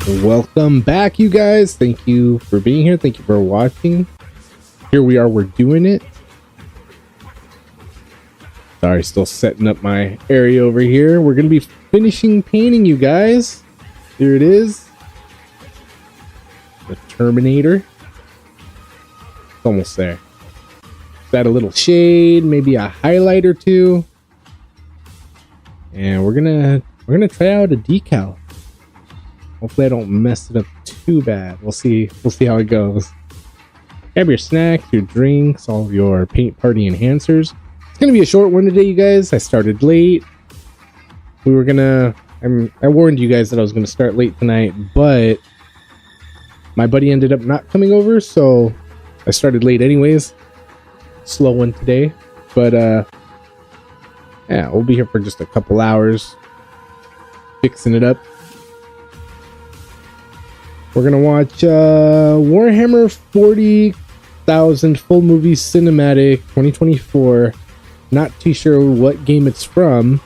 Welcome back, you guys. Thank you for being here. Thank you for watching. Here we are. We're doing it. Sorry, still setting up my area over here. We're going to be finishing painting, you guys. Here it is. The Terminator. It's almost there. Add a little shade, maybe a highlight or two. And we're gonna try out a decal. Hopefully I don't mess it up too bad. We'll see how it goes. Grab your snacks, your drinks, all of your paint party enhancers. It's gonna be a short one today, you guys. I started late. I warned you guys that I was gonna start late tonight, but my buddy ended up not coming over, so I started late anyways. Slow one today, but yeah, we'll be here for just a couple hours fixing it up. We're gonna watch Warhammer 40,000 full movie cinematic 2024. Not too sure what game it's from,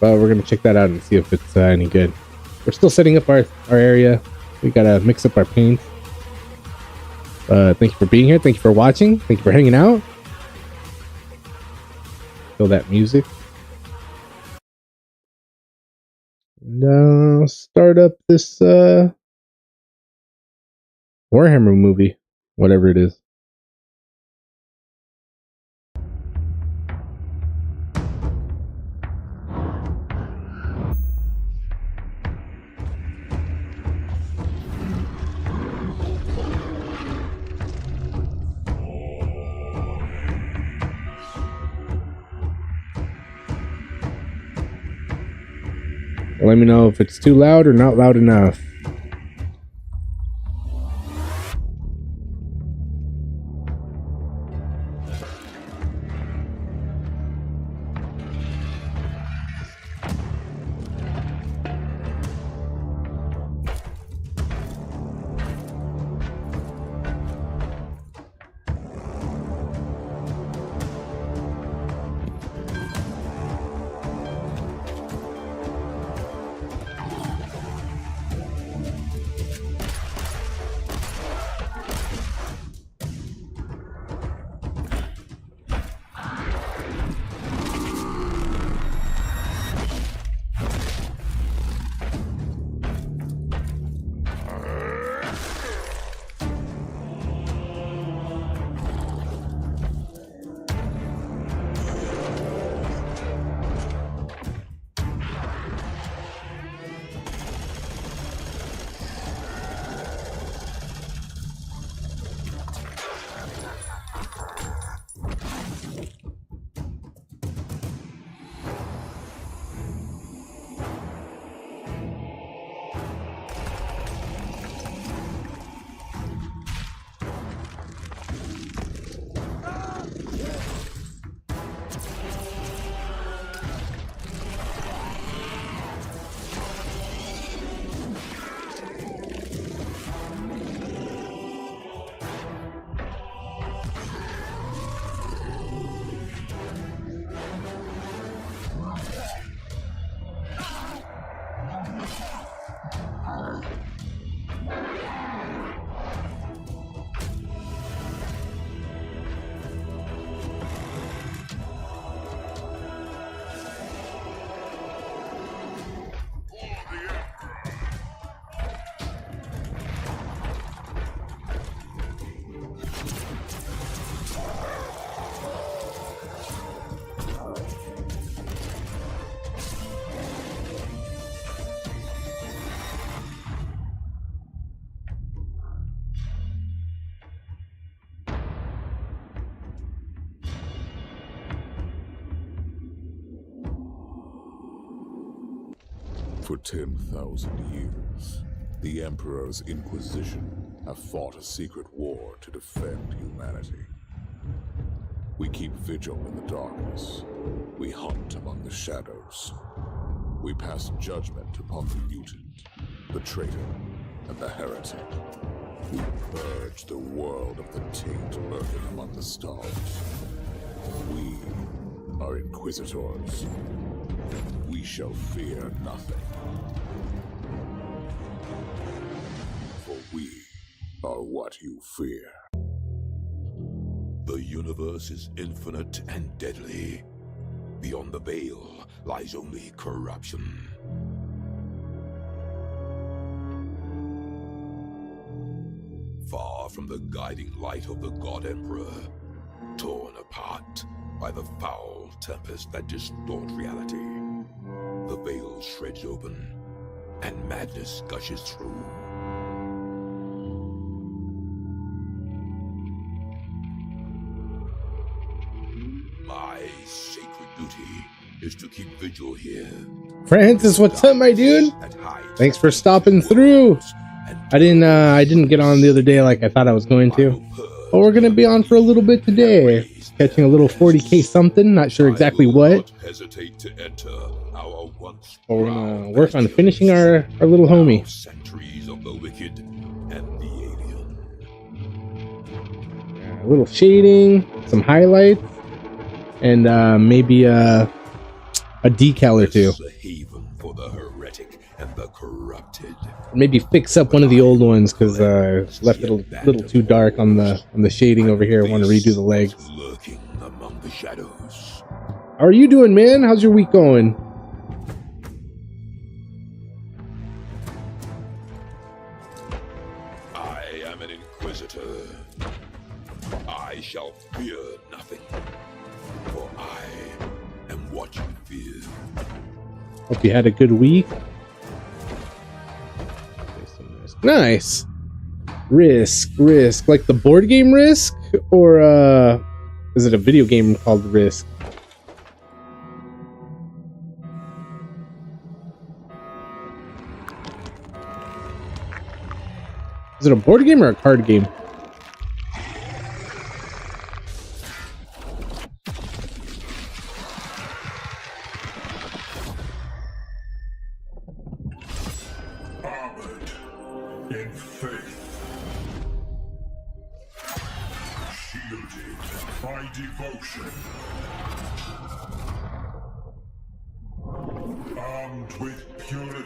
but we're gonna check that out and see if it's any good. We're still setting up our area. We gotta mix up our paint. Thank you for being here. Thank you for watching. Thank you for hanging out. Feel that music. Now start up this Warhammer movie, whatever it is. Let me know if it's too loud or not loud enough. For 10,000 years, the Emperor's Inquisition have fought a secret war to defend humanity. We keep vigil in the darkness. We hunt among the shadows. We pass judgment upon the mutant, the traitor, and the heretic. We purge the world of the taint lurking among the stars. We are Inquisitors. We shall fear nothing. are what you fear. The universe is infinite and deadly. Beyond the veil lies only corruption. Far from the guiding light of the God Emperor, torn apart by the foul tempest that distort reality, the veil shreds open and madness gushes through. My sacred duty is to keep vigil here. Francis, what's up, my dude? Thanks for stopping through. I didn't get on the other day like I thought I was going to. But we're gonna be on for a little bit today. Catching a little 40k something, not sure exactly what. But we're gonna work on finishing our little homie. Centuries of the wicked and the alien. A little shading, some highlights, and maybe a decal or two. A haven for the heretic and the corrupted. Maybe fix up one of the old ones because left it a little too dark on the shading over here. I want to redo the legs. Lurking among the shadows. How are you doing, man? How's your week going? I am an inquisitor. I shall fear nothing, for I am what you fear. Hope you had a good week. Nice. Risk. Like the board game Risk? Or is it a video game called Risk? Is it a board game or a card game?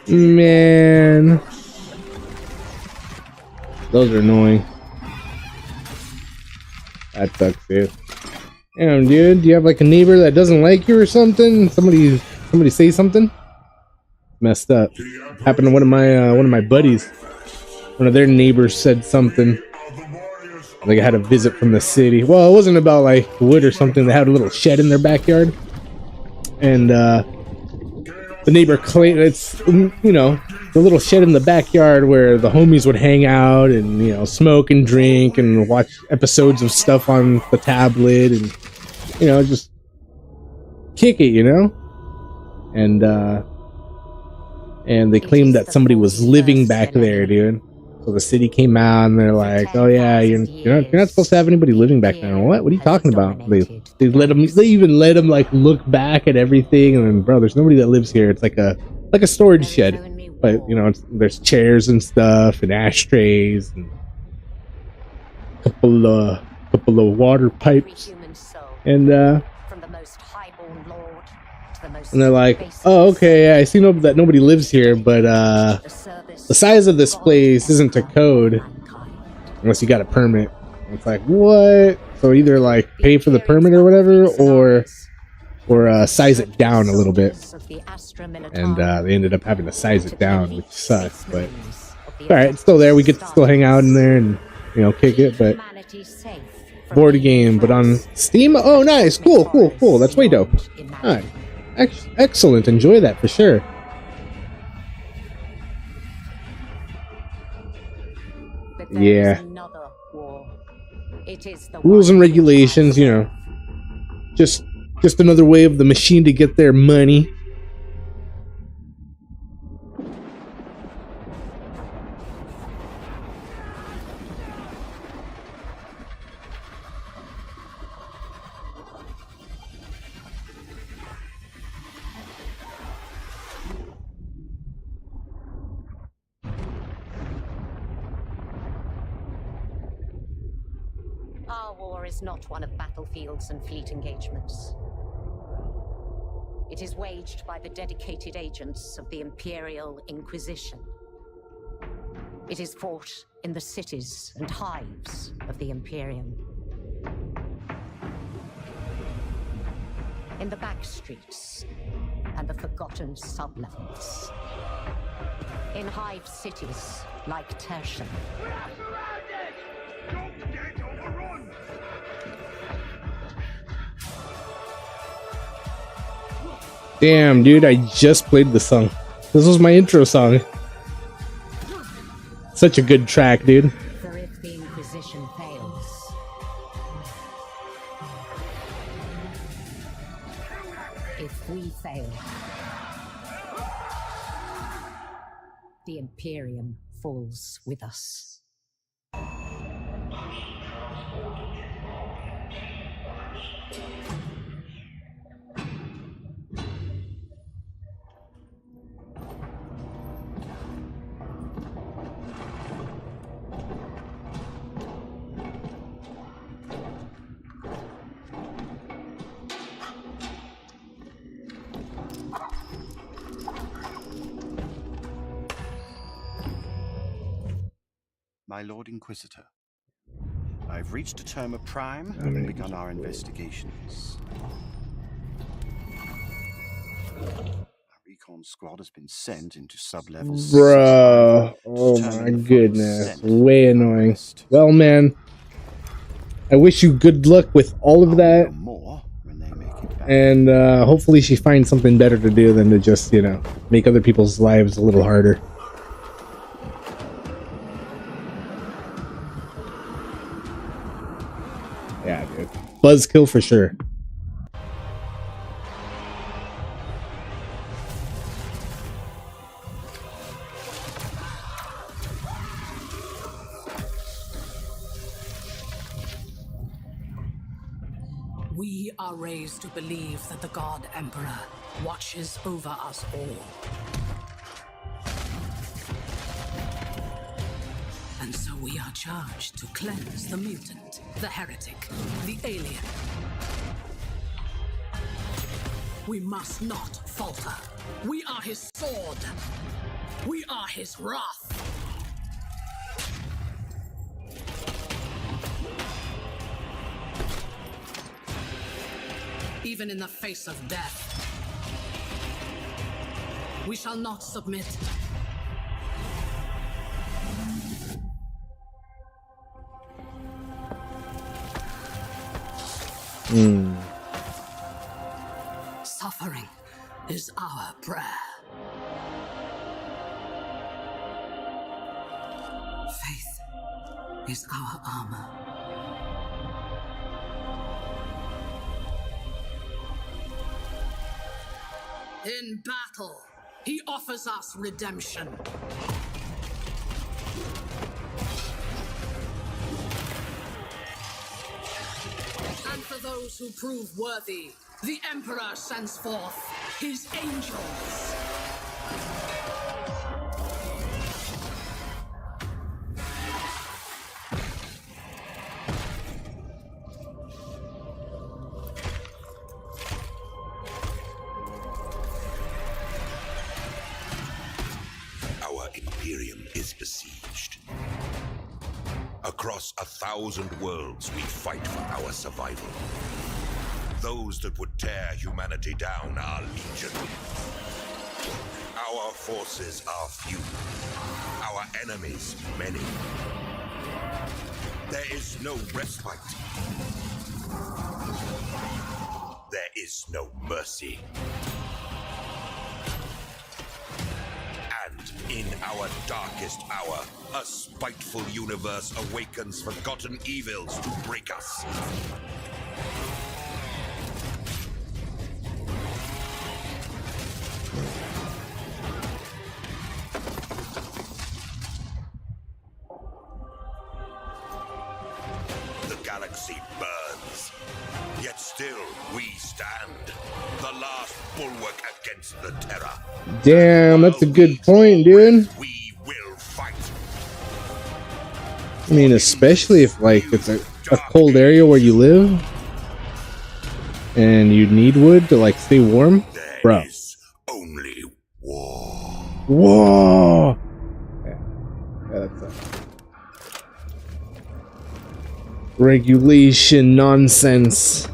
Man, those are annoying. That sucks, dude. Damn, dude, do you have like a neighbor that doesn't like you or something? Somebody say something? Messed up. Happened to one of my buddies. One of their neighbors said something. Like I had a visit from the city. Well, it wasn't about like wood or something. They had a little shed in their backyard, and the neighbor claimed it's, you know, the little shed in the backyard where the homies would hang out and, you know, smoke and drink and watch episodes of stuff on the tablet and, you know, just kick it, you know. And they claimed that somebody was living back there, dude. So the city came out and they're like, "Oh yeah, you're not supposed to have anybody living back there." What are you talking about? They even let them like look back at everything, and then, bro, there's nobody that lives here. It's like a storage shed, but you know, there's chairs and stuff and ashtrays and a couple of water pipes, and they're like, "Oh, okay, yeah, I see that nobody lives here, but the size of this place isn't to code unless you got a permit." It's like, what? So either like pay for the permit or whatever, or size it down a little bit. And they ended up having to size it down, which sucks. But all right, it's still there. We get to still hang out in there and, you know, kick it. But board game, but on Steam. Oh, nice, cool. That's way dope. All right, excellent. Enjoy that for sure. Yeah. Rules and regulations, you know. Just another way of the machine to get their money. Is not one of battlefields and fleet engagements. It is waged by the dedicated agents of the Imperial Inquisition. It is fought in the cities and hives of the Imperium. In the back streets and the forgotten sublevels. In hive cities like Tertian. We are surrounded! Don't get overrun! Damn, dude, I just played the song. This was my intro song. Such a good track, dude. For if the Inquisition fails, if we fail, the Imperium falls with us. My Lord Inquisitor, I've reached a term of prime and begun our investigations. Our recon squad has been sent into sub-levels. Bruh. Oh my goodness. Way annoying. Well, man, I wish you good luck with all of that. And hopefully she finds something better to do than to just, you know, make other people's lives a little harder. Yeah, dude. Buzzkill for sure. We are raised to believe that the God Emperor watches over us all. And so we are charged to cleanse the mutant, the heretic, the alien. We must not falter. We are his sword. We are his wrath. Even in the face of death, we shall not submit. Suffering is our prayer. Faith is our armor. In battle, he offers us redemption. And for those who prove worthy, the Emperor sends forth his angels. Our Imperium is besieged. Across 1,000 worlds, we fight for our survival. Those that would tear humanity down are legion. Our forces are few. Our enemies, many. There is no respite. There is no mercy. And in our darkest hour, a spiteful universe awakens forgotten evils to break us. The galaxy burns, yet still we stand, the last bulwark against the terror. Damn, that's a good point, dude. We will fight. I mean, especially if, like, it's a cold area where you live and you need wood to, like, stay warm. Bro. There is only war. Whoa. Yeah, that's regulation nonsense.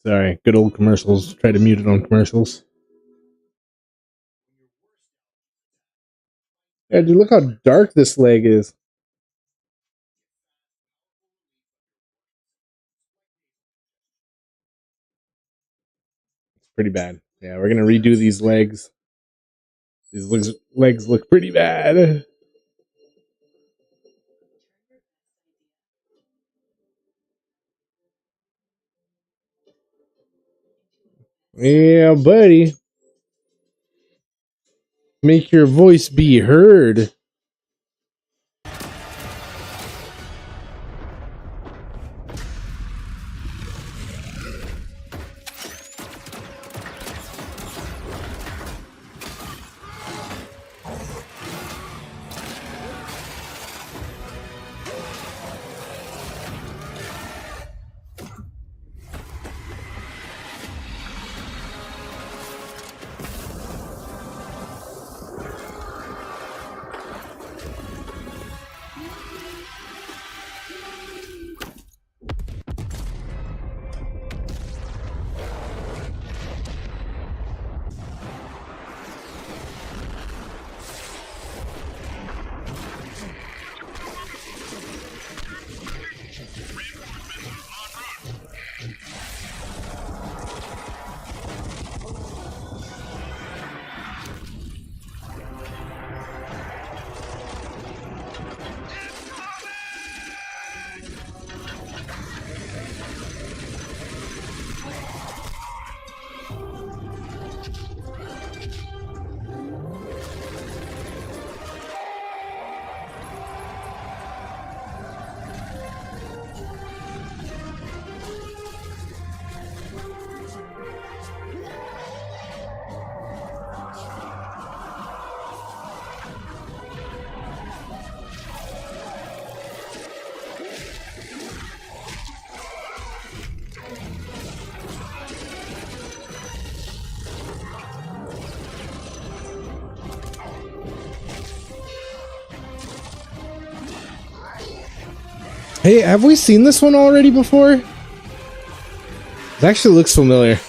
Sorry, good old commercials. Try to mute it on commercials. Yeah, dude, look how dark this leg is. It's pretty bad. Yeah, we're gonna redo these legs. These legs look pretty bad. Yeah, buddy. Make your voice be heard. Hey, have we seen this one already before? It actually looks familiar.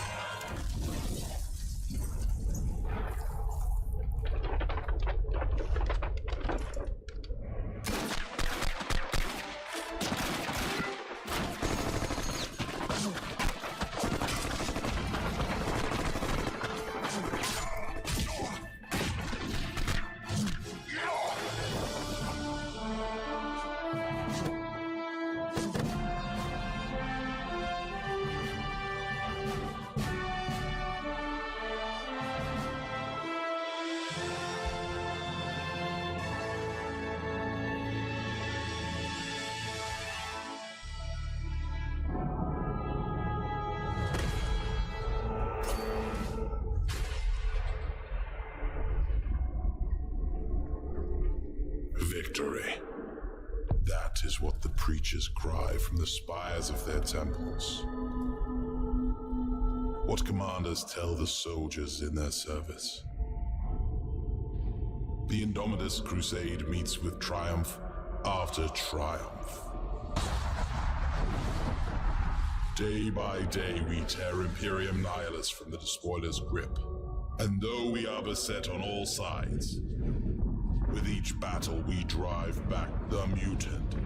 Victory. That is what the preachers cry from the spires of their temples. What commanders tell the soldiers in their service. The Indomitus Crusade meets with triumph after triumph. Day by day we tear Imperium Nihilus from the Despoiler's grip. And though we are beset on all sides, with each battle we drive back the mutant,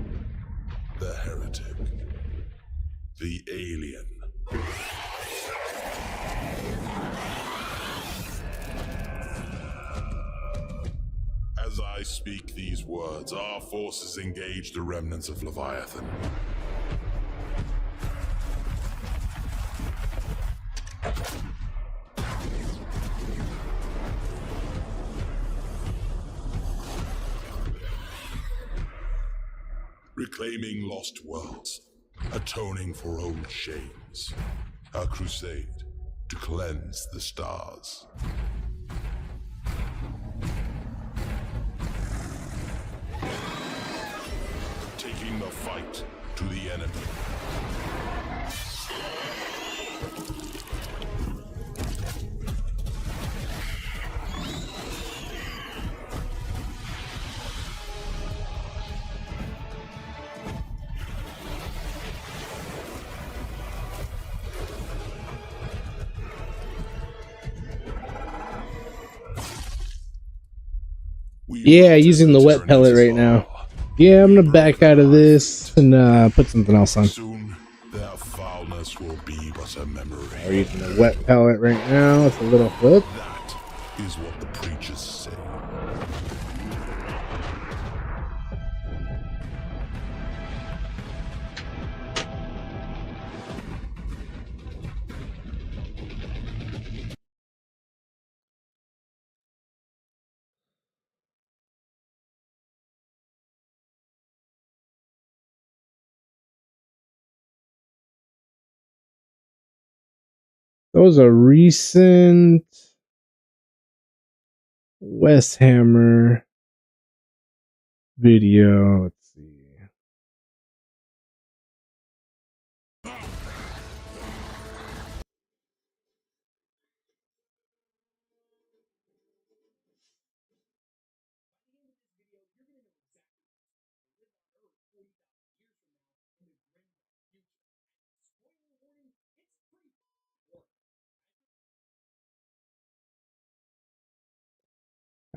the heretic, the alien, As I speak these words, our forces engage the remnants of Leviathan. Reclaiming lost worlds, atoning for old shames. A crusade to cleanse the stars. Taking the fight to the enemy. Yeah, using the wet pellet right now. Yeah, I'm gonna back out of this and put something else on. Soon, their foulness will be but a memory. We're using the wet pellet right now. It's a little flip. That is what the preachers say. That was a recent West Hammer video. Let's see.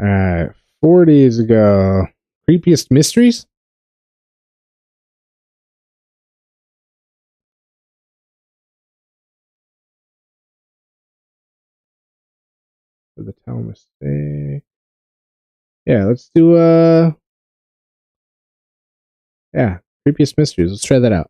Alright, 4 days ago. Creepiest mysteries? For the town mistake. Yeah, let's do yeah, creepiest mysteries. Let's try that out.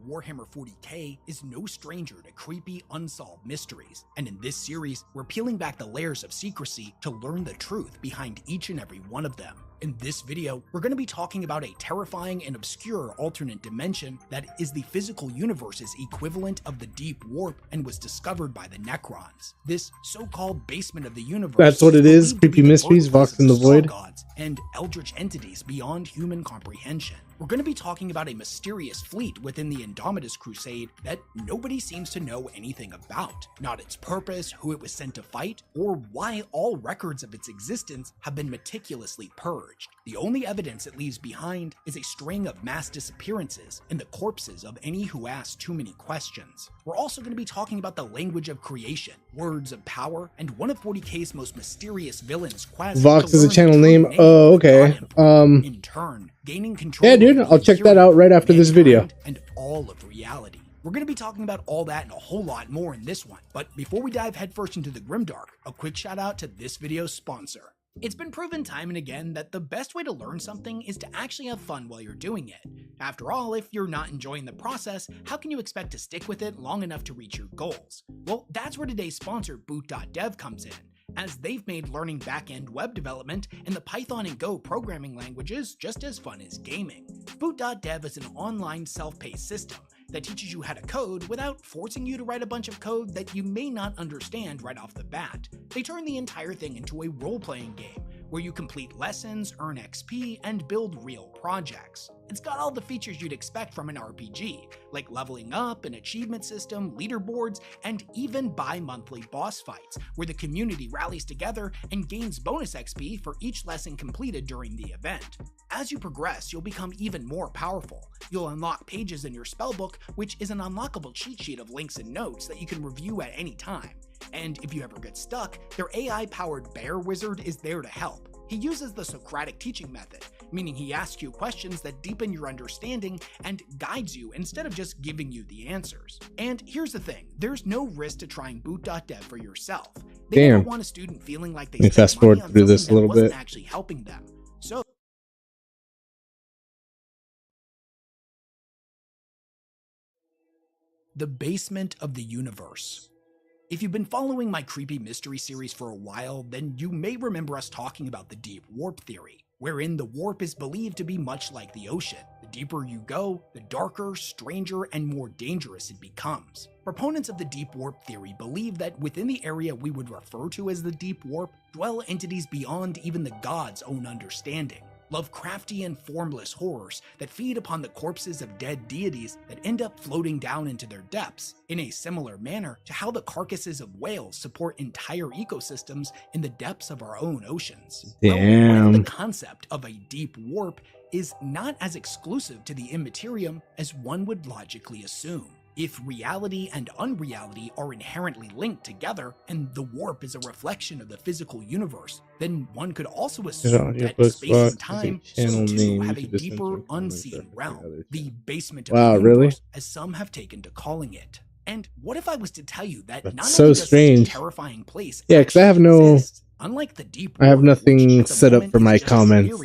Warhammer 40k is no stranger to creepy, unsolved mysteries, and in this series, we're peeling back the layers of secrecy to learn the truth behind each and every one of them. In this video, we're going to be talking about a terrifying and obscure alternate dimension that is the physical universe's equivalent of the Deep Warp and was discovered by the Necrons. This so-called basement of the universe— that's what it is, creepy mysteries, Vox in the Void. Gods and eldritch entities beyond human comprehension. We're going to be talking about a mysterious fleet within the Indomitus Crusade that nobody seems to know anything about. Not its purpose, who it was sent to fight, or why all records of its existence have been meticulously purged. The only evidence it leaves behind is a string of mass disappearances and the corpses of any who ask too many questions. We're also going to be talking about the language of creation, words of power, and one of 40k's most mysterious villains, Quasi. Vox is a channel name. Oh, okay. In turn, gaining control. Yeah, dude, I'll check that out right after this video. And all of reality. We're going to be talking about all that and a whole lot more in this one. But before we dive headfirst into the Grimdark, a quick shout out to this video's sponsor. It's been proven time and again that the best way to learn something is to actually have fun while you're doing it. After all, if you're not enjoying the process, how can you expect to stick with it long enough to reach your goals? Well, that's where today's sponsor, Boot.dev, comes in, as they've made learning back-end web development and the Python and Go programming languages just as fun as gaming. Boot.dev is an online self-paced system that teaches you how to code without forcing you to write a bunch of code that you may not understand right off the bat. They turn the entire thing into a role-playing game where you complete lessons, earn XP, and build real projects. It's got all the features you'd expect from an RPG, like leveling up, an achievement system, leaderboards, and even bi-monthly boss fights, where the community rallies together and gains bonus XP for each lesson completed during the event. As you progress, you'll become even more powerful. You'll unlock pages in your spellbook, which is an unlockable cheat sheet of links and notes that you can review at any time. And if you ever get stuck, their AI-powered bear wizard is there to help. He uses the Socratic teaching method, meaning he asks you questions that deepen your understanding and guides you instead of just giving you the answers. And here's the thing, there's no risk to trying boot.dev for yourself. They never want a student feeling like they spent money on something that wasn't actually helping them. So the basement of the universe. If you've been following my creepy mystery series for a while, then you may remember us talking about the deep warp theory, wherein the warp is believed to be much like the ocean. The deeper you go, the darker, stranger, and more dangerous it becomes. Proponents of the deep warp theory believe that within the area we would refer to as the deep warp dwell entities beyond even the gods' own understanding. Lovecraftian formless horrors that feed upon the corpses of dead deities that end up floating down into their depths, in a similar manner to how the carcasses of whales support entire ecosystems in the depths of our own oceans. Damn. Well, the concept of a deep warp is not as exclusive to the immaterium as one would logically assume. If reality and unreality are inherently linked together, and the warp is a reflection of the physical universe, then one could also assume that space and time so too have a deeper, unseen realm, the basement of the universe, as some have taken to calling it. And what if I was to tell you that not only does such a terrifying place because I have no exist, unlike the deep I have nothing set up for my comments.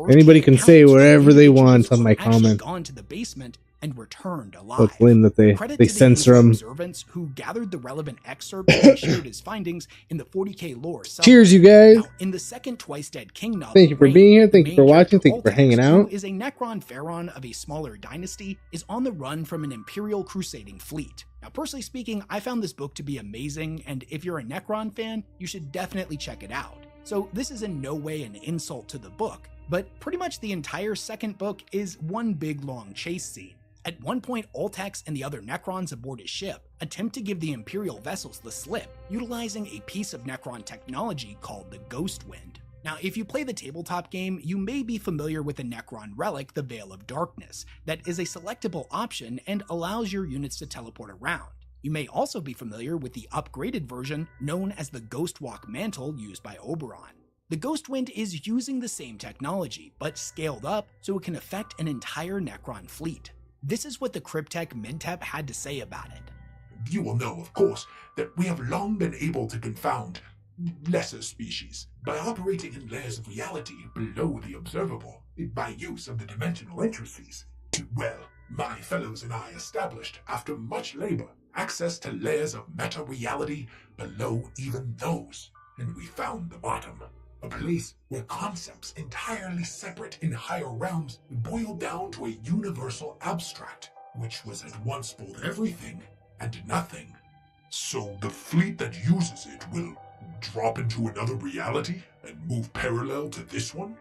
Anybody can say wherever they want on my comments. Gone to the basement and returned alive. So claim that they censor them. Observants who gathered the relevant excerpts and shared his findings in the 40K lore. Cheers, you guys! Now, in the second Twice Dead King novel, thank you for being here. Thank you for watching. Thank you for hanging out. Who is a Necron pharaoh of a smaller dynasty, is on the run from an Imperial crusading fleet. Now, personally speaking, I found this book to be amazing, and if you're a Necron fan, you should definitely check it out. So this is in no way an insult to the book, but pretty much the entire second book is one big long chase scene. At one point, Oltex and the other Necrons aboard his ship attempt to give the Imperial vessels the slip, utilizing a piece of Necron technology called the Ghost Wind. Now, if you play the tabletop game, you may be familiar with the Necron relic, the Veil of Darkness, that is a selectable option and allows your units to teleport around. You may also be familiar with the upgraded version known as the Ghostwalk Mantle used by Oberon. The Ghost Wind is using the same technology, but scaled up so it can affect an entire Necron fleet. This is what the Cryptech Mintep had to say about it. You will know, of course, that we have long been able to confound lesser species by operating in layers of reality below the observable by use of the dimensional entrophies. Well, my fellows and I established, after much labor, access to layers of meta-reality below even those, and we found the bottom. A place where concepts entirely separate in higher realms boil down to a universal abstract, which was at once both everything and nothing. So the fleet that uses it will drop into another reality and move parallel to this one?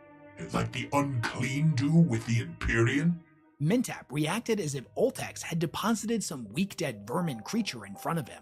Like the unclean do with the Empyrean? Mintap reacted as if Oltex had deposited some weak dead vermin creature in front of him.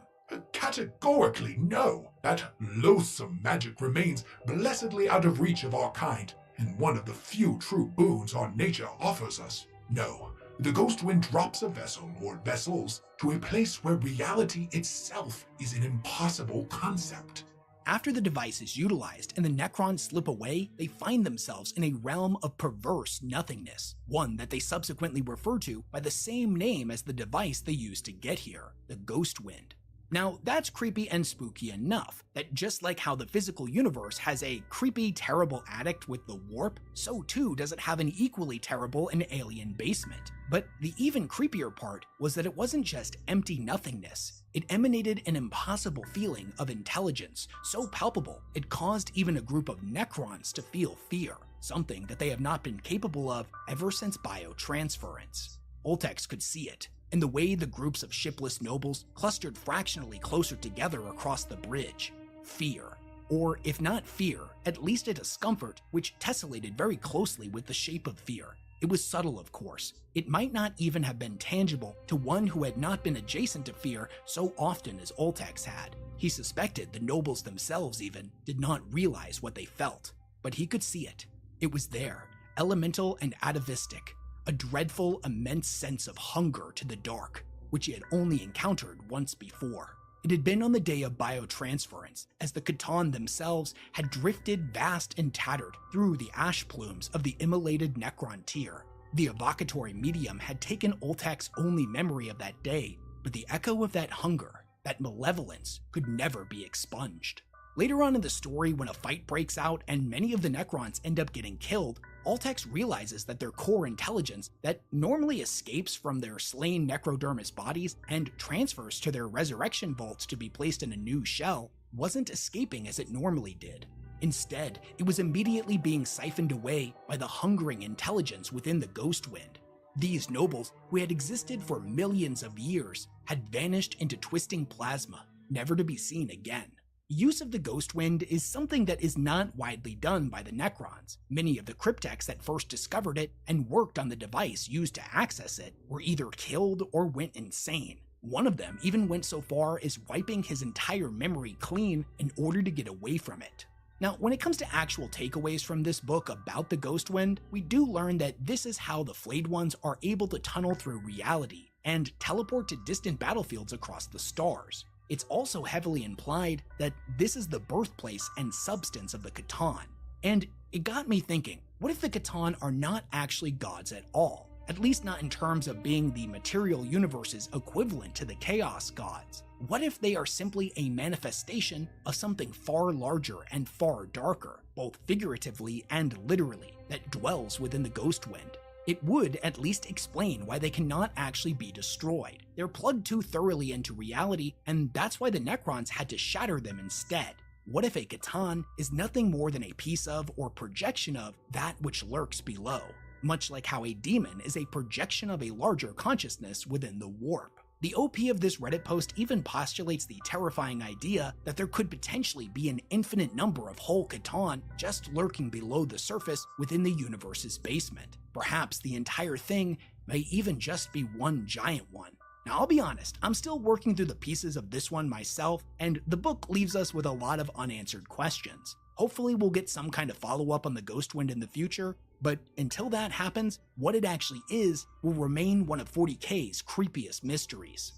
Categorically no. That loathsome magic remains blessedly out of reach of our kind, and one of the few true boons our nature offers us. No, the Ghost Wind drops a vessel or vessels to a place where reality itself is an impossible concept. After the device is utilized and the Necrons slip away, they find themselves in a realm of perverse nothingness, one that they subsequently refer to by the same name as the device they used to get here, the Ghost Wind. Now, that's creepy and spooky enough, that just like how the physical universe has a creepy, terrible addict with the warp, so too does it have an equally terrible and alien basement. But the even creepier part was that it wasn't just empty nothingness. It emanated an impossible feeling of intelligence, so palpable it caused even a group of Necrons to feel fear, something that they have not been capable of ever since biotransference. Oltex could see it, in the way the groups of shipless nobles clustered fractionally closer together across the bridge. Fear. Or if not fear, at least a discomfort which tessellated very closely with the shape of fear. It was subtle, of course. It might not even have been tangible to one who had not been adjacent to fear so often as Oltex had. He suspected the nobles themselves even did not realize what they felt. But he could see it. It was there, elemental and atavistic. A dreadful, immense sense of hunger to the dark, which he had only encountered once before. It had been on the day of biotransference, as the Catan themselves had drifted vast and tattered through the ash plumes of the immolated Necron tier. The evocatory medium had taken Oltek's only memory of that day, but the echo of that hunger, that malevolence, could never be expunged. Later on in the story, when a fight breaks out and many of the Necrons end up getting killed, Altex realizes that their core intelligence that normally escapes from their slain necrodermis bodies and transfers to their resurrection vaults to be placed in a new shell wasn't escaping as it normally did. Instead, it was immediately being siphoned away by the hungering intelligence within the Ghostwind. These nobles, who had existed for millions of years, had vanished into twisting plasma, never to be seen again. Use of the Ghostwind is something that is not widely done by the Necrons. Many of the cryptechs that first discovered it and worked on the device used to access it were either killed or went insane. One of them even went so far as wiping his entire memory clean in order to get away from it. Now, when it comes to actual takeaways from this book about the Ghostwind, we do learn that this is how the Flayed Ones are able to tunnel through reality and teleport to distant battlefields across the stars. It's also heavily implied that this is the birthplace and substance of the Catan. And it got me thinking, what if the Catan are not actually gods at all? At least not in terms of being the material universe's equivalent to the Chaos gods. What if they are simply a manifestation of something far larger and far darker, both figuratively and literally, that dwells within the Ghostwind? It would at least explain why they cannot actually be destroyed. They're plugged too thoroughly into reality, and that's why the Necrons had to shatter them instead. What if a Catan is nothing more than a piece of or projection of that which lurks below? Much like how a demon is a projection of a larger consciousness within the warp. The OP of this Reddit post even postulates the terrifying idea that there could potentially be an infinite number of whole Catan just lurking below the surface within the universe's basement. Perhaps the entire thing may even just be one giant one. Now, I'll be honest, I'm still working through the pieces of this one myself, and the book leaves us with a lot of unanswered questions. Hopefully we'll get some kind of follow-up on the Ghostwind in the future, but until that happens, what it actually is will remain one of 40K's creepiest mysteries.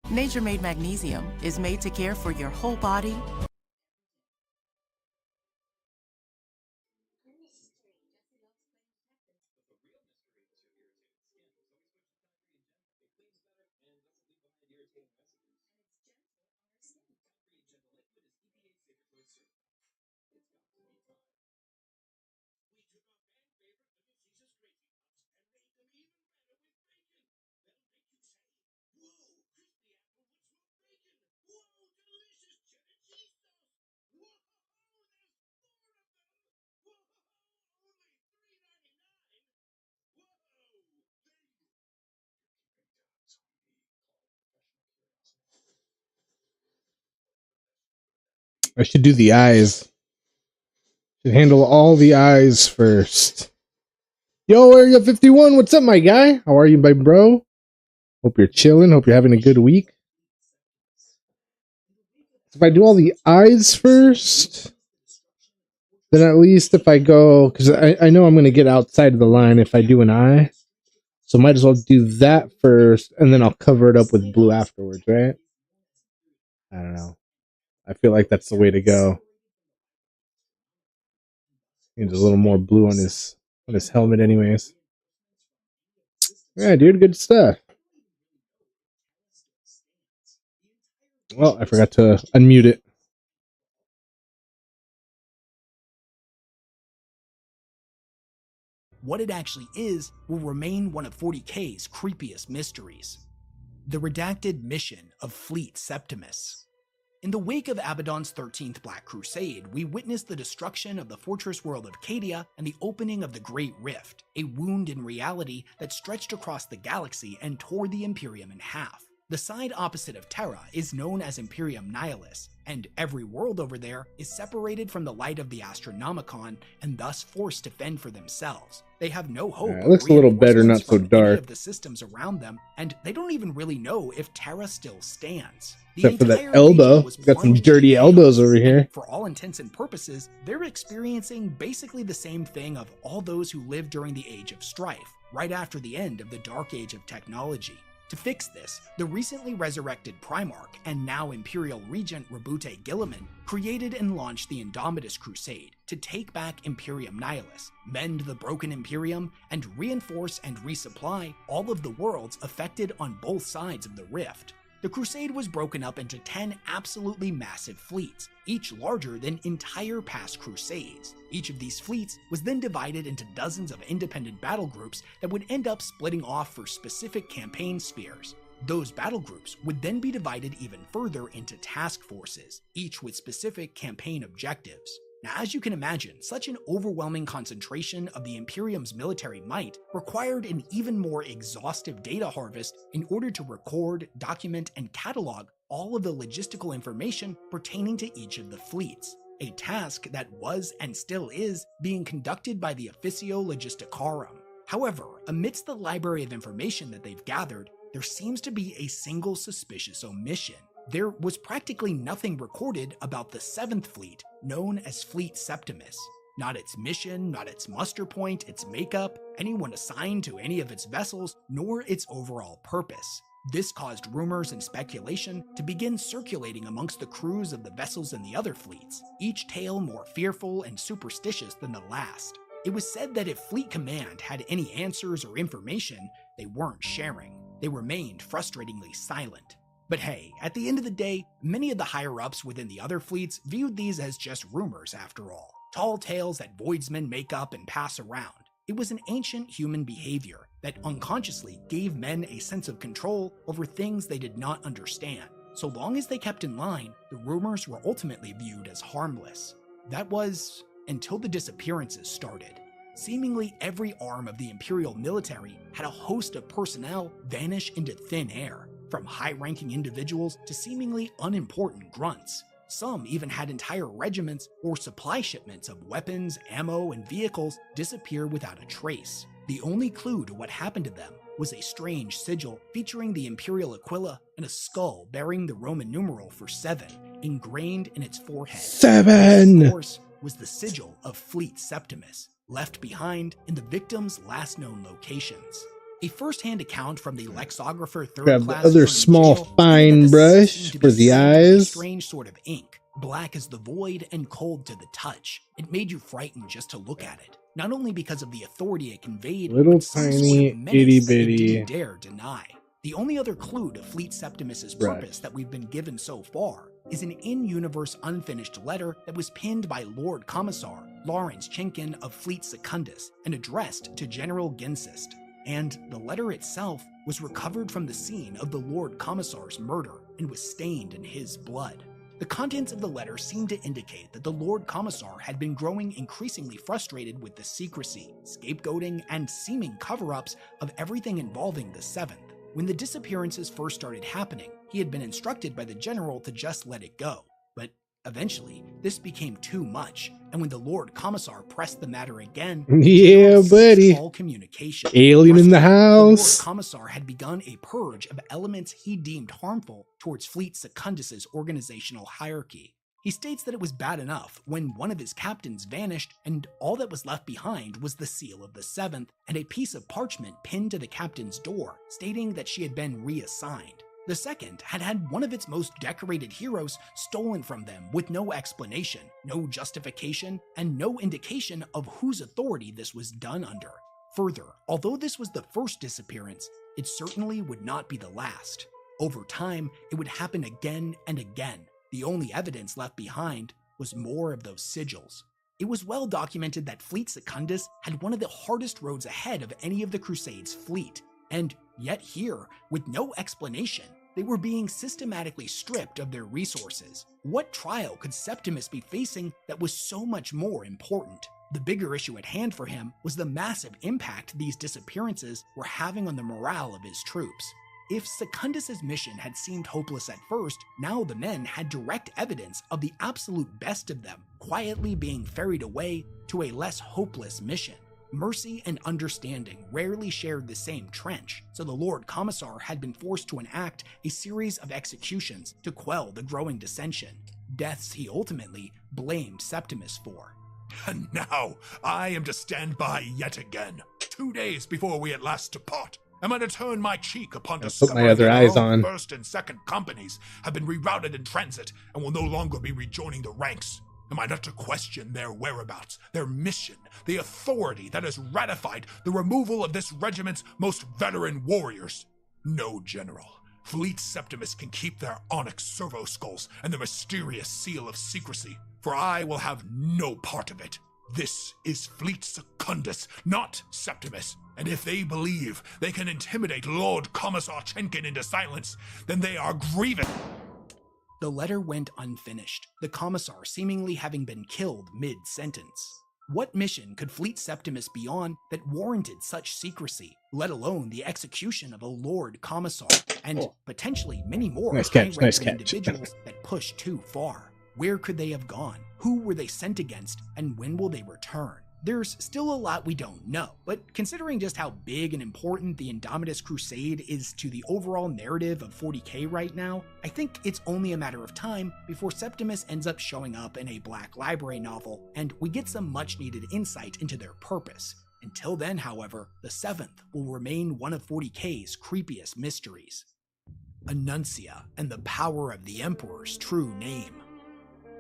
Nature-Made Magnesium is made to care for your whole body. I should do the eyes. Should handle all the eyes first. Yo, Area 51, what's up, my guy? How are you, my bro? Hope you're chilling. Hope you're having a good week. If I do all the eyes first, then at least if I go, because I know I'm going to get outside of the line if I do an eye. So might as well do that first, and then I'll cover it up with blue afterwards, right? I don't know. I feel like that's the way to go. Needs a little more blue on his helmet anyways. Yeah, dude, good stuff. Well, I forgot to unmute it. What it actually is will remain one of 40K's creepiest mysteries. The redacted mission of Fleet Septimus. In the wake of Abaddon's 13th Black Crusade, we witnessed the destruction of the fortress world of Cadia and the opening of the Great Rift, a wound in reality that stretched across the galaxy and tore the Imperium in half. The side opposite of Terra is known as Imperium Nihilus, and every world over there is separated from the light of the Astronomicon and thus forced to fend for themselves. They have no hope. It looks a little better, not so dark. Any of the systems around them, and they don't even really know if Terra still stands. Except for that elbow. Got some dirty elbows over here. For all intents and purposes, they're experiencing basically the same thing of all those who lived during the Age of Strife, right after the end of the Dark Age of technology. To fix this, the recently resurrected Primarch and now Imperial Regent Rabute Gilliman created and launched the Indomitus Crusade to take back Imperium Nihilus, mend the broken Imperium, and reinforce and resupply all of the worlds affected on both sides of the rift. The Crusade was broken up into 10 absolutely massive fleets, each larger than entire past Crusades. Each of these fleets was then divided into dozens of independent battle groups that would end up splitting off for specific campaign spheres. Those battle groups would then be divided even further into task forces, each with specific campaign objectives. Now, as you can imagine, such an overwhelming concentration of the Imperium's military might required an even more exhaustive data harvest in order to record, document, and catalog all of the logistical information pertaining to each of the fleets, a task that was and still is being conducted by the Officio Logisticarum. However, amidst the library of information that they've gathered, there seems to be a single suspicious omission. There was practically nothing recorded about the 7th Fleet, known as Fleet Septimus. Not its mission, not its muster point, its makeup, anyone assigned to any of its vessels, nor its overall purpose. This caused rumors and speculation to begin circulating amongst the crews of the vessels in the other fleets, each tale more fearful and superstitious than the last. It was said that if Fleet Command had any answers or information, they weren't sharing. They remained frustratingly silent. But hey, at the end of the day, many of the higher-ups within the other fleets viewed these as just rumors after all. Tall tales that voidsmen make up and pass around. It was an ancient human behavior that unconsciously gave men a sense of control over things they did not understand. So long as they kept in line, the rumors were ultimately viewed as harmless. That was until the disappearances started. Seemingly every arm of the Imperial military had a host of personnel vanish into thin air, from high-ranking individuals to seemingly unimportant grunts. Some even had entire regiments or supply shipments of weapons, ammo, and vehicles disappear without a trace. The only clue to what happened to them was a strange sigil featuring the Imperial Aquila and a skull bearing the Roman numeral for 7 ingrained in its forehead. 7! This, of course, was the sigil of Fleet Septimus, left behind in the victim's last known locations. A first-hand account from the lexographer Grab the other small fine brush for the eyes. A strange sort of ink, black as the void and cold to the touch. It made you frightened just to look at it, not only because of the authority it conveyed, Little but some tiny sort of menace that it itty-bitty didn't dare deny. The only other clue to Fleet Septimus's purpose that we've been given so far is an in-universe unfinished letter that was penned by Lord Commissar Lawrence Chinkin of Fleet Secundus and addressed to General Gensist. And the letter itself was recovered from the scene of the Lord Commissar's murder and was stained in his blood. The contents of the letter seemed to indicate that the Lord Commissar had been growing increasingly frustrated with the secrecy, scapegoating, and seeming cover-ups of everything involving the 7th. When the disappearances first started happening, he had been instructed by the general to just let it go. But eventually, this became too much, and when the Lord Commissar pressed the matter again, yeah, buddy, all communication. alien in the house. The Lord Commissar had begun a purge of elements he deemed harmful towards Fleet Secundus's organizational hierarchy. He states that it was bad enough when one of his captains vanished and all that was left behind was the seal of the 7th and a piece of parchment pinned to the captain's door stating that she had been reassigned. The 2nd had had one of its most decorated heroes stolen from them with no explanation, no justification, and no indication of whose authority this was done under. Further, although this was the first disappearance, it certainly would not be the last. Over time, it would happen again and again. The only evidence left behind was more of those sigils. It was well documented that Fleet Secundus had one of the hardest roads ahead of any of the Crusade's fleet, and yet here, with no explanation, they were being systematically stripped of their resources. What trial could Septimus be facing that was so much more important? The bigger issue at hand for him was the massive impact these disappearances were having on the morale of his troops. If Secundus's mission had seemed hopeless at first, now the men had direct evidence of the absolute best of them quietly being ferried away to a less hopeless mission. Mercy and understanding rarely shared the same trench, so the Lord Commissar had been forced to enact a series of executions to quell the growing dissension, deaths he ultimately blamed Septimus for. And now I am to stand by yet again, 2 days before we at last depart. Am I to turn my cheek upon I'll put discovering my other that our eyes own on. first and second companies have been rerouted in transit and will no longer be rejoining the ranks? Am I not to question their whereabouts, their mission, the authority that has ratified the removal of this regiment's most veteran warriors? No, General. Fleet Septimus can keep their onyx servo skulls and the mysterious seal of secrecy, for I will have no part of it. This is Fleet Secundus, not Septimus, and if they believe they can intimidate Lord Commissar Chenkin into silence, then they are grievous. The letter went unfinished, the Commissar seemingly having been killed mid-sentence. What mission could Fleet Septimus be on that warranted such secrecy, let alone the execution of a Lord Commissar, and potentially many more high-ranking individuals that pushed too far? Where could they have gone? Who were they sent against? And when will they return? There's still a lot we don't know, but considering just how big and important the Indomitus Crusade is to the overall narrative of 40K right now, I think it's only a matter of time before Septimus ends up showing up in a Black Library novel, and we get some much-needed insight into their purpose. Until then, however, the 7th will remain one of 40K's creepiest mysteries. Annuncia and the power of the Emperor's true name.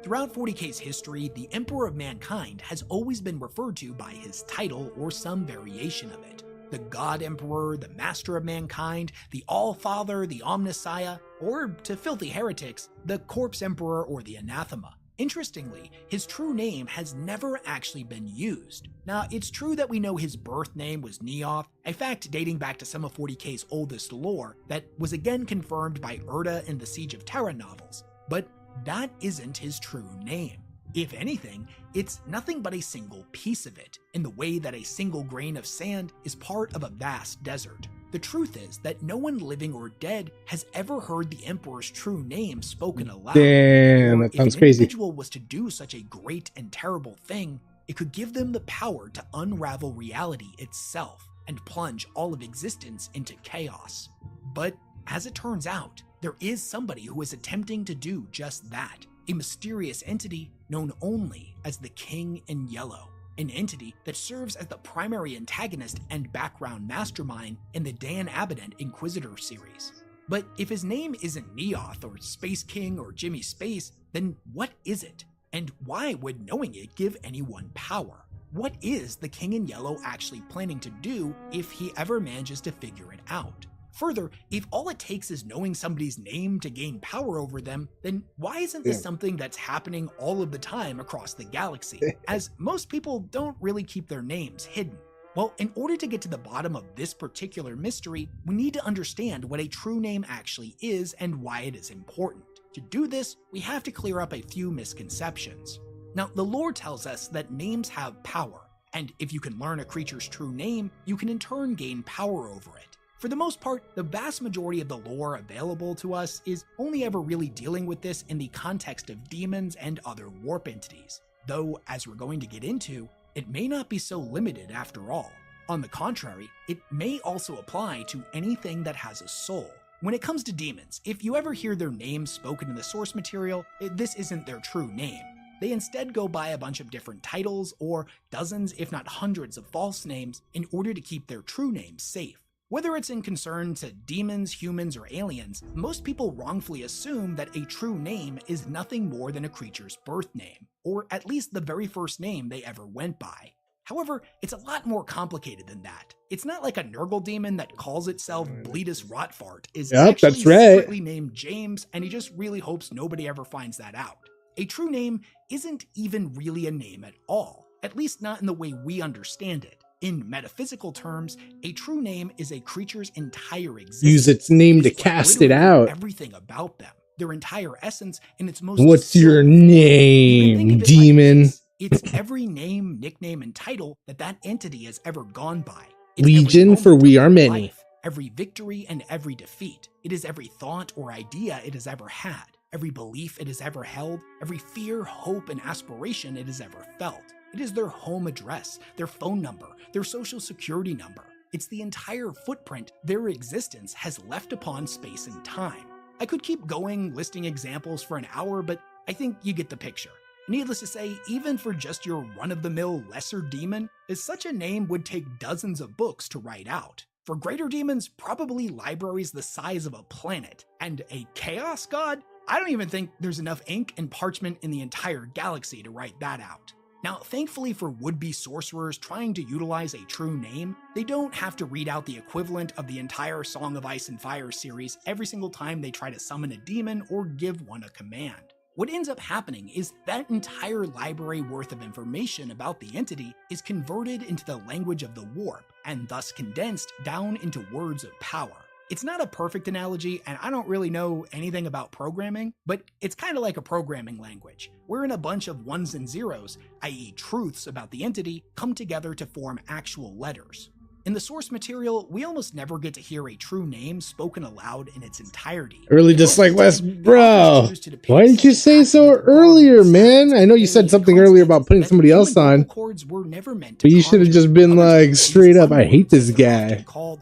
Throughout 40K's history, the Emperor of Mankind has always been referred to by his title or some variation of it. The God Emperor, the Master of Mankind, the All-Father, the Omnissiah, or, to filthy heretics, the Corpse Emperor or the Anathema. Interestingly, his true name has never actually been used. Now, it's true that we know his birth name was Neoth, a fact dating back to some of 40K's oldest lore that was again confirmed by Erda in the Siege of Terra novels, but that isn't his true name. If anything, it's nothing but a single piece of it, in the way that a single grain of sand is part of a vast desert. The truth is that no one living or dead has ever heard the Emperor's true name spoken aloud. Damn, that sounds crazy. If an individual was to do such a great and terrible thing, it could give them the power to unravel reality itself and plunge all of existence into chaos. But as it turns out, there is somebody who is attempting to do just that, a mysterious entity known only as the King in Yellow, an entity that serves as the primary antagonist and background mastermind in the Dan Abnett Inquisitor series. But if his name isn't Neoth or Space King or Jimmy Space, then what is it? And why would knowing it give anyone power? What is the King in Yellow actually planning to do if he ever manages to figure it out? Further, if all it takes is knowing somebody's name to gain power over them, then why isn't this something that's happening all of the time across the galaxy, as most people don't really keep their names hidden? Well, in order to get to the bottom of this particular mystery, we need to understand what a true name actually is and why it is important. To do this, we have to clear up a few misconceptions. Now, the lore tells us that names have power, and if you can learn a creature's true name, you can in turn gain power over it. For the most part, the vast majority of the lore available to us is only ever really dealing with this in the context of demons and other warp entities, though, as we're going to get into, it may not be so limited after all. On the contrary, it may also apply to anything that has a soul. When it comes to demons, if you ever hear their names spoken in the source material, this isn't their true name. They instead go by a bunch of different titles or dozens if not hundreds of false names in order to keep their true names safe. Whether it's in concern to demons, humans, or aliens, most people wrongfully assume that a true name is nothing more than a creature's birth name, or at least the very first name they ever went by. However, it's a lot more complicated than that. It's not like a Nurgle demon that calls itself Bleedus Rotfart is actually secretly named James, and he just really hopes nobody ever finds that out. A true name isn't even really a name at all, at least not in the way we understand it. In metaphysical terms, a true name is a creature's entire existence. Use its name to cast it out. Everything about them, their entire essence, and its most. What's your name, demon? It's every name, nickname, and title that entity has ever gone by. It's Legion, for we are many. Life, every victory and every defeat. It is every thought or idea it has ever had, every belief it has ever held, every fear, hope, and aspiration it has ever felt. It is their home address, their phone number, their social security number. It's the entire footprint their existence has left upon space and time. I could keep going listing examples for an hour, but I think you get the picture. Needless to say, even for just your run-of-the-mill lesser demon, such a name would take dozens of books to write out. For greater demons, probably libraries the size of a planet. And a chaos god? I don't even think there's enough ink and parchment in the entire galaxy to write that out. Now, thankfully for would-be sorcerers trying to utilize a true name, they don't have to read out the equivalent of the entire Song of Ice and Fire series every single time they try to summon a demon or give one a command. What ends up happening is that entire library worth of information about the entity is converted into the language of the warp, and thus condensed down into words of power. It's not a perfect analogy, and I don't really know anything about programming, but it's kind of like a programming language, wherein a bunch of ones and zeros, i.e. truths about the entity, come together to form actual letters. In the source material, we almost never get to hear a true name spoken aloud in its entirety. Early dislike West, bro. Why didn't you say so earlier, man? I know you said something earlier about putting somebody else on, but you should have just been like straight up, I hate this guy. Well,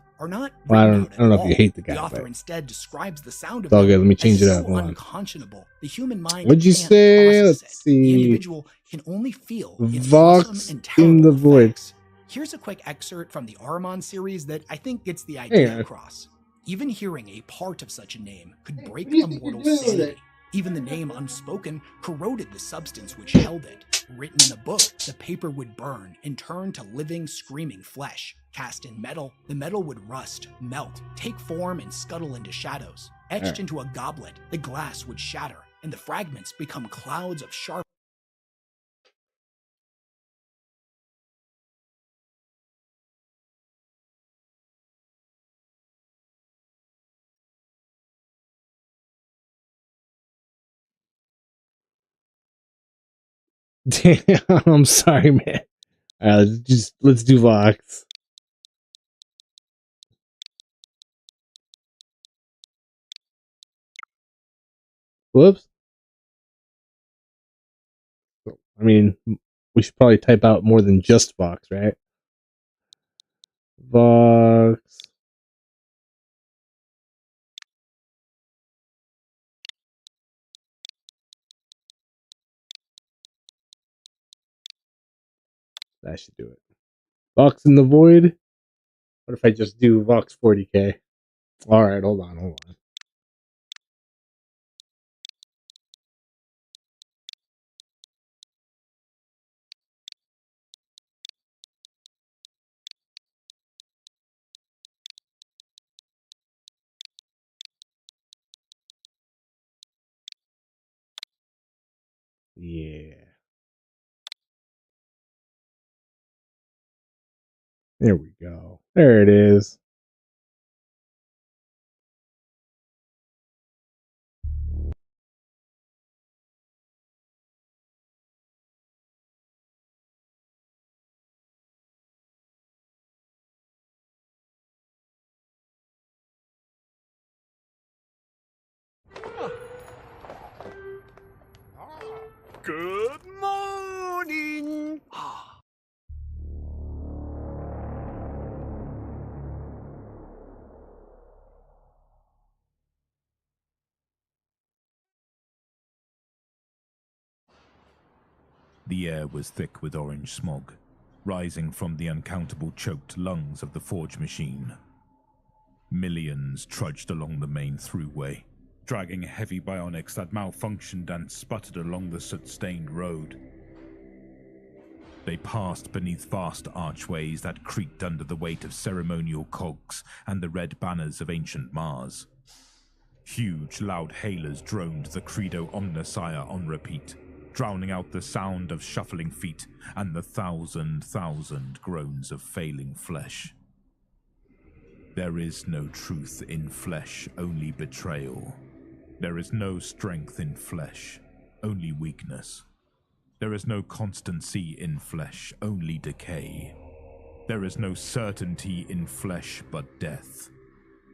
I don't know if you hate the guy, the author but instead describes the sound of it's all good. Let me change it up. so unconscionable. The human mind What'd you can't say? process Let's it. see. The individual can only feel its Vox awesome and in terrible the void. effects. Here's a quick excerpt from the Ahriman series that I think gets the idea across. Even hearing a part of such a name could break a mortal's sanity. Even the name unspoken corroded the substance which held it. Written in a book, the paper would burn and turn to living, screaming flesh. Cast in metal, the metal would rust, melt, take form, and scuttle into shadows. Etched into a goblet, the glass would shatter, and the fragments become clouds of sharp. Damn, I'm sorry, man. Let's do Vox. Whoops. I mean, we should probably type out more than just Vox, right? Vox. That should do it. Vox in the void. What if I just do Vox 40k? All right, hold on. Yeah. There we go. There it is. Good morning. The air was thick with orange smog, rising from the uncountable choked lungs of the forge machine. Millions trudged along the main throughway, dragging heavy bionics that malfunctioned and sputtered along the soot-stained road. They passed beneath vast archways that creaked under the weight of ceremonial cogs and the red banners of ancient Mars. Huge, loud hailers droned the Credo Omnissiah on repeat, drowning out the sound of shuffling feet and the thousand groans of failing flesh. There is no truth in flesh, only betrayal. There is no strength in flesh, only weakness. There is no constancy in flesh, only decay. There is no certainty in flesh but death.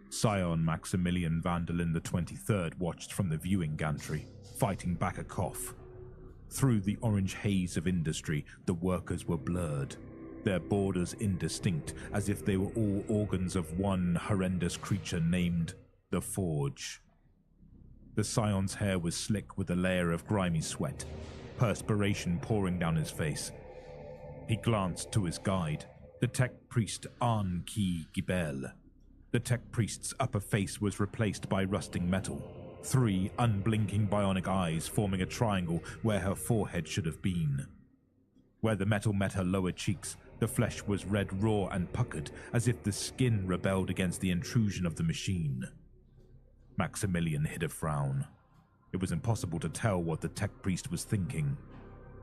Scion Maximilian Vanderlyn the 23rd watched from the viewing gantry, fighting back a cough. Through the orange haze of industry, the workers were blurred, their borders indistinct, as if they were all organs of one horrendous creature named the Forge. The Scion's hair was slick with a layer of grimy sweat, perspiration pouring down his face. He glanced to his guide, the tech priest An-Ki Gibel. The tech priest's upper face was replaced by rusting metal, 3 unblinking bionic eyes forming a triangle where her forehead should have been. Where the metal met her lower cheeks, the flesh was red raw and puckered, as if the skin rebelled against the intrusion of the machine. Maximilian hid a frown. It was impossible to tell what the tech priest was thinking.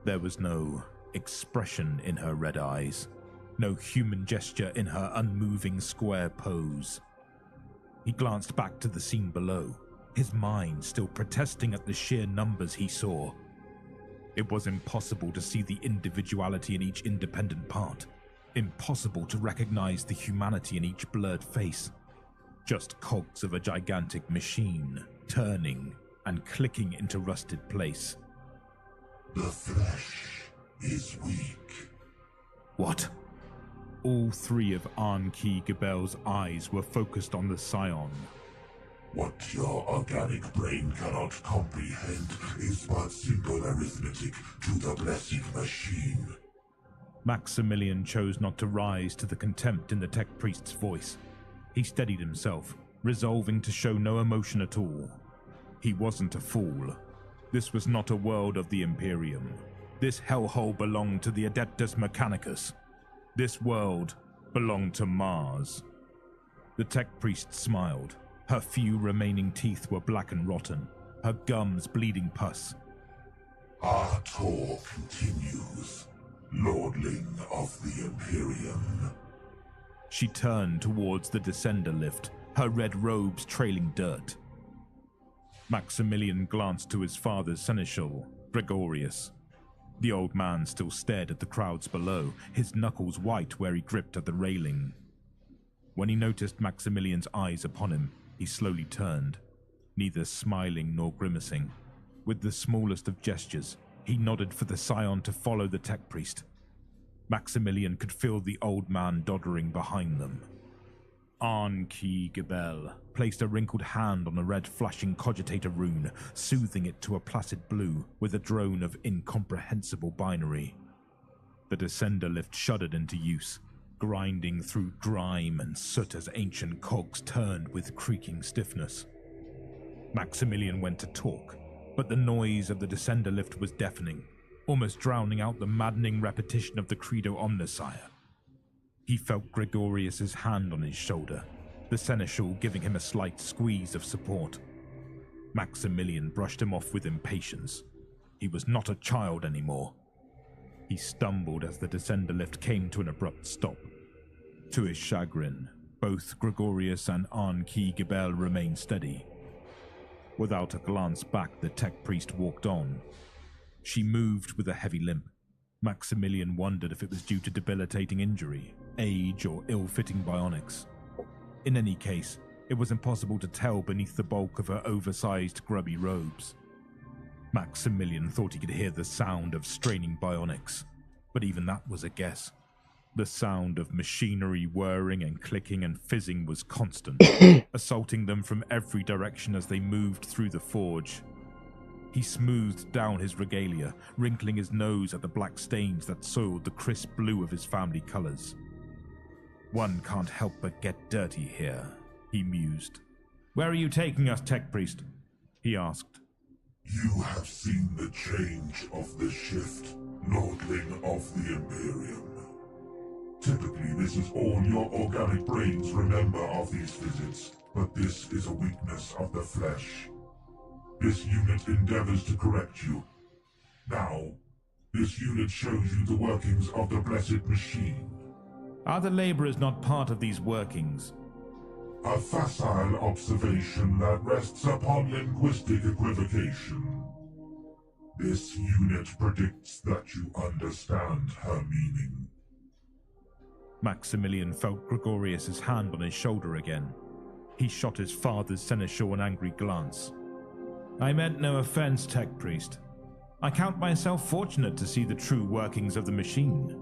There was no expression in her red eyes, no human gesture in her unmoving square pose. He glanced back to the scene below, his mind still protesting at the sheer numbers he saw. It was impossible to see the individuality in each independent part, impossible to recognize the humanity in each blurred face. Just cogs of a gigantic machine, turning and clicking into rusted place. The flesh is weak. What? All 3 of An-Ki Gibel's eyes were focused on the scion. What your organic brain cannot comprehend is but simple arithmetic to the blessed machine. Maximilian chose not to rise to the contempt in the tech priest's voice. He steadied himself, resolving to show no emotion at all. He wasn't a fool. This was not a world of the Imperium. This hellhole belonged to the Adeptus Mechanicus. This world belonged to Mars. The tech priest smiled. Her few remaining teeth were black and rotten, her gums bleeding pus. Our tour continues, Lordling of the Imperium. She turned towards the descender lift, her red robes trailing dirt. Maximilian glanced to his father's seneschal, Gregorius. The old man still stared at the crowds below, his knuckles white where he gripped at the railing. When he noticed Maximilian's eyes upon him, he slowly turned, neither smiling nor grimacing. With the smallest of gestures, he nodded for the scion to follow the tech priest. Maximilian could feel the old man doddering behind them. An-Ki Gibel placed a wrinkled hand on a red flashing cogitator rune, soothing it to a placid blue with a drone of incomprehensible binary. The descender lift shuddered into use, grinding through grime and soot as ancient cogs turned with creaking stiffness. Maximilian went to talk, but the noise of the descender lift was deafening, almost drowning out the maddening repetition of the Credo Omnissiah. He felt Gregorius's hand on his shoulder, the seneschal giving him a slight squeeze of support. Maximilian brushed him off with impatience. He was not a child anymore. He stumbled as the descender lift came to an abrupt stop. To his chagrin, both Gregorius and An-Ki Gibel remained steady. Without a glance back, the tech priest walked on. She moved with a heavy limp. Maximilian wondered if it was due to debilitating injury, age, or ill-fitting bionics. In any case, it was impossible to tell beneath the bulk of her oversized, grubby robes. Maximilian thought he could hear the sound of straining bionics, but even that was a guess. The sound of machinery whirring and clicking and fizzing was constant, assaulting them from every direction as they moved through the forge. He smoothed down his regalia, wrinkling his nose at the black stains that soiled the crisp blue of his family colors. One can't help but get dirty here, he mused. Where are you taking us, tech priest? He asked. You have seen the change of the shift, Lordling of the Imperium. Typically, this is all your organic brains remember of these visits, but this is a weakness of the flesh. This unit endeavors to correct you. Now, this unit shows you the workings of the blessed machine. Are the laborers not part of these workings? A facile observation that rests upon linguistic equivocation. This unit predicts that you understand her meaning. Maximilian felt Gregorius's hand on his shoulder again. He shot his father's seneschal an angry glance. I meant no offense, tech priest. I count myself fortunate to see the true workings of the machine.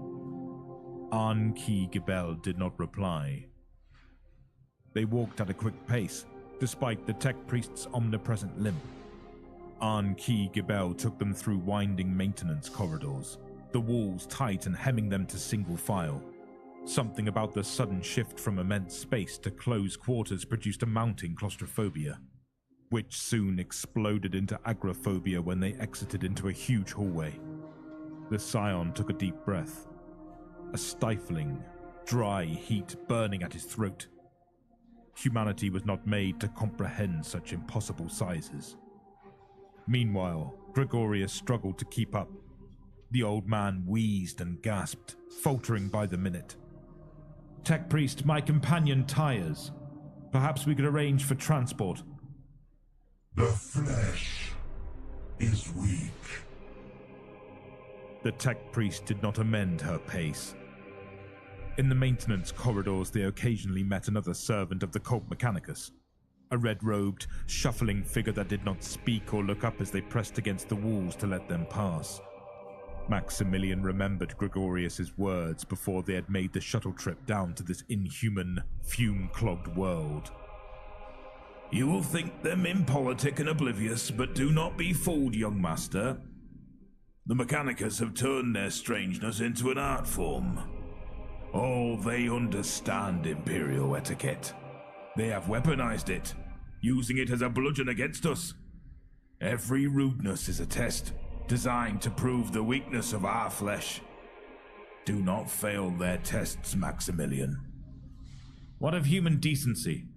An-Ki Gibel did not reply. They walked at a quick pace, despite the tech priest's omnipresent limp. An-Ki Gibel took them through winding maintenance corridors, the walls tight and hemming them to single file. Something about the sudden shift from immense space to close quarters produced a mounting claustrophobia, which soon exploded into agoraphobia when they exited into a huge hallway. The Scion took a deep breath, a stifling, dry heat burning at his throat. Humanity was not made to comprehend such impossible sizes. Meanwhile, Gregorius struggled to keep up. The old man wheezed and gasped, faltering by the minute. "Tech Priest, my companion tires. Perhaps we could arrange for transport." The flesh is weak. The Tech Priest did not amend her pace. In the maintenance corridors, they occasionally met another servant of the Cult Mechanicus, a red-robed, shuffling figure that did not speak or look up as they pressed against the walls to let them pass. Maximilian remembered Gregorius's words before they had made the shuttle trip down to this inhuman, fume-clogged world. "You will think them impolitic and oblivious, but do not be fooled, young master. The Mechanicus have turned their strangeness into an art form. Oh, they understand Imperial etiquette. They have weaponized it, using it as a bludgeon against us. Every rudeness is a test, designed to prove the weakness of our flesh. Do not fail their tests, Maximilian." "What of human decency?"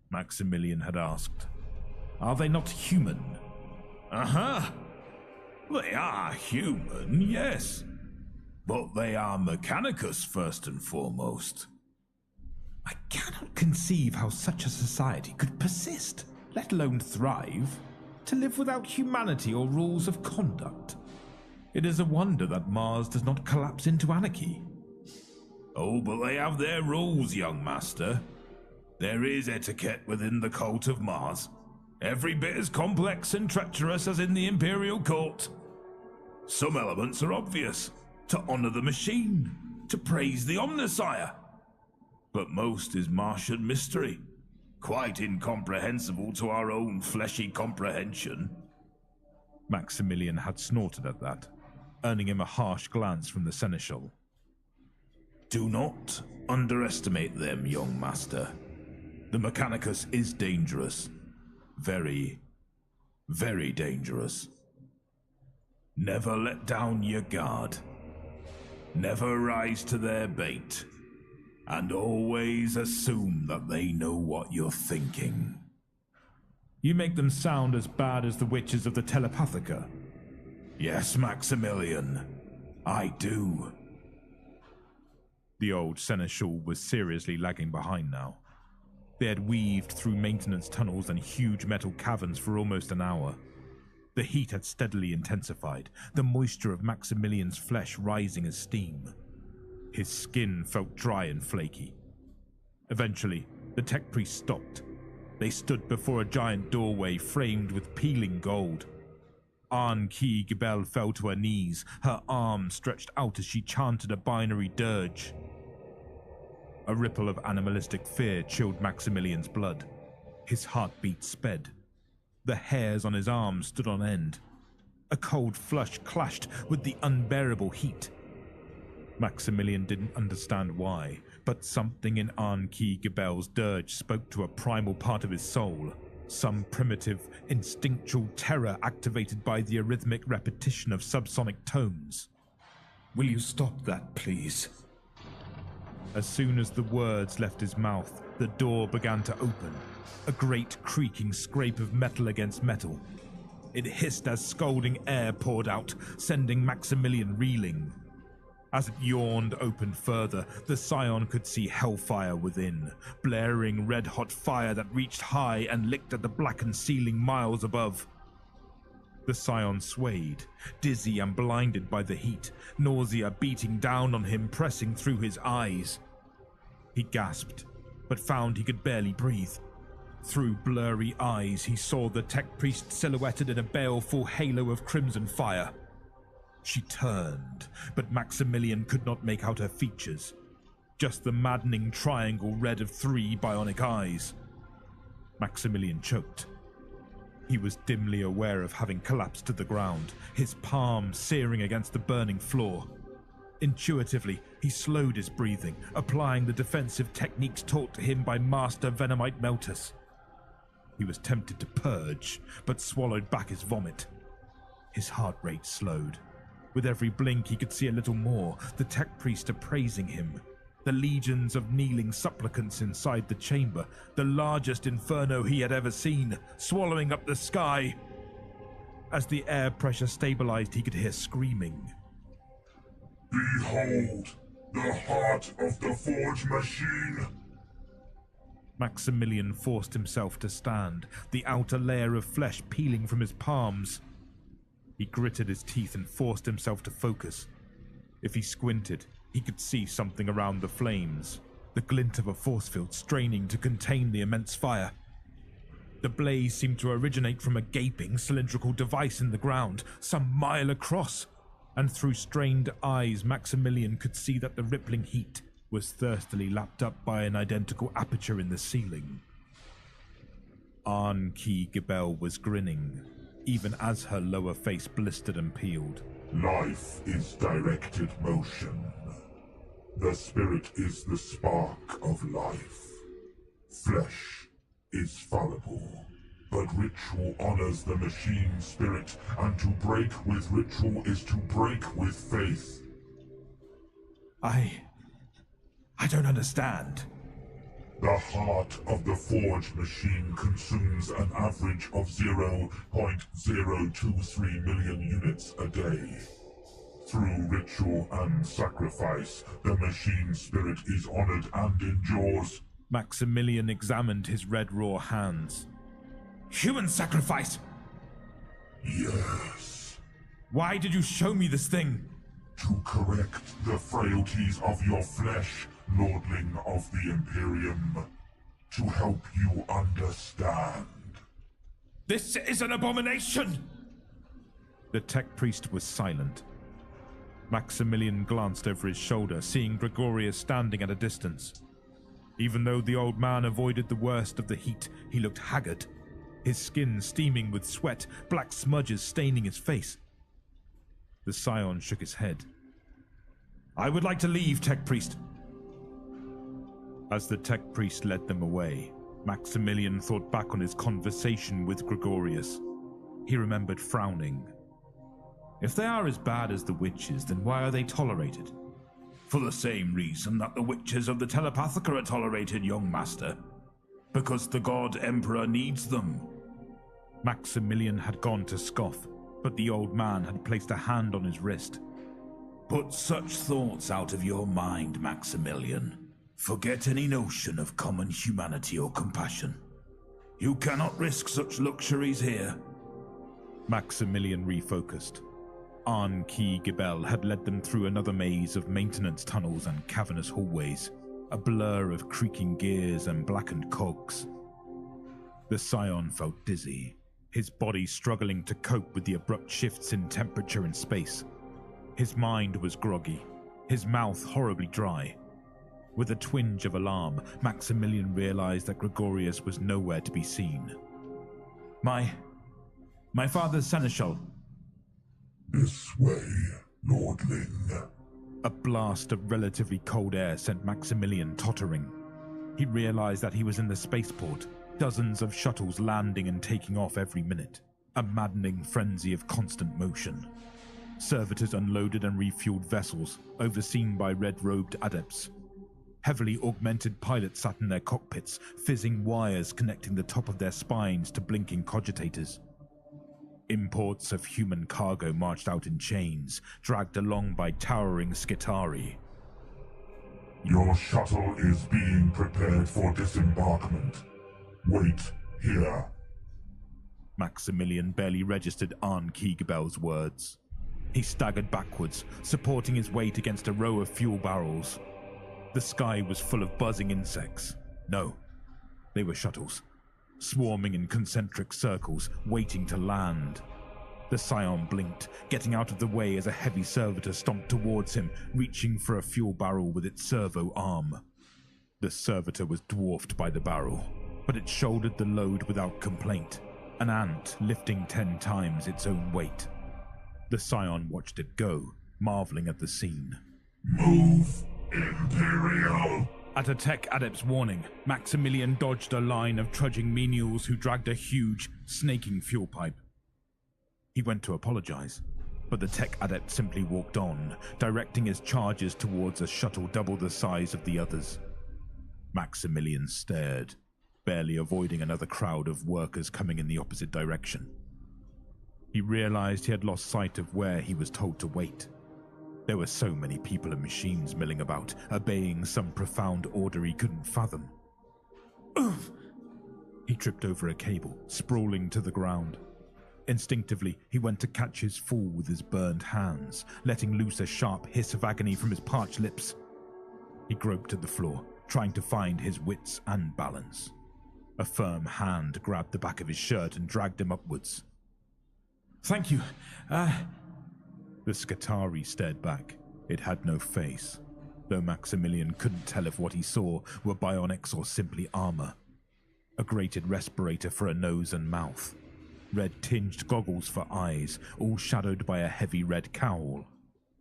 Maximilian had asked. "Are they not human?" They are human, yes. But they are Mechanicus first and foremost. "I cannot conceive how such a society could persist, let alone thrive, to live without humanity or rules of conduct. It is a wonder that Mars does not collapse into anarchy." Oh, but they have their rules, young master. There is etiquette within the cult of Mars, every bit as complex and treacherous as in the Imperial court. Some elements are obvious, to honor the machine, to praise the Omnissiah. But most is Martian mystery, quite incomprehensible to our own fleshy comprehension. Maximilian had snorted at that, earning him a harsh glance from the seneschal. Do not underestimate them, young master. The Mechanicus is dangerous. Very, very dangerous. Never let down your guard. Never rise to their bait. And always assume that they know what you're thinking. You make them sound as bad as the witches of the Telepathica. Yes, Maximilian, I do. The old seneschal was seriously lagging behind now. They had weaved through maintenance tunnels and huge metal caverns for almost an hour. The heat had steadily intensified, the moisture of Maximilian's flesh rising as steam. His skin felt dry and flaky. Eventually, the tech priest stopped. They stood before a giant doorway framed with peeling gold. Anki Gibel fell to her knees, her arms stretched out as she chanted a binary dirge. A ripple of animalistic fear chilled Maximilian's blood. His heartbeat sped. The hairs on his arms stood on end. A cold flush clashed with the unbearable heat. Maximilian didn't understand why, but something in Anki Gibel's dirge spoke to a primal part of his soul. Some primitive, instinctual terror activated by the arrhythmic repetition of subsonic tones. Will you stop that, please? As soon as the words left his mouth, the door began to open. A great creaking scrape of metal against metal. It hissed as scalding air poured out, sending Maximilian reeling. As it yawned open further, the Scion could see hellfire within, blaring red-hot fire that reached high and licked at the blackened ceiling miles above. The Scion swayed, dizzy and blinded by the heat, nausea beating down on him, pressing through his eyes. He gasped, but found he could barely breathe. Through blurry eyes, he saw the tech priest silhouetted in a baleful halo of crimson fire. She turned, but Maximilian could not make out her features. Just the maddening triangle red of 3 bionic eyes. Maximilian choked. He was dimly aware of having collapsed to the ground, his palm searing against the burning floor. Intuitively, he slowed his breathing, applying the defensive techniques taught to him by Master Venomite Meltus. He was tempted to purge, but swallowed back his vomit. His heart rate slowed. With every blink he could see a little more, the tech priest appraising him. The legions of kneeling supplicants inside the chamber, the largest inferno he had ever seen, swallowing up the sky. As the air pressure stabilized, he could hear screaming. Behold, the heart of the Forge Machine! Maximilian forced himself to stand, the outer layer of flesh peeling from his palms. He gritted his teeth and forced himself to focus. If he squinted, he could see something around the flames, the glint of a force field straining to contain the immense fire. The blaze seemed to originate from a gaping cylindrical device in the ground, some mile across, and through strained eyes Maximilian could see that the rippling heat was thirstily lapped up by an identical aperture in the ceiling. Arn-Ki Gebel was grinning, even as her lower face blistered and peeled. Life is directed motion. The spirit is the spark of life. Flesh is fallible, but ritual honors the machine spirit, and to break with ritual is to break with faith. I don't understand. The heart of the Forge Machine consumes an average of 0.023 million units a day. Through ritual and sacrifice, the machine spirit is honored and endures. Maximilian examined his red raw hands. Human sacrifice! Yes. Why did you show me this thing? To correct the frailties of your flesh, Lordling of the Imperium. To help you understand. This is an abomination! The tech priest was silent. Maximilian glanced over his shoulder, seeing Gregorius standing at a distance. Even though the old man avoided the worst of the heat, he looked haggard, his skin steaming with sweat, black smudges staining his face. The scion shook his head. I would like to leave, tech priest. As the tech priest led them away, Maximilian thought back on his conversation with Gregorius. He remembered frowning. If they are as bad as the witches, then why are they tolerated? For the same reason that the witches of the Telepathica are tolerated, young master. Because the God Emperor needs them. Maximilian had gone to scoff, but the old man had placed a hand on his wrist. Put such thoughts out of your mind, Maximilian. Forget any notion of common humanity or compassion. You cannot risk such luxuries here. Maximilian refocused. Arn-Ki Gebel had led them through another maze of maintenance tunnels and cavernous hallways, a blur of creaking gears and blackened cogs. The scion felt dizzy, his body struggling to cope with the abrupt shifts in temperature and space. His mind was groggy, his mouth horribly dry. With a twinge of alarm, Maximilian realized that Gregorius was nowhere to be seen. My father's seneschal. This way, Lordling. A blast of relatively cold air sent Maximilian tottering. He realized that he was in the spaceport, dozens of shuttles landing and taking off every minute, a maddening frenzy of constant motion. Servitors unloaded and refueled vessels, overseen by red-robed adepts. Heavily augmented pilots sat in their cockpits, fizzing wires connecting the top of their spines to blinking cogitators. Imports of human cargo marched out in chains, dragged along by towering Skitari. Your shuttle is being prepared for disembarkment. Wait here. Maximilian barely registered Arn-Ki Gebel's words. He staggered backwards, supporting his weight against a row of fuel barrels. The sky was full of buzzing insects. No, they were shuttles, swarming in concentric circles, waiting to land. The scion blinked, getting out of the way as a heavy servitor stomped towards him, reaching for a fuel barrel with its servo arm. The servitor was dwarfed by the barrel, but it shouldered the load without complaint, an ant lifting 10 times its own weight. The scion watched it go, marveling at the scene. Move, Imperial! At a tech adept's warning, Maximilian dodged a line of trudging menials who dragged a huge, snaking fuel pipe. He went to apologize, but the tech adept simply walked on, directing his charges towards a shuttle double the size of the others. Maximilian stared, barely avoiding another crowd of workers coming in the opposite direction. He realized he had lost sight of where he was told to wait. There were so many people and machines milling about, obeying some profound order he couldn't fathom. Ugh! He tripped over a cable, sprawling to the ground. Instinctively, he went to catch his fall with his burned hands, letting loose a sharp hiss of agony from his parched lips. He groped at the floor, trying to find his wits and balance. A firm hand grabbed the back of his shirt and dragged him upwards. "Thank you. The Skitarii stared back. It had no face, though Maximilian couldn't tell if what he saw were bionics or simply armor. A grated respirator for a nose and mouth. Red-tinged goggles for eyes, all shadowed by a heavy red cowl.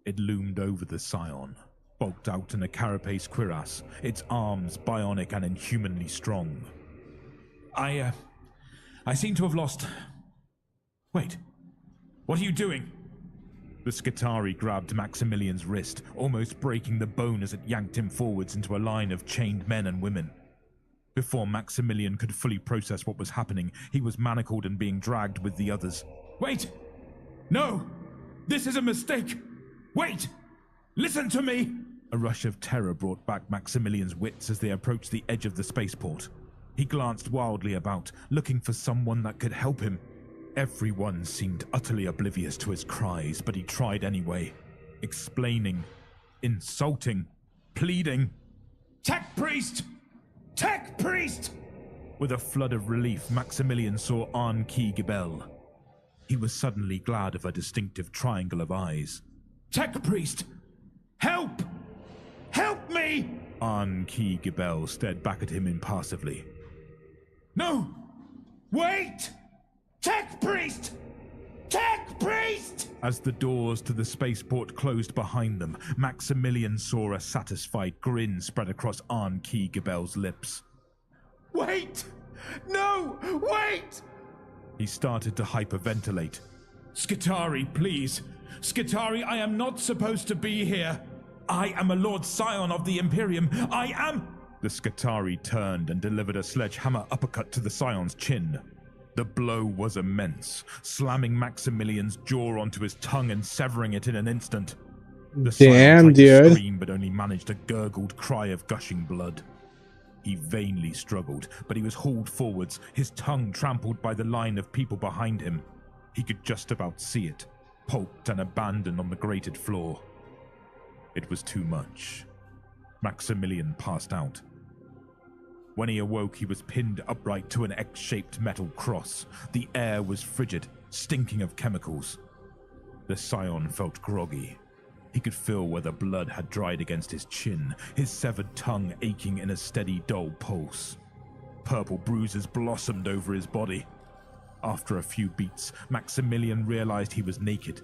It loomed over the Scion, bulked out in a carapace cuirass, its arms bionic and inhumanly strong. I seem to have lost... Wait, what are you doing?" The Skitarii grabbed Maximilian's wrist, almost breaking the bone as it yanked him forwards into a line of chained men and women. Before Maximilian could fully process what was happening, he was manacled and being dragged with the others. "Wait! No! This is a mistake! Wait! Listen to me!" A rush of terror brought back Maximilian's wits as they approached the edge of the spaceport. He glanced wildly about, looking for someone that could help him. Everyone seemed utterly oblivious to his cries, but he tried anyway, explaining, insulting, pleading. "Tech Priest! Tech Priest!" With a flood of relief, Maximilian saw An-Ki Gibel. He was suddenly glad of a distinctive triangle of eyes. "Tech Priest! Help! Help me!" An-Ki Gibel stared back at him impassively. "No! Wait! Tech Priest! Tech Priest!" As the doors to the spaceport closed behind them, Maximilian saw a satisfied grin spread across An-Ki Gibel's lips. "Wait! No! Wait!" He started to hyperventilate. "Skitarii, please! Skitarii, I am not supposed to be here! I am a Lord Scion of the Imperium! I am—" The Skitarii turned and delivered a sledgehammer uppercut to the Scion's chin. The blow was immense, slamming Maximilian's jaw onto his tongue and severing it in an instant. The Scion tried to scream, but only managed a gurgled cry of gushing blood. He vainly struggled, but he was hauled forwards, his tongue trampled by the line of people behind him. He could just about see it, pulped and abandoned on the grated floor. It was too much. Maximilian passed out. When he awoke, he was pinned upright to an X-shaped metal cross. The air was frigid, stinking of chemicals. The Scion felt groggy. He could feel where the blood had dried against his chin, his severed tongue aching in a steady, dull pulse. Purple bruises blossomed over his body. After a few beats, Maximilian realized he was naked.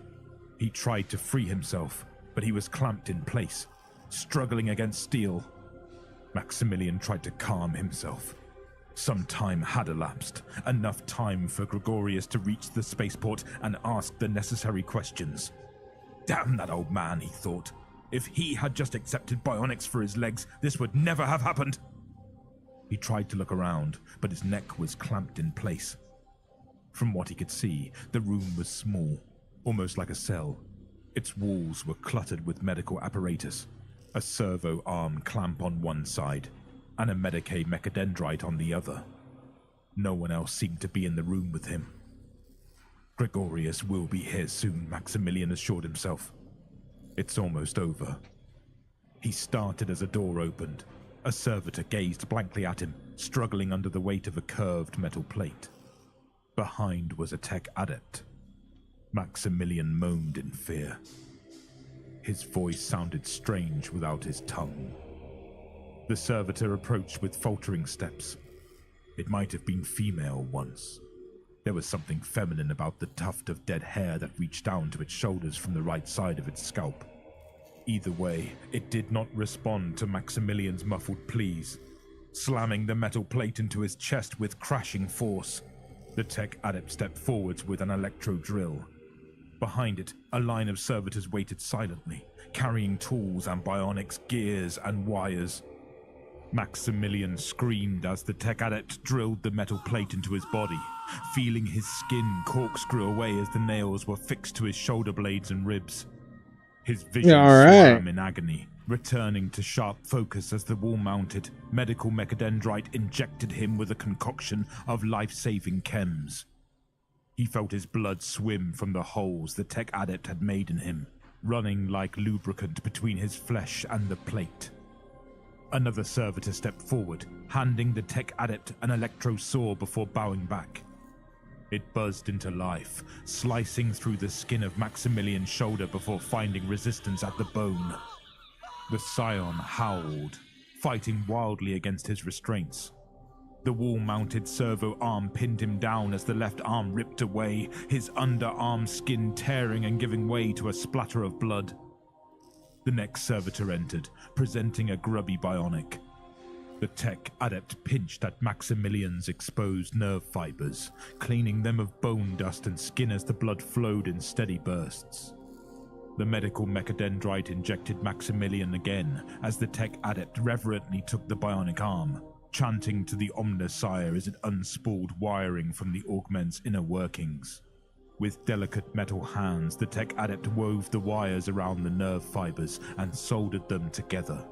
He tried to free himself, but he was clamped in place, struggling against steel. Maximilian tried to calm himself. Some time had elapsed, enough time for Gregorius to reach the spaceport and ask the necessary questions. Damn that old man, he thought. If he had just accepted bionics for his legs, this would never have happened. He tried to look around, but his neck was clamped in place. From what he could see, the room was small, almost like a cell. Its walls were cluttered with medical apparatus. A servo arm clamp on one side, and a Medicae mechadendrite on the other. No one else seemed to be in the room with him. Gregorius will be here soon, Maximilian assured himself. It's almost over. He started as a door opened. A servitor gazed blankly at him, struggling under the weight of a curved metal plate. Behind was a tech adept. Maximilian moaned in fear. His voice sounded strange without his tongue. The servitor approached with faltering steps. It might have been female once. There was something feminine about the tuft of dead hair that reached down to its shoulders from the right side of its scalp. either way, it did not respond to Maximilian's muffled pleas, slamming the metal plate into his chest with crashing force. The tech adept stepped forwards with an electro drill. Behind it, a line of servitors waited silently, carrying tools and bionics, gears and wires. Maximilian screamed as the tech adept drilled the metal plate into his body, feeling his skin corkscrew away as the nails were fixed to his shoulder blades and ribs. His vision swam in agony, returning to sharp focus as the wall-mounted medical mechadendrite injected him with a concoction of life-saving chems. He felt his blood swim from the holes the tech adept had made in him, running like lubricant between his flesh and the plate. Another servitor stepped forward, handing the tech adept an electro saw before bowing back. It buzzed into life, slicing through the skin of Maximilian's shoulder before finding resistance at the bone. The scion howled, fighting wildly against his restraints. The wall-mounted servo arm pinned him down as the left arm ripped away, his underarm skin tearing and giving way to a splatter of blood. The next servitor entered, presenting a grubby bionic. The tech adept pinched at Maximilian's exposed nerve fibers, cleaning them of bone dust and skin as the blood flowed in steady bursts. The medical mechadendrite injected Maximilian again as the tech adept reverently took the bionic arm, chanting to the Omnissiah as it unspooled wiring from the augment's inner workings. With delicate metal hands, the tech adept wove the wires around the nerve fibers and soldered them together.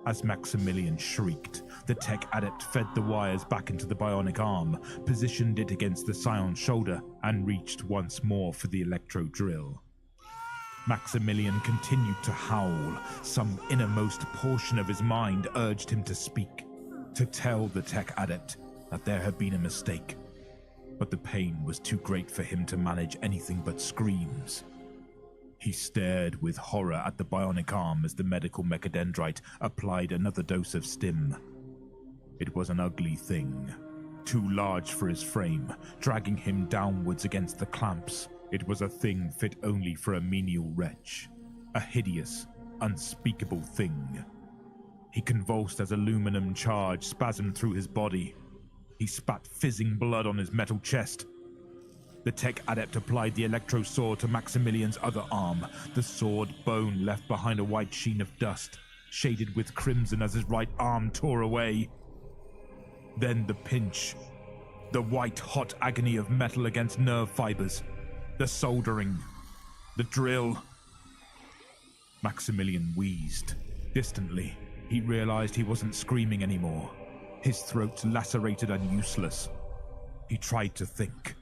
As Maximilian shrieked, the tech adept fed the wires back into the bionic arm, positioned it against the scion's shoulder, and reached once more for the electro drill. Maximilian continued to howl. Some innermost portion of his mind urged him to speak, to tell the tech adept that there had been a mistake. But the pain was too great for him to manage anything but screams. He stared with horror at the bionic arm as the medical mechadendrite applied another dose of stim. It was an ugly thing, too large for his frame, dragging him downwards against the clamps. It was a thing fit only for a menial wretch, a hideous, unspeakable thing. He convulsed as aluminum charge spasmed through his body. He spat fizzing blood on his metal chest. The tech adept applied the electro saw to Maximilian's other arm, the sawed bone left behind a white sheen of dust, shaded with crimson as his right arm tore away. Then the pinch, the white-hot agony of metal against nerve fibers, the soldering, the drill. Maximilian wheezed. Distantly, he realized he wasn't screaming anymore. His throat lacerated and useless. He tried to think.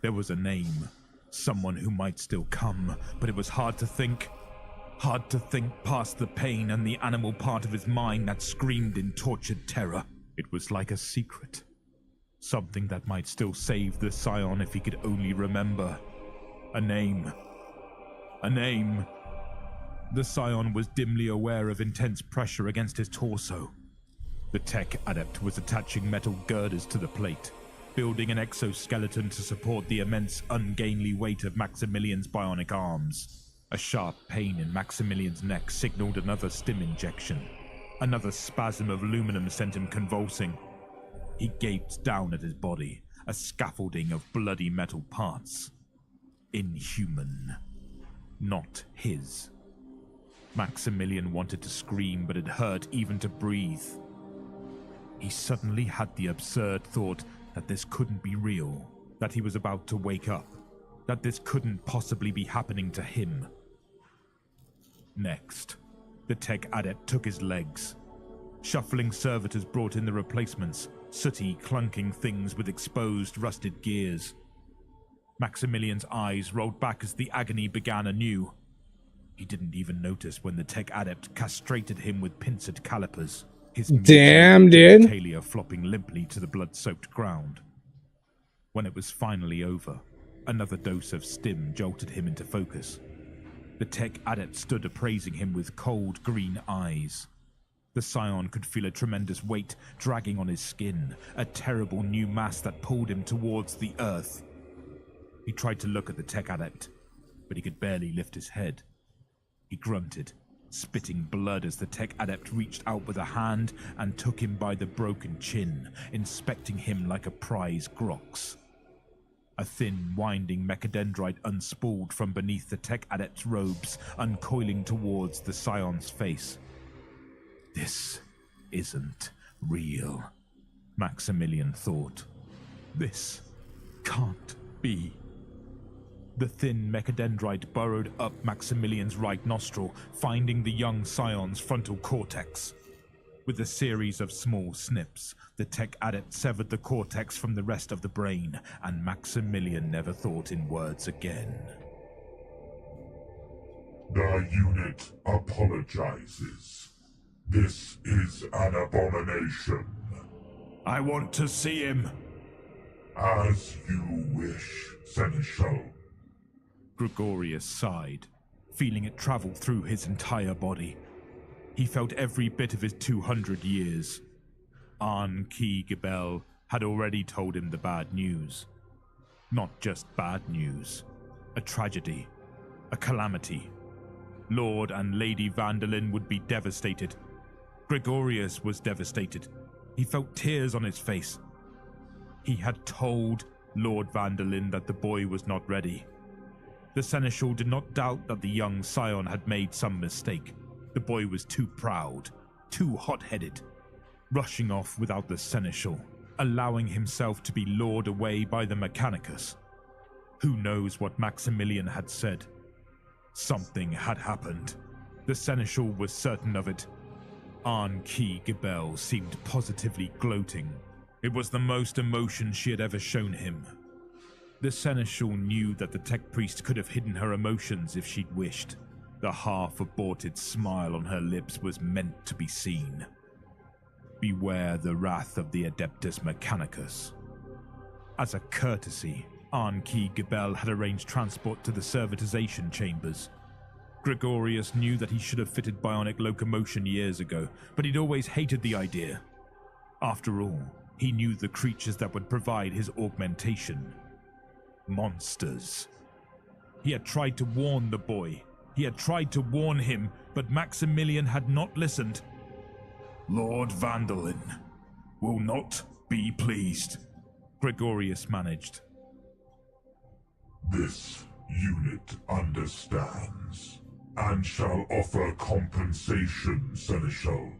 There was a name, someone who might still come, but it was hard to think. Hard to think past the pain and the animal part of his mind that screamed in tortured terror. It was like a secret. Something that might still save the scion if he could only remember. A name. A name. The scion was dimly aware of intense pressure against his torso. The tech adept was attaching metal girders to the plate, building an exoskeleton to support the immense, ungainly weight of Maximilian's bionic arms. A sharp pain in Maximilian's neck signaled another stim injection. Another spasm of aluminum sent him convulsing. He gaped down at his body, a scaffolding of bloody metal parts. Inhuman. Not his. Maximilian wanted to scream, but it hurt even to breathe. He suddenly had the absurd thought that this couldn't be real, that he was about to wake up, that this couldn't possibly be happening to him. Next, the tech adept took his legs. Shuffling servitors brought in the replacements, sooty, clunking things with exposed, rusted gears. Maximilian's eyes rolled back as the agony began anew. He didn't even notice when the tech adept castrated him with pincered calipers. His damn, dude. genitalia flopping limply to the blood-soaked ground. When it was finally over, another dose of stim jolted him into focus. The tech adept stood appraising him with cold green eyes. The scion could feel a tremendous weight dragging on his skin, a terrible new mass that pulled him towards the earth. He tried to look at the tech adept, but he could barely lift his head. He grunted, spitting blood as the tech adept reached out with a hand and took him by the broken chin, inspecting him like a prize grox. A thin, winding mechadendrite unspooled from beneath the tech adept's robes, uncoiling towards the scion's face. This isn't real, Maximilian thought. This can't be. The thin mechadendrite burrowed up Maximilian's right nostril, finding the young scion's frontal cortex. With a series of small snips, the tech adept severed the cortex from the rest of the brain, and Maximilian never thought in words again. The unit apologizes. This is an abomination. I want to see him. As you wish, Seneschal. Gregorius sighed, feeling it travel through his entire body. He felt every bit of his 200 years. An-Ki Gebel had already told him the bad news. Not just bad news. A tragedy. A calamity. Lord and Lady Vanderlyn would be devastated. Gregorius was devastated. He felt tears on his face. He had told Lord Vanderlyn that the boy was not ready. The Seneschal did not doubt that the young scion had made some mistake. The boy was too proud, too hot-headed, rushing off without the Seneschal, allowing himself to be lured away by the Mechanicus. Who knows what Maximilian had said? Something had happened. The Seneschal was certain of it. An-Ki Gebel seemed positively gloating. It was the most emotion she had ever shown him. The Seneschal knew that the tech priest could have hidden her emotions if she'd wished. The half-aborted smile on her lips was meant to be seen. Beware the wrath of the Adeptus Mechanicus. As a courtesy, An-Ki Gebel had arranged transport to the servitization chambers. Gregorius knew that he should have fitted bionic locomotion years ago, but he'd always hated the idea. After all, he knew the creatures that would provide his augmentation. Monsters. He had tried to warn the boy. He had tried to warn him, but Maximilian had not listened. Lord Vanderlyn will not be pleased, Gregorius managed. This unit understands, and shall offer compensation, Seneschal.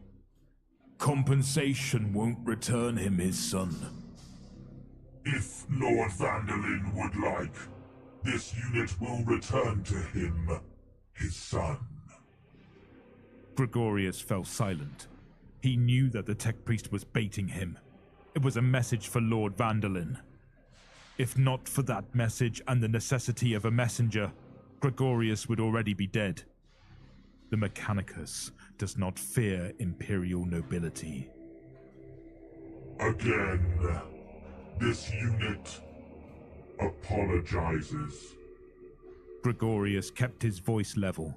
Compensation won't return him his son. If Lord Vanderlyn would like, this unit will return to him his son. Gregorius fell silent. He knew that the tech priest was baiting him. It was a message for Lord Vanderlyn. If not for that message and the necessity of a messenger, Gregorius would already be dead. The Mechanicus does not fear imperial nobility. Again, this unit apologizes. Gregorius kept his voice level.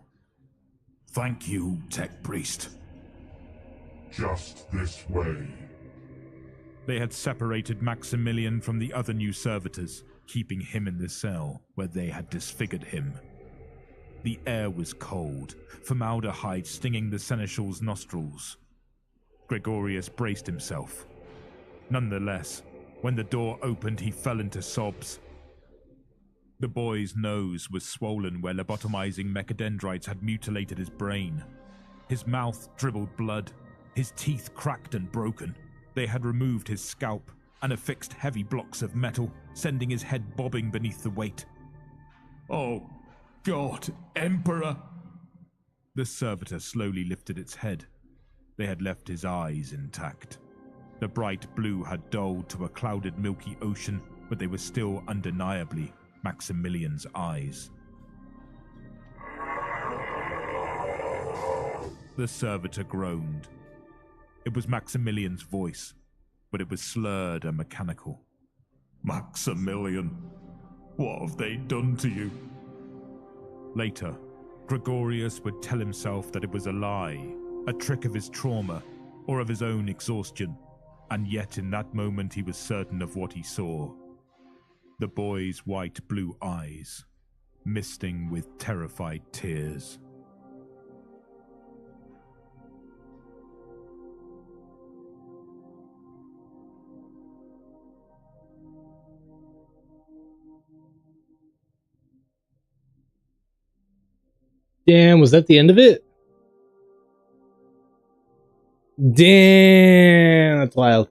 Thank you, tech priest. Just this way. They had separated Maximilian from the other new servitors, keeping him in the cell where they had disfigured him. The air was cold, formaldehyde stinging the Seneschal's nostrils. Gregorius braced himself. Nonetheless, when the door opened, he fell into sobs. The boy's nose was swollen where lobotomizing mechadendrites had mutilated his brain. His mouth dribbled blood, his teeth cracked and broken. They had removed his scalp and affixed heavy blocks of metal, sending his head bobbing beneath the weight. Oh, God, Emperor! The servitor slowly lifted its head. They had left his eyes intact. The bright blue had dulled to a clouded milky ocean, but they were still undeniably Maximilian's eyes. The servitor groaned. It was Maximilian's voice, but it was slurred and mechanical. Maximilian, what have they done to you? Later, Gregorius would tell himself that it was a lie, a trick of his trauma, or of his own exhaustion, and yet in that moment he was certain of what he saw. The boy's white-blue eyes, misting with terrified tears. Damn, was that the end of it? Damn, that's wild.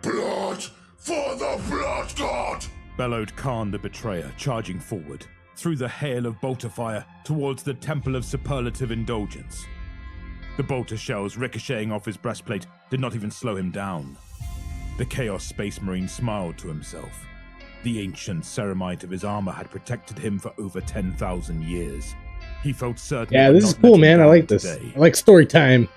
Blood for the Blood God! Bellowed Khan the Betrayer, charging forward, through the hail of bolter fire towards the Temple of Superlative Indulgence. The bolter shells ricocheting off his breastplate did not even slow him down. The Chaos Space Marine smiled to himself. The ancient ceramite of his armor had protected him for over 10,000 years. He felt certain. Yeah, this is cool, man. I like this. Today. I like story time.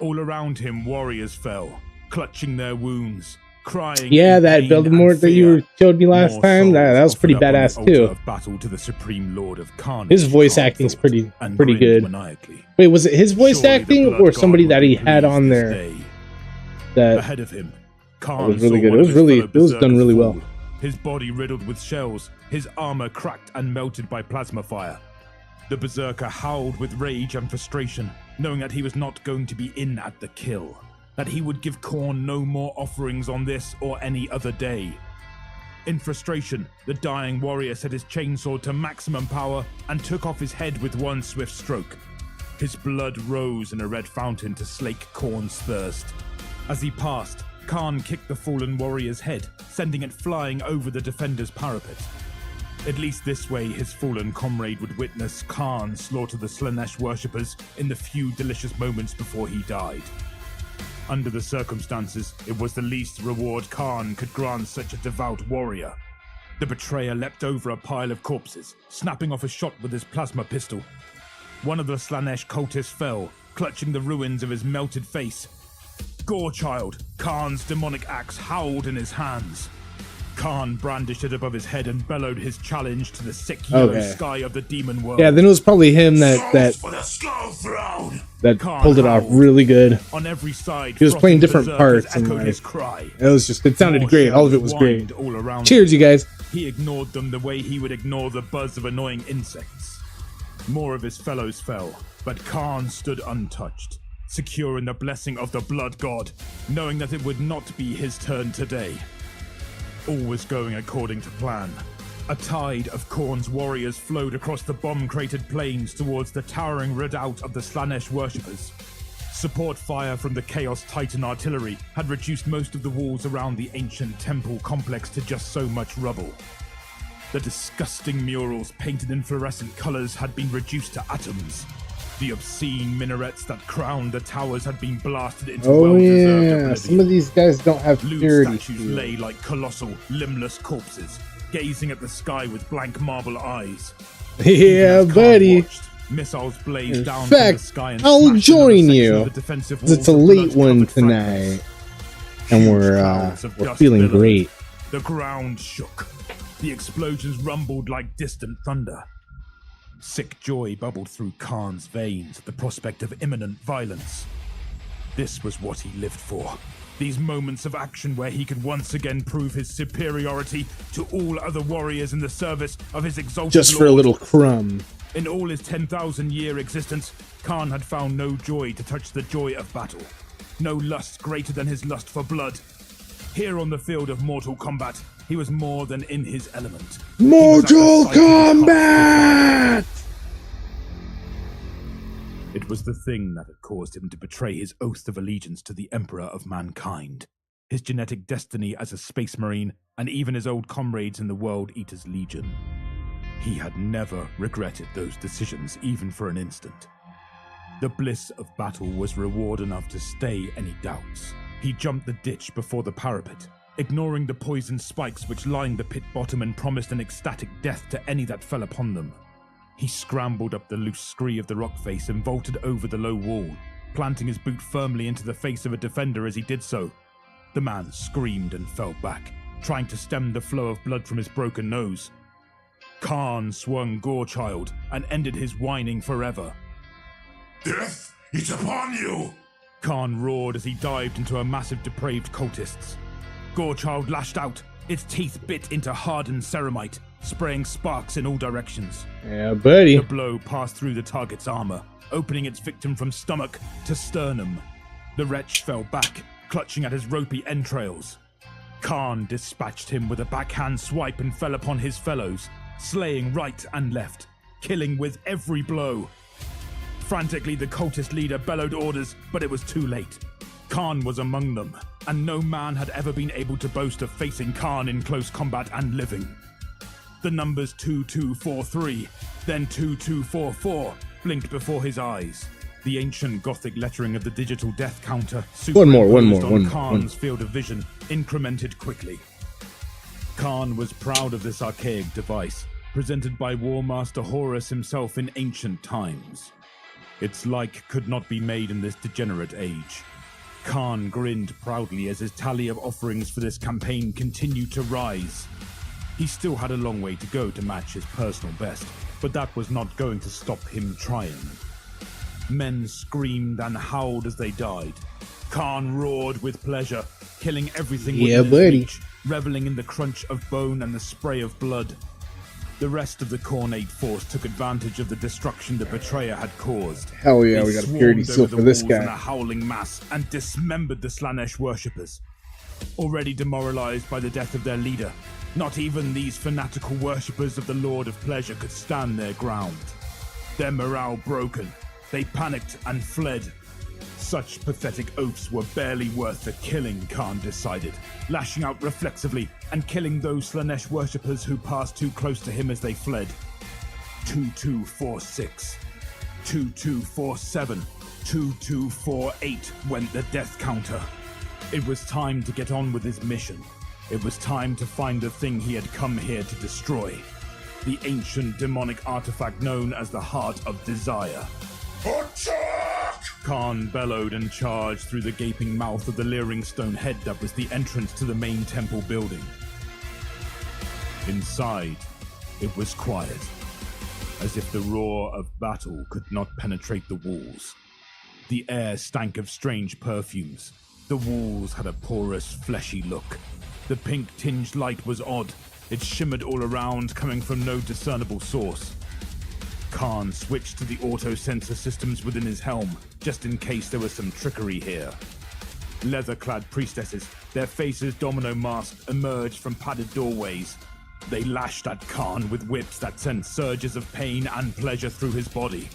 All around him, warriors fell, clutching their wounds, crying. Yeah, that building mort that you showed me last time, that was pretty badass too. Of battle to the Supreme Lord of Carnage. His voice acting's pretty good. Maniacally. Wait, was it his voice acting or somebody that he had on there? That ahead of him, Khan was really good. It was done really well. His body riddled with shells, his armor cracked and melted by plasma fire. The berserker howled with rage and frustration, knowing that he was not going to be in at the kill, that he would give Khorne no more offerings on this or any other day. In frustration, the dying warrior set his chainsaw to maximum power and took off his head with one swift stroke. His blood rose in a red fountain to slake Khorne's thirst. As he passed, Khan kicked the fallen warrior's head, sending it flying over the defender's parapet. At least this way his fallen comrade would witness Khan slaughter the Slanesh worshippers in the few delicious moments before he died. Under the circumstances, it was the least reward Khan could grant such a devout warrior. The betrayer leapt over a pile of corpses, snapping off a shot with his plasma pistol. One of the Slanesh cultists fell, clutching the ruins of his melted face. Gorechild, Khan's demonic axe howled in his hands. Khan brandished it above his head and bellowed his challenge to the sick yellow sky of the demon world. Yeah, then it was probably him that pulled it off really good. On every side, he was playing different parts and it sounded great. All of it was great. Cheers, you guys. He ignored them the way he would ignore the buzz of annoying insects. More of his fellows fell, but Khan stood untouched, secure in the blessing of the Blood God, knowing that it would not be his turn today. All was going according to plan. A tide of Khorne's warriors flowed across the bomb-cratered plains towards the towering redoubt of the Slanesh worshippers. Support fire from the Chaos Titan artillery had reduced most of the walls around the ancient temple complex to just so much rubble. The disgusting murals painted in fluorescent colors had been reduced to atoms. The obscene minarets that crowned the towers had been blasted into well-deserved oblivion. Some of these guys don't have purity. Loot statues lay like colossal, limbless corpses, gazing at the sky with blank marble eyes. Yeah, buddy. Missiles blazed down from the sky and I'll join you. It's a late one tonight, and we're feeling great. The ground shook. The explosions rumbled like distant thunder. Sick joy bubbled through Khan's veins at the prospect of imminent violence. This was what he lived for. These moments of action where he could once again prove his superiority to all other warriors in the service of his exalted Just for Lord. a little crumb. In all his 10,000-year existence, Khan had found no joy to touch the joy of battle. No lust greater than his lust for blood. Here on the field of mortal combat, he was more than in his element. Mortal Kombat! It was the thing that had caused him to betray his oath of allegiance to the Emperor of Mankind, his genetic destiny as a space marine, and even his old comrades in the World Eaters Legion. He had never regretted those decisions, even for an instant. The bliss of battle was reward enough to stay any doubts. He jumped the ditch before the parapet, ignoring the poisoned spikes which lined the pit bottom and promised an ecstatic death to any that fell upon them. He scrambled up the loose scree of the rock face and vaulted over the low wall, planting his boot firmly into the face of a defender as he did so. The man screamed and fell back, trying to stem the flow of blood from his broken nose. Khan swung Gorechild and ended his whining forever. Death is upon you! Khan roared as he dived into a massive depraved cultists. Gorechild lashed out, its teeth bit into hardened ceramite, spraying sparks in all directions. Yeah, buddy. The blow passed through the target's armor, opening its victim from stomach to sternum. The wretch fell back, clutching at his ropey entrails. Khan dispatched him with a backhand swipe and fell upon his fellows, slaying right and left, killing with every blow. Frantically, the cultist leader bellowed orders, but it was too late. Khan was among them, and no man had ever been able to boast of facing Khan in close combat and living. The numbers 2243, then 2244 blinked before his eyes. The ancient Gothic lettering of the digital death counter one more. Khan's field of vision incremented quickly. Khan was proud of this archaic device, presented by War Master Horus himself in ancient times. Its like could not be made in this degenerate age. Khan grinned proudly as his tally of offerings for this campaign continued to rise. He still had a long way to go to match his personal best, but that was not going to stop him trying. Men screamed and howled as they died. Khan roared with pleasure, killing everything within his reach, reveling in the crunch of bone and the spray of blood. The rest of the Cornate force took advantage of the destruction the betrayer had caused. Hell yeah, we got a purity seal for this guy. In a howling mass and dismembered the Slanesh worshippers. Already demoralized by the death of their leader, not even these fanatical worshippers of the Lord of Pleasure could stand their ground. Their morale broken, they panicked and fled. Such pathetic oafs were barely worth the killing, Khan decided, lashing out reflexively and killing those Slanesh worshippers who passed too close to him as they fled. 2246, 2247, 2248 went the death counter. It was time to get on with his mission. It was time to find the thing he had come here to destroy. The ancient demonic artifact known as the Heart of Desire. Attack! Khan bellowed and charged through the gaping mouth of the leering stone head that was the entrance to the main temple building. Inside, it was quiet, as if the roar of battle could not penetrate the walls. The air stank of strange perfumes. The walls had a porous, fleshy look. The pink-tinged light was odd. It shimmered all around, coming from no discernible source. Khan switched to the auto-sensor systems within his helm, just in case there was some trickery here. Leather-clad priestesses, their faces domino masked, emerged from padded doorways. They lashed at Khan with whips that sent surges of pain and pleasure through his body.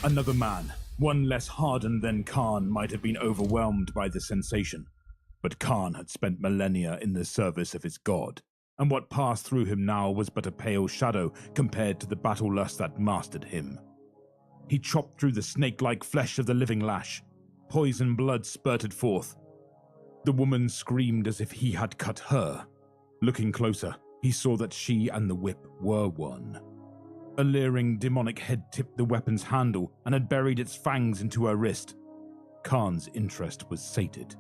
Another man, one less hardened than Khan, might have been overwhelmed by the sensation. But Khan had spent millennia in the service of his god, and what passed through him now was but a pale shadow compared to the battle lust that mastered him. He chopped through the snake-like flesh of the living lash. Poison blood spurted forth. The woman screamed as if he had cut her. Looking closer, he saw that she and the whip were one. A leering demonic head tipped the weapon's handle and had buried its fangs into her wrist. Khan's interest was sated.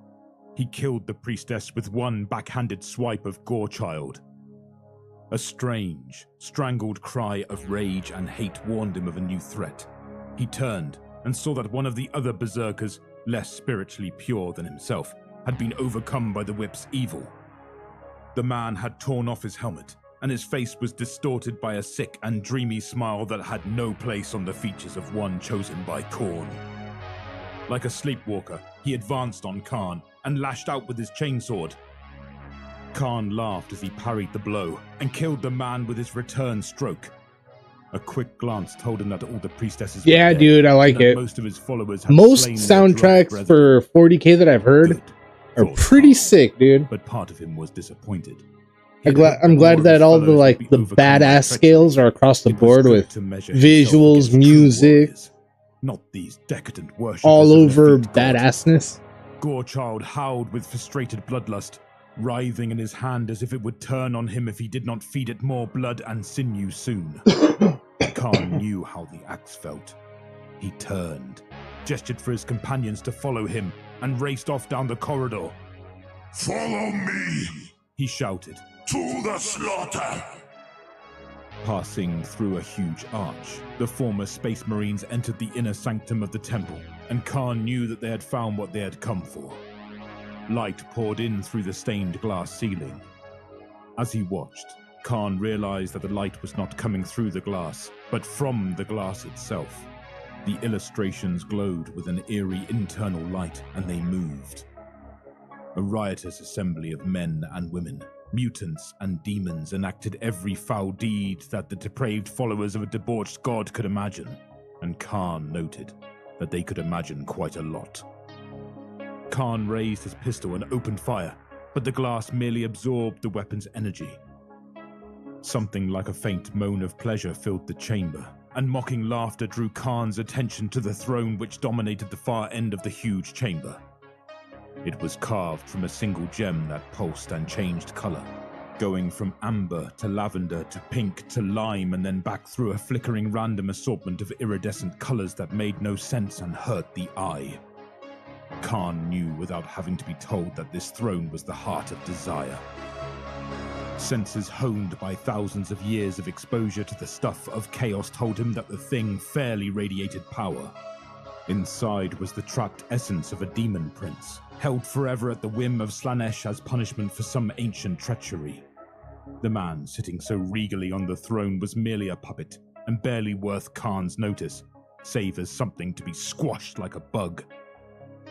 He killed the priestess with one backhanded swipe of Gorechild. A strange, strangled cry of rage and hate warned him of a new threat. He turned and saw that one of the other berserkers, less spiritually pure than himself, had been overcome by the whip's evil. The man had torn off his helmet, and his face was distorted by a sick and dreamy smile that had no place on the features of one chosen by Khorne. Like a sleepwalker, he advanced on Khan and lashed out with his chainsword. Khan laughed as he parried the blow and killed the man with his return stroke. A quick glance told him that all the priestesses were dead, dude, I like it. Most of his followers had most slain soundtracks for 40K that I've heard are pretty sick, dude. But part of him was disappointed. I'm glad that all the the badass scales are across the board with visuals, music, not these decadent worshippers all over badassness. Gorechild howled with frustrated bloodlust, writhing in his hand as if it would turn on him if he did not feed it more blood and sinew soon. Khan knew how the axe felt. He turned, gestured for his companions to follow him, and raced off down the corridor. Follow me! He shouted. To the slaughter! Passing through a huge arch, the former Space Marines entered the inner sanctum of the temple, and Khan knew that they had found what they had come for. Light poured in through the stained glass ceiling. As he watched, Khan realized that the light was not coming through the glass, but from the glass itself. The illustrations glowed with an eerie internal light, and they moved. A riotous assembly of men and women, mutants and demons enacted every foul deed that the depraved followers of a debauched god could imagine, and Khan noted that they could imagine quite a lot. Khan raised his pistol and opened fire, but the glass merely absorbed the weapon's energy. Something like a faint moan of pleasure filled the chamber, and mocking laughter drew Khan's attention to the throne which dominated the far end of the huge chamber. It was carved from a single gem that pulsed and changed color, going from amber to lavender to pink to lime and then back through a flickering random assortment of iridescent colors that made no sense and hurt the eye. Khan knew without having to be told that this throne was the heart of desire. Senses honed by thousands of years of exposure to the stuff of chaos told him that the thing fairly radiated power. Inside was the trapped essence of a demon prince, held forever at the whim of Slaanesh as punishment for some ancient treachery. The man sitting so regally on the throne was merely a puppet, and barely worth Khan's notice, save as something to be squashed like a bug.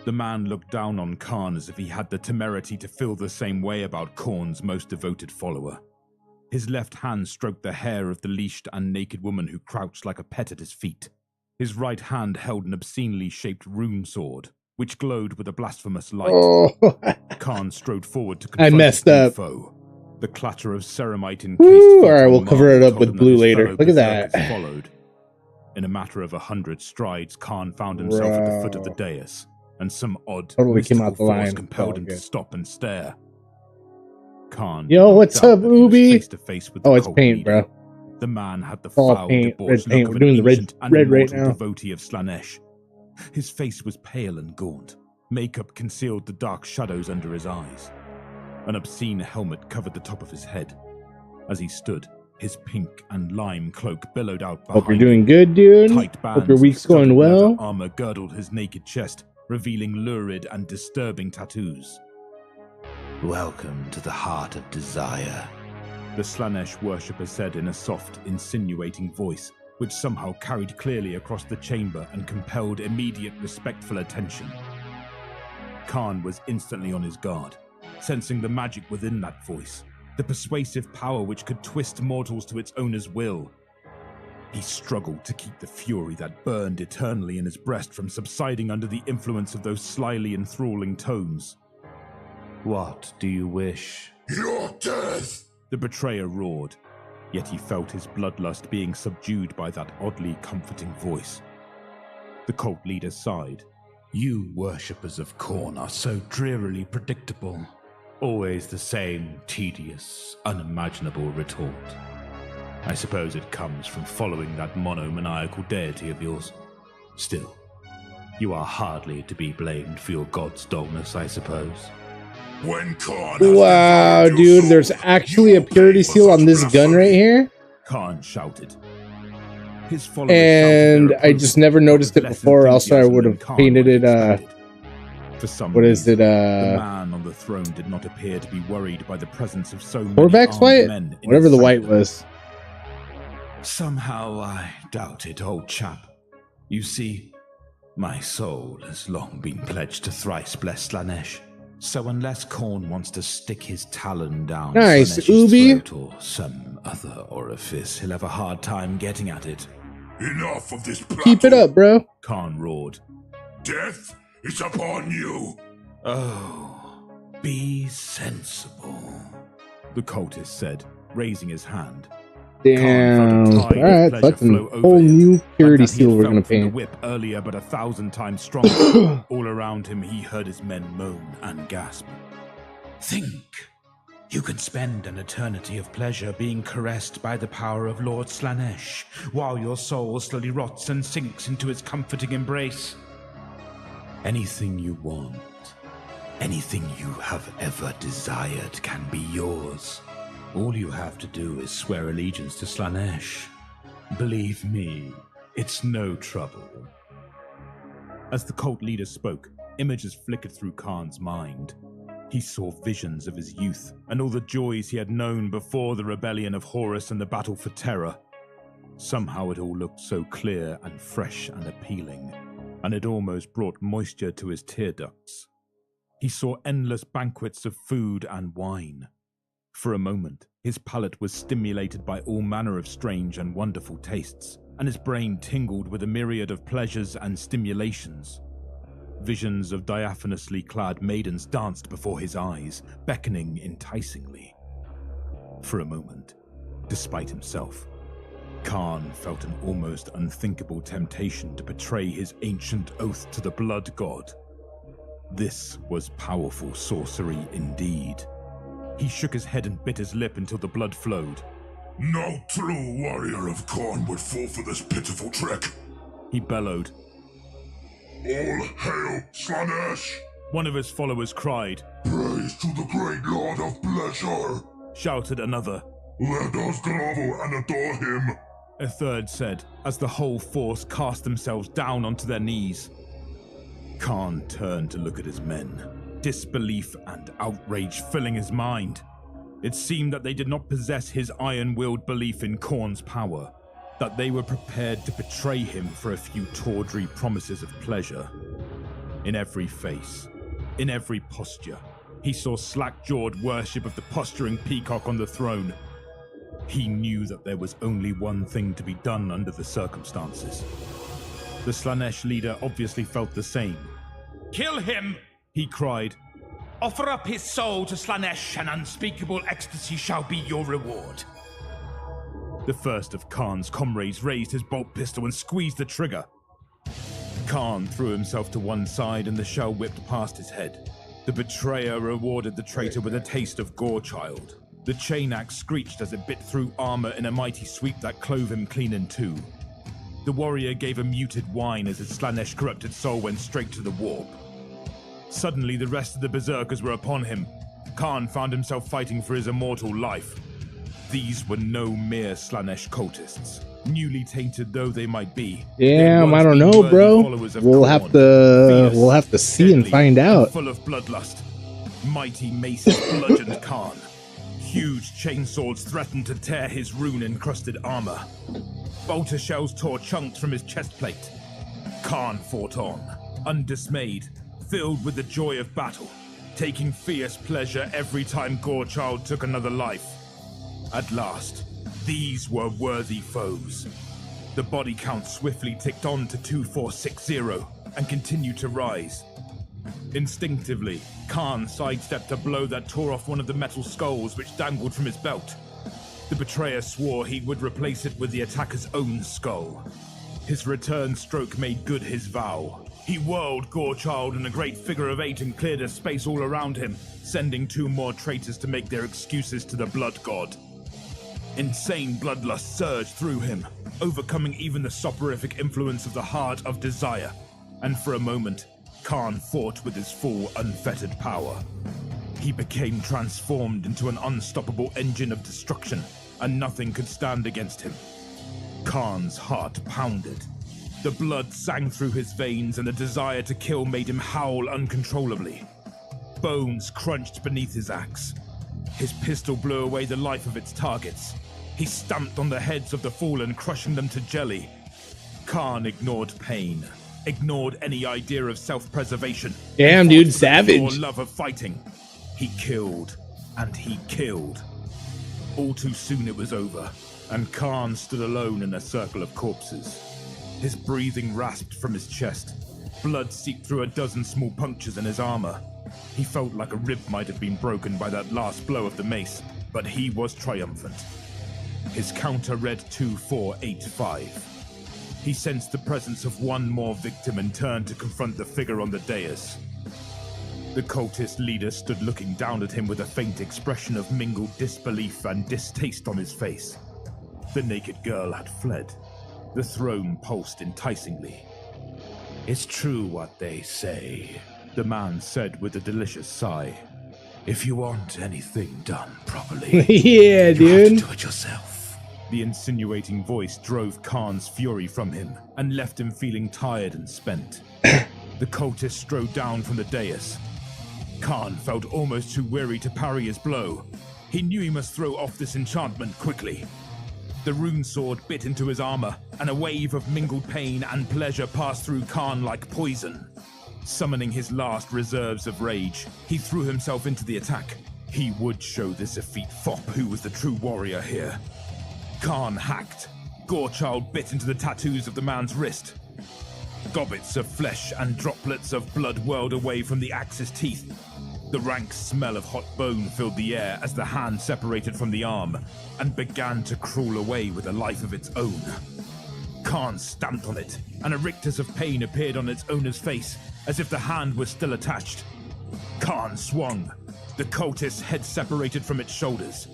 The man looked down on Khan as if he had the temerity to feel the same way about Khorne's most devoted follower. His left hand stroked the hair of the leashed and naked woman who crouched like a pet at his feet. His right hand held an obscenely shaped rune sword, which glowed with a blasphemous light. Oh. Khan strode forward to confront I messed his new up. foe. The clatter of ceramite encased Woo, feet alright, we'll on cover it marble up told with him blue that his later. fellow Look at that. berserkers followed. In a matter of 100 strides, Khan found himself at the foot of the dais, and some odd, Totally came mystical out the force line. compelled Oh, him to good. stop and stare. Khan Yo, did not what's doubt up, that he was Ubi? face to face with the Oh, it's cult paint, leader. bro. The man had the All foul, paint, red debauched paint. look We're of doing an the ancient and red right immortal now. devotee of Slaanesh. His face was pale and gaunt. Makeup concealed the dark shadows under his eyes. An obscene helmet covered the top of his head. As he stood, his pink and lime cloak billowed out behind Hope you're doing him. good, dude. Tight Hope bands your of week's studded going leather well. armor girdled his naked chest, revealing lurid and disturbing tattoos. Welcome to the heart of desire. The Slaanesh worshipper said in a soft, insinuating voice, which somehow carried clearly across the chamber and compelled immediate respectful attention. Khan was instantly on his guard, sensing the magic within that voice, the persuasive power which could twist mortals to its owner's will. He struggled to keep the fury that burned eternally in his breast from subsiding under the influence of those slyly enthralling tones. What do you wish? Your death! The betrayer roared, yet he felt his bloodlust being subdued by that oddly comforting voice. The cult leader sighed. You worshippers of Khorne are so drearily predictable. Always the same tedious, unimaginable retort. I suppose it comes from following that monomaniacal deity of yours. Still, you are hardly to be blamed for your god's dullness, I suppose. When Khan Wow, dude, there's actually a purity seal on this gun right here. Khan shouted. His followers And shouted their I just never noticed it less before, else I enthusiasm would than have Khan painted would it, have expected. For some what is reason, it, the man on the throne did not appear to be worried by the presence of so many Corvax armed white? men in Whatever his the white sanctum. was. Somehow I doubt it, old chap. You see, my soul has long been pledged to thrice-blessed Slaanesh. So unless Khorne wants to stick his talon down Nice, Slaanesh's Ubi. throat or some other orifice, he'll have a hard time getting at it. Enough of this plattle. Keep it up, bro. Khan roared. Death is upon you. Oh, be sensible, The cultist said, raising his hand. Damn. Khan felt a tide of Alright, pleasure that's a flow over whole him, new like purity that he had seal we're felt gonna from the paint. whip earlier, but 1,000 times stronger. All around him, he heard his men moan and gasp. Think. You can spend an eternity of pleasure being caressed by the power of Lord Slaanesh, while your soul slowly rots and sinks into his comforting embrace. Anything you want. Anything you have ever desired can be yours. All you have to do is swear allegiance to Slaanesh. Believe me, it's no trouble. As the cult leader spoke, images flickered through Khan's mind. He saw visions of his youth and all the joys he had known before the rebellion of Horus and the battle for Terra. Somehow it all looked so clear and fresh and appealing, and it almost brought moisture to his tear ducts. He saw endless banquets of food and wine. For a moment, his palate was stimulated by all manner of strange and wonderful tastes, and his brain tingled with a myriad of pleasures and stimulations. Visions of diaphanously clad maidens danced before his eyes, beckoning enticingly. For a moment, despite himself, Khan felt an almost unthinkable temptation to betray his ancient oath to the blood god. This was powerful sorcery indeed. He shook his head and bit his lip until the blood flowed. No true warrior of Khorne would fall for this pitiful trick. He bellowed. All hail Slaanesh! One of his followers cried. Praise to the great Lord of Pleasure! Shouted another. Let us grovel and adore him! A third said, as the whole force cast themselves down onto their knees. Khan turned to look at his men, disbelief and outrage filling his mind. It seemed that they did not possess his iron-willed belief in Khorne's power, that they were prepared to betray him for a few tawdry promises of pleasure. In every face, in every posture, he saw slack-jawed worship of the posturing peacock on the throne. He knew that there was only one thing to be done under the circumstances. The Slaanesh leader obviously felt the same. Kill him, he cried. Offer up his soul to Slaanesh, and unspeakable ecstasy shall be your reward. The first of Khan's comrades raised his bolt pistol and squeezed the trigger. Khan threw himself to one side and the shell whipped past his head. The betrayer rewarded the traitor with a taste of Gorechild. The chain axe screeched as it bit through armor in a mighty sweep that clove him clean in two. The warrior gave a muted whine as his Slaanesh corrupted soul went straight to the warp. Suddenly the rest of the berserkers were upon him. Khan found himself fighting for his immortal life. These were no mere Slaanesh cultists, newly tainted though they might be. Damn, I don't know, bro. We'll have to see and find out. Full of bloodlust, mighty maces bludgeoned Khan. Huge chainswords threatened to tear his rune-encrusted armor. Bolter shells tore chunks from his chest plate. Khan fought on, undismayed, filled with the joy of battle, taking fierce pleasure every time Gorechild took another life. At last, these were worthy foes. The body count swiftly ticked on to 2460 and continued to rise. Instinctively, Khan sidestepped a blow that tore off one of the metal skulls which dangled from his belt. The betrayer swore he would replace it with the attacker's own skull. His return stroke made good his vow. He whirled Gorechild in a great figure of 8 and cleared a space all around him, sending 2 more traitors to make their excuses to the blood god. Insane bloodlust surged through him, overcoming even the soporific influence of the heart of desire, and for a moment, Khan fought with his full, unfettered power. He became transformed into an unstoppable engine of destruction, and nothing could stand against him. Khan's heart pounded. The blood sang through his veins, and the desire to kill made him howl uncontrollably. Bones crunched beneath his axe. His pistol blew away the life of its targets. He stamped on the heads of the fallen, crushing them to jelly. Khan ignored pain, ignored any idea of self-preservation. Damn, dude, savage. Love of fighting. He killed, and he killed. All too soon it was over, and Khan stood alone in a circle of corpses. His breathing rasped from his chest. Blood seeped through a dozen small punctures in his armor. He felt like a rib might have been broken by that last blow of the mace, but he was triumphant. His counter read 2485. He sensed the presence of one more victim and turned to confront the figure on the dais. The cultist leader stood looking down at him with a faint expression of mingled disbelief and distaste on his face. The naked girl had fled. The throne pulsed enticingly. It's true what they say. The man said with a delicious sigh, "If you want anything done properly, yeah, you dude. have to do it yourself." The insinuating voice drove Khan's fury from him and left him feeling tired and spent. The cultist strode down from the dais. Khan felt almost too weary to parry his blow. He knew he must throw off this enchantment quickly. The rune sword bit into his armor, and a wave of mingled pain and pleasure passed through Khan like poison. Summoning his last reserves of rage, he threw himself into the attack. He would show this effete fop who was the true warrior here. Khan hacked. Gorechild bit into the tattoos of the man's wrist. Gobbets of flesh and droplets of blood whirled away from the axe's teeth. The rank smell of hot bone filled the air as the hand separated from the arm and began to crawl away with a life of its own. Khan stamped on it, and a rictus of pain appeared on its owner's face, as if the hand was still attached. Khan swung. The cultist's head separated from its shoulders.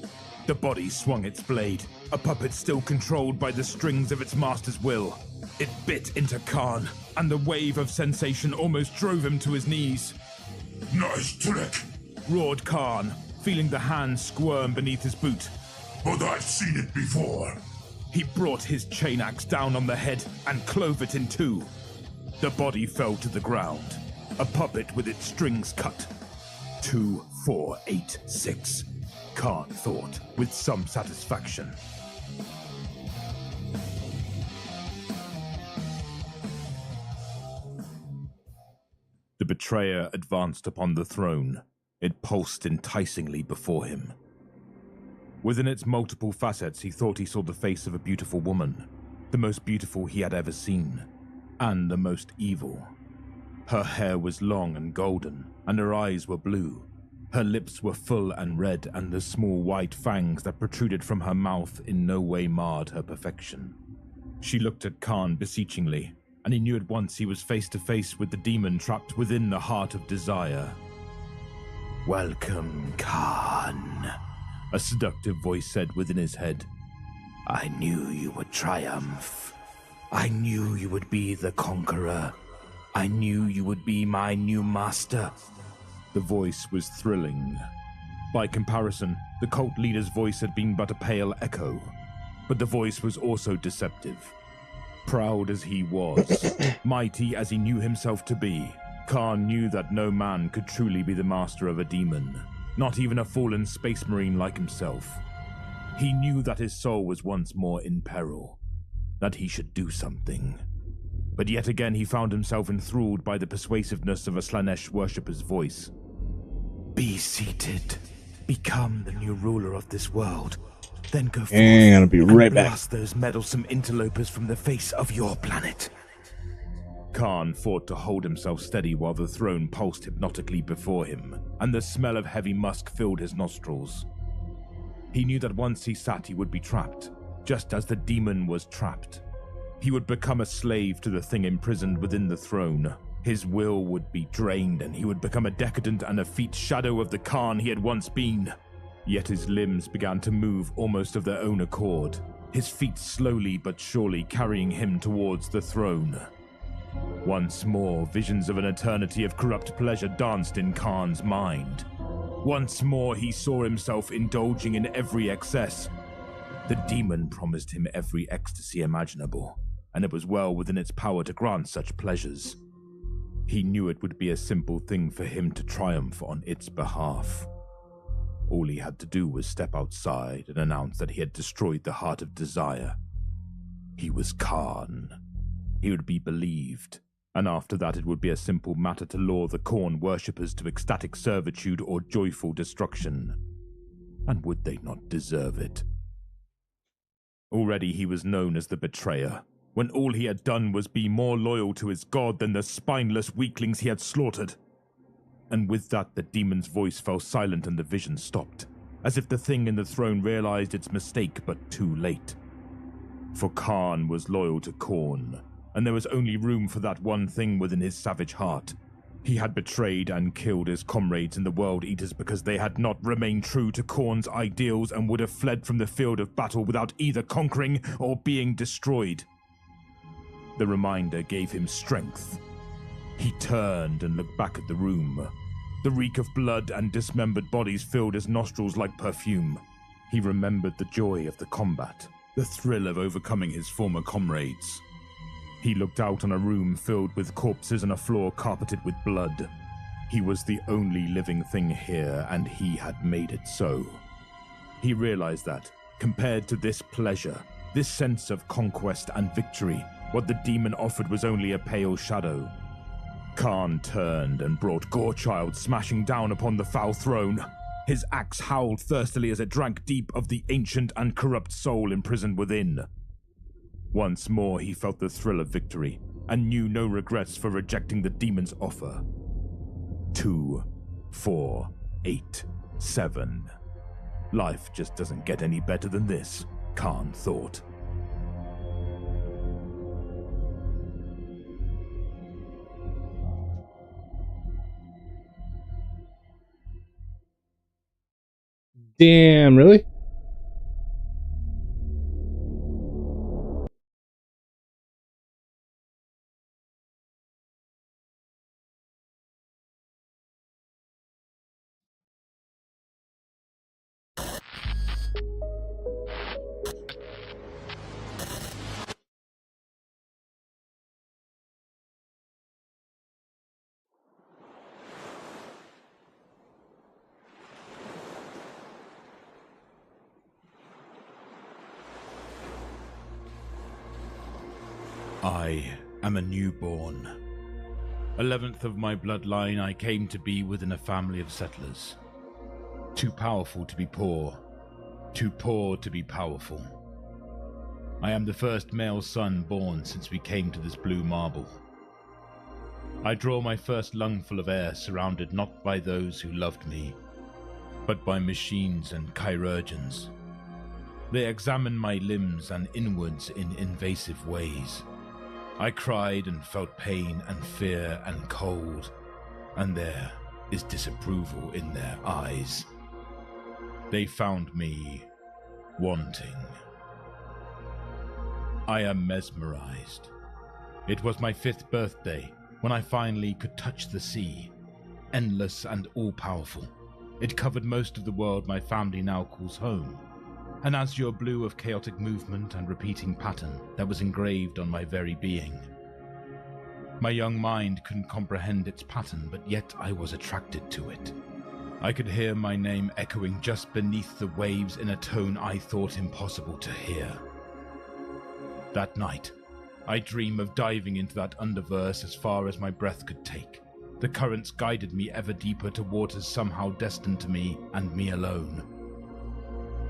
The body swung its blade, a puppet still controlled by the strings of its master's will. It bit into Khan, and the wave of sensation almost drove him to his knees. Nice trick, Roared Khan, feeling the hand squirm beneath his boot. but I've seen it before. He brought his chain axe down on the head and clove it in two. The body fell to the ground, a puppet with its strings cut. 2, 4, 8, 6, Khan thought, with some satisfaction. The betrayer advanced upon the throne. It pulsed enticingly before him. Within its multiple facets, he thought he saw the face of a beautiful woman, the most beautiful he had ever seen, and the most evil. Her hair was long and golden, and her eyes were blue. Her lips were full and red, and the small white fangs that protruded from her mouth in no way marred her perfection. She looked at Khan beseechingly, and he knew at once he was face to face with the demon trapped within the heart of desire. "Welcome, Khan," a seductive voice said within his head. "I knew you would triumph. I knew you would be the conqueror. I knew you would be my new master." The voice was thrilling. By comparison, the cult leader's voice had been but a pale echo, but the voice was also deceptive. Proud as he was, mighty as he knew himself to be, Khan knew that no man could truly be the master of a demon, not even a fallen space marine like himself. He knew that his soul was once more in peril, that he should do something. But yet again he found himself enthralled by the persuasiveness of a Slanesh worshipper's voice. "Be seated. Become the new ruler of this world. Then go forth And I'll be right back. blast those meddlesome interlopers from the face of your planet." Khan fought to hold himself steady while the throne pulsed hypnotically before him, and the smell of heavy musk filled his nostrils. He knew that once he sat he would be trapped, just as the demon was trapped. He would become a slave to the thing imprisoned within the throne. His will would be drained, and he would become a decadent and effete shadow of the Khan he had once been. Yet his limbs began to move almost of their own accord, his feet slowly but surely carrying him towards the throne. Once more, visions of an eternity of corrupt pleasure danced in Khan's mind. Once more, he saw himself indulging in every excess. The demon promised him every ecstasy imaginable, and it was well within its power to grant such pleasures. He knew it would be a simple thing for him to triumph on its behalf. All he had to do was step outside and announce that he had destroyed the heart of desire. He was Khan. He would be believed, and after that it would be a simple matter to lure the Khorne worshippers to ecstatic servitude or joyful destruction. And would they not deserve it? Already he was known as the betrayer, when all he had done was be more loyal to his god than the spineless weaklings he had slaughtered. And with that the demon's voice fell silent and the vision stopped, as if the thing in the throne realized its mistake but too late. For Khan was loyal to Khorne, and there was only room for that one thing within his savage heart. He had betrayed and killed his comrades in the World Eaters because they had not remained true to Khorne's ideals and would have fled from the field of battle without either conquering or being destroyed. The reminder gave him strength. He turned and looked back at the room. The reek of blood and dismembered bodies filled his nostrils like perfume. He remembered the joy of the combat, the thrill of overcoming his former comrades. He looked out on a room filled with corpses and a floor carpeted with blood. He was the only living thing here, and he had made it so. He realized that, compared to this pleasure, this sense of conquest and victory, what the demon offered was only a pale shadow. Khan turned and brought Gorechild smashing down upon the foul throne. His axe howled thirstily as it drank deep of the ancient and corrupt soul imprisoned within. Once more he felt the thrill of victory, and knew no regrets for rejecting the demon's offer. 2, 4, 8, 7. Life just doesn't get any better than this, Khan thought. Damn, really? I am a newborn. 11th of my bloodline, I came to be within a family of settlers. Too powerful to be poor, too poor to be powerful. I am the first male son born since we came to this blue marble. I draw my first lungful of air surrounded not by those who loved me, but by machines and chirurgeons. They examine my limbs and inwards in invasive ways. I cried and felt pain and fear and cold, and there is disapproval in their eyes. They found me wanting. I am mesmerized. It was my 5th birthday when I finally could touch the sea, endless and all-powerful. It covered most of the world my family now calls home. An azure blue of chaotic movement and repeating pattern that was engraved on my very being. My young mind couldn't comprehend its pattern, but yet I was attracted to it. I could hear my name echoing just beneath the waves in a tone I thought impossible to hear. That night, I dream of diving into that underverse as far as my breath could take. The currents guided me ever deeper to waters somehow destined to me and me alone.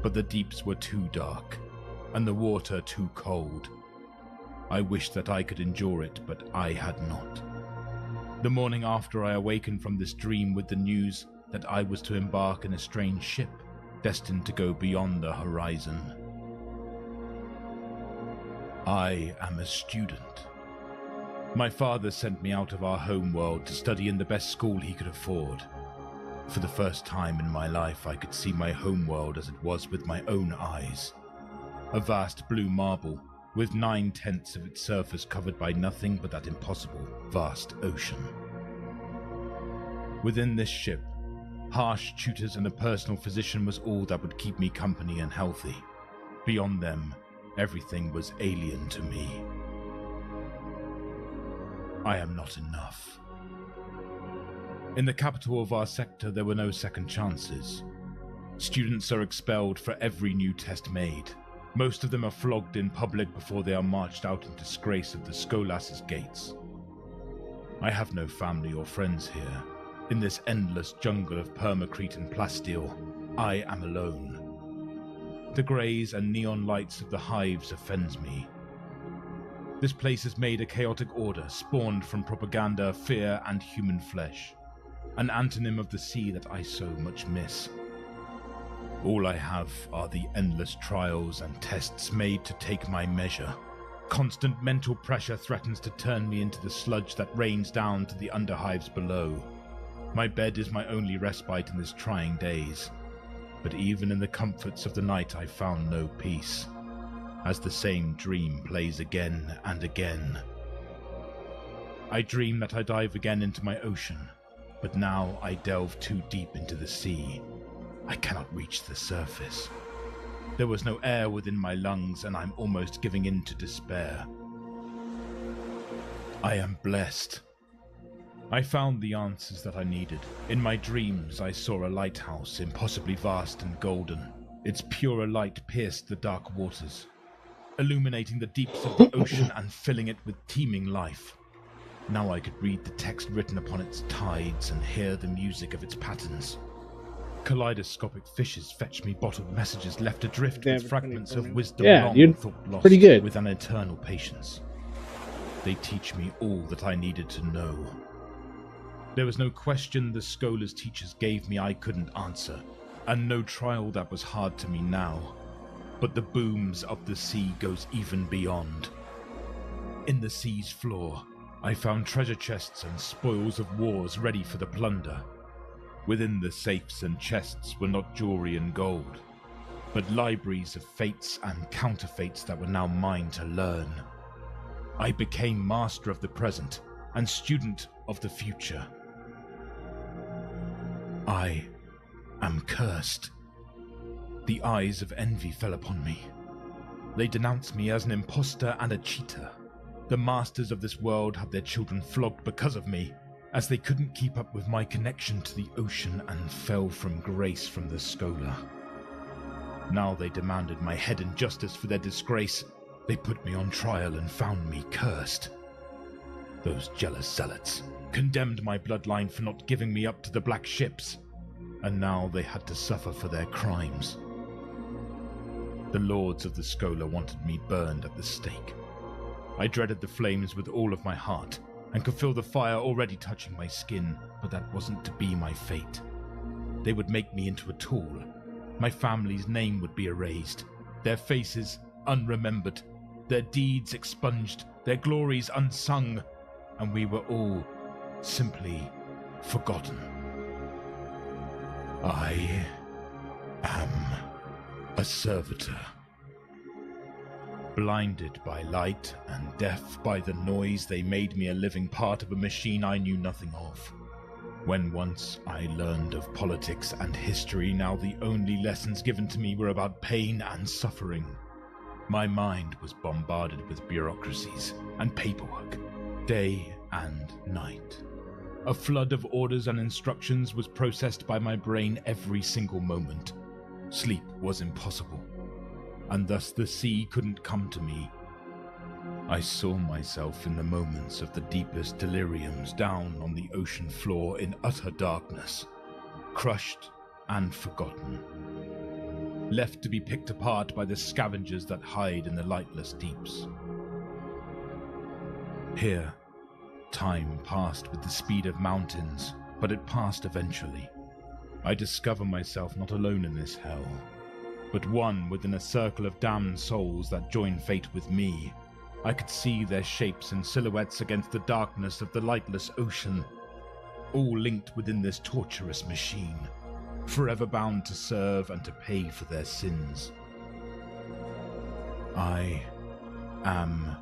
But the deeps were too dark, and the water too cold. I wished that I could endure it, but I had not. The morning after, I awakened from this dream with the news that I was to embark in a strange ship, destined to go beyond the horizon. I am a student. My father sent me out of our home world to study in the best school he could afford. For the first time in my life, I could see my homeworld as it was with my own eyes. A vast blue marble, with 9/10 of its surface covered by nothing but that impossible, vast ocean. Within this ship, harsh tutors and a personal physician was all that would keep me company and healthy. Beyond them, everything was alien to me. I am not enough. In the capital of our sector, there were no second chances. Students are expelled for every new test made. Most of them are flogged in public before they are marched out in disgrace of the Skolas's gates. I have no family or friends here. In this endless jungle of permacrete and plasteel, I am alone. The greys and neon lights of the hives offends me. This place has made a chaotic order spawned from propaganda, fear, and human flesh. An antonym of the sea that I so much miss. All I have are the endless trials and tests made to take my measure. Constant mental pressure threatens to turn me into the sludge that rains down to the underhives below. My bed is my only respite in these trying days. But even in the comforts of the night I found no peace, as the same dream plays again and again. I dream that I dive again into my ocean, but now I delve too deep into the sea. I cannot reach the surface. There was no air within my lungs, and I'm almost giving in to despair. I am blessed. I found the answers that I needed. In my dreams, I saw a lighthouse, impossibly vast and golden. Its purer light pierced the dark waters, illuminating the deeps of the ocean and filling it with teeming life. Now I could read the text written upon its tides and hear the music of its patterns. Kaleidoscopic fishes fetch me bottled messages left adrift with fragments of wisdom long thought lost, pretty good. with an eternal patience. They teach me all that I needed to know. There was no question the scholars teachers gave me I couldn't answer, and no trial that was hard to me now. But the booms of the sea goes even beyond. In the sea's floor, I found treasure chests and spoils of wars ready for the plunder. Within the safes and chests were not jewelry and gold, but libraries of fates and counterfeits that were now mine to learn. I became master of the present and student of the future. I am cursed. The eyes of envy fell upon me. They denounced me as an imposter and a cheater. The masters of this world had their children flogged because of me, as they couldn't keep up with my connection to the ocean and fell from grace from the scholar. Now they demanded my head and justice for their disgrace. They put me on trial and found me cursed. Those jealous zealots condemned my bloodline for not giving me up to the black ships, and now they had to suffer for their crimes. The lords of the scholar wanted me burned at the stake. I dreaded the flames with all of my heart, and could feel the fire already touching my skin, but that wasn't to be my fate. They would make me into a tool. My family's name would be erased, their faces unremembered, their deeds expunged, their glories unsung, and we were all simply forgotten. I am a servitor. Blinded by light and deaf by the noise, they made me a living part of a machine I knew nothing of. When once I learned of politics and history, now the only lessons given to me were about pain and suffering. My mind was bombarded with bureaucracies and paperwork, day and night. A flood of orders and instructions was processed by my brain every single moment. Sleep was impossible, and thus the sea couldn't come to me. I saw myself in the moments of the deepest deliriums down on the ocean floor in utter darkness, crushed and forgotten, left to be picked apart by the scavengers that hide in the lightless deeps. Here, time passed with the speed of mountains, but it passed eventually. I discover myself not alone in this hell, but one within a circle of damned souls that join fate with me. I could see their shapes and silhouettes against the darkness of the lightless ocean, all linked within this torturous machine, forever bound to serve and to pay for their sins. I am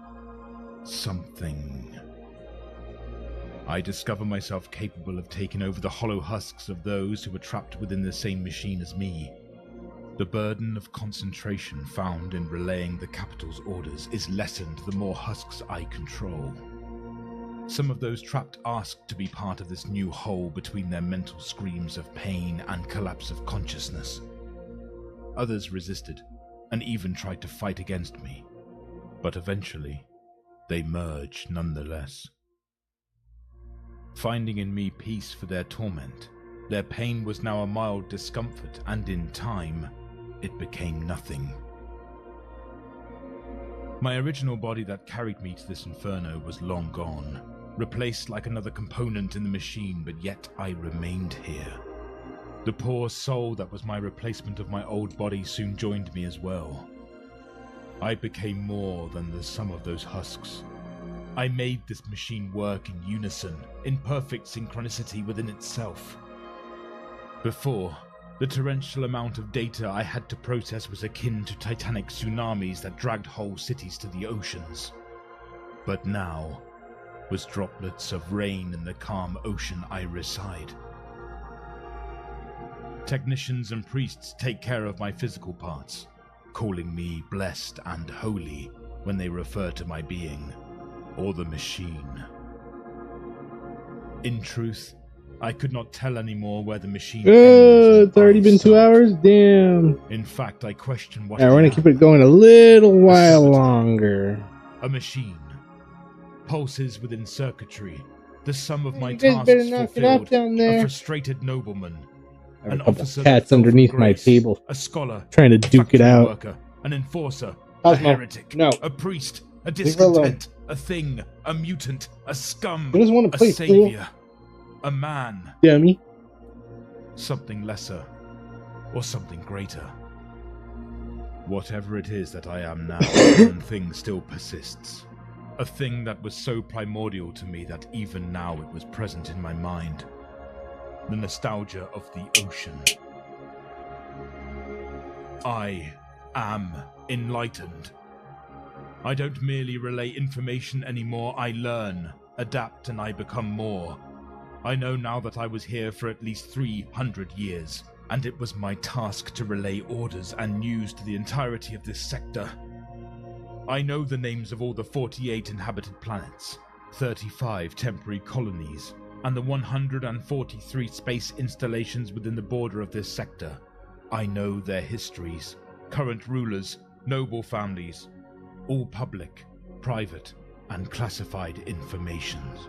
something. I discover myself capable of taking over the hollow husks of those who were trapped within the same machine as me. The burden of concentration found in relaying the capital's orders is lessened the more husks I control. Some of those trapped asked to be part of this new whole between their mental screams of pain and collapse of consciousness. Others resisted, and even tried to fight against me, but eventually they merged nonetheless. Finding in me peace for their torment, their pain was now a mild discomfort, and in time, it became nothing. My original body that carried me to this inferno was long gone, replaced like another component in the machine, but yet I remained here. The poor soul that was my replacement of my old body soon joined me as well. I became more than the sum of those husks. I made this machine work in unison, in perfect synchronicity within itself. Before, the torrential amount of data I had to process was akin to titanic tsunamis that dragged whole cities to the oceans. But now, was droplets of rain in the calm ocean I reside. Technicians and priests take care of my physical parts, calling me blessed and holy when they refer to my being, or the machine. In truth, I could not tell anymore where the machine ends. It's already been 2 hours? Damn. In fact, I question what we're gonna keep it going a little while longer. A machine. Pulses within circuitry. The sum of my You guys tasks better knock it fulfilled. up down there. A frustrated nobleman. I have An a couple officer cats that fell from underneath my grace, table. A scholar. Trying to a duke it factory out. Worker, an enforcer. Cosmo, a heretic. no. A priest. A Leave her alone. discontent. A thing. A mutant. A scum. Who doesn't want to play, a savior. A man. Dummy. Something lesser. Or something greater. Whatever it is that I am now, one thing still persists. A thing that was so primordial to me that even now it was present in my mind. The nostalgia of the ocean. I am enlightened. I don't merely relay information anymore, I learn, adapt, and I become more. I know now that I was here for at least 300 years, and it was my task to relay orders and news to the entirety of this sector. I know the names of all the 48 inhabited planets, 35 temporary colonies, and the 143 space installations within the border of this sector. I know their histories, current rulers, noble families, all public, private, and classified informations.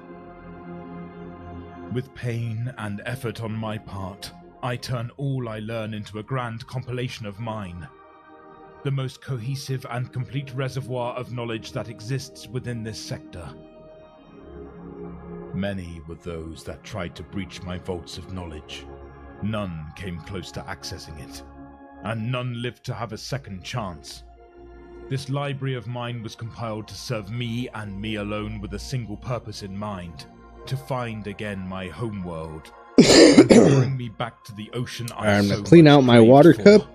With pain and effort on my part, I turn all I learn into a grand compilation of mine. The most cohesive and complete reservoir of knowledge that exists within this sector. Many were those that tried to breach my vaults of knowledge. None came close to accessing it, and none lived to have a second chance. This library of mine was compiled to serve me and me alone with a single purpose in mind. To find again my homeworld, and to bring me back to the ocean I'm gonna clean out my water cup,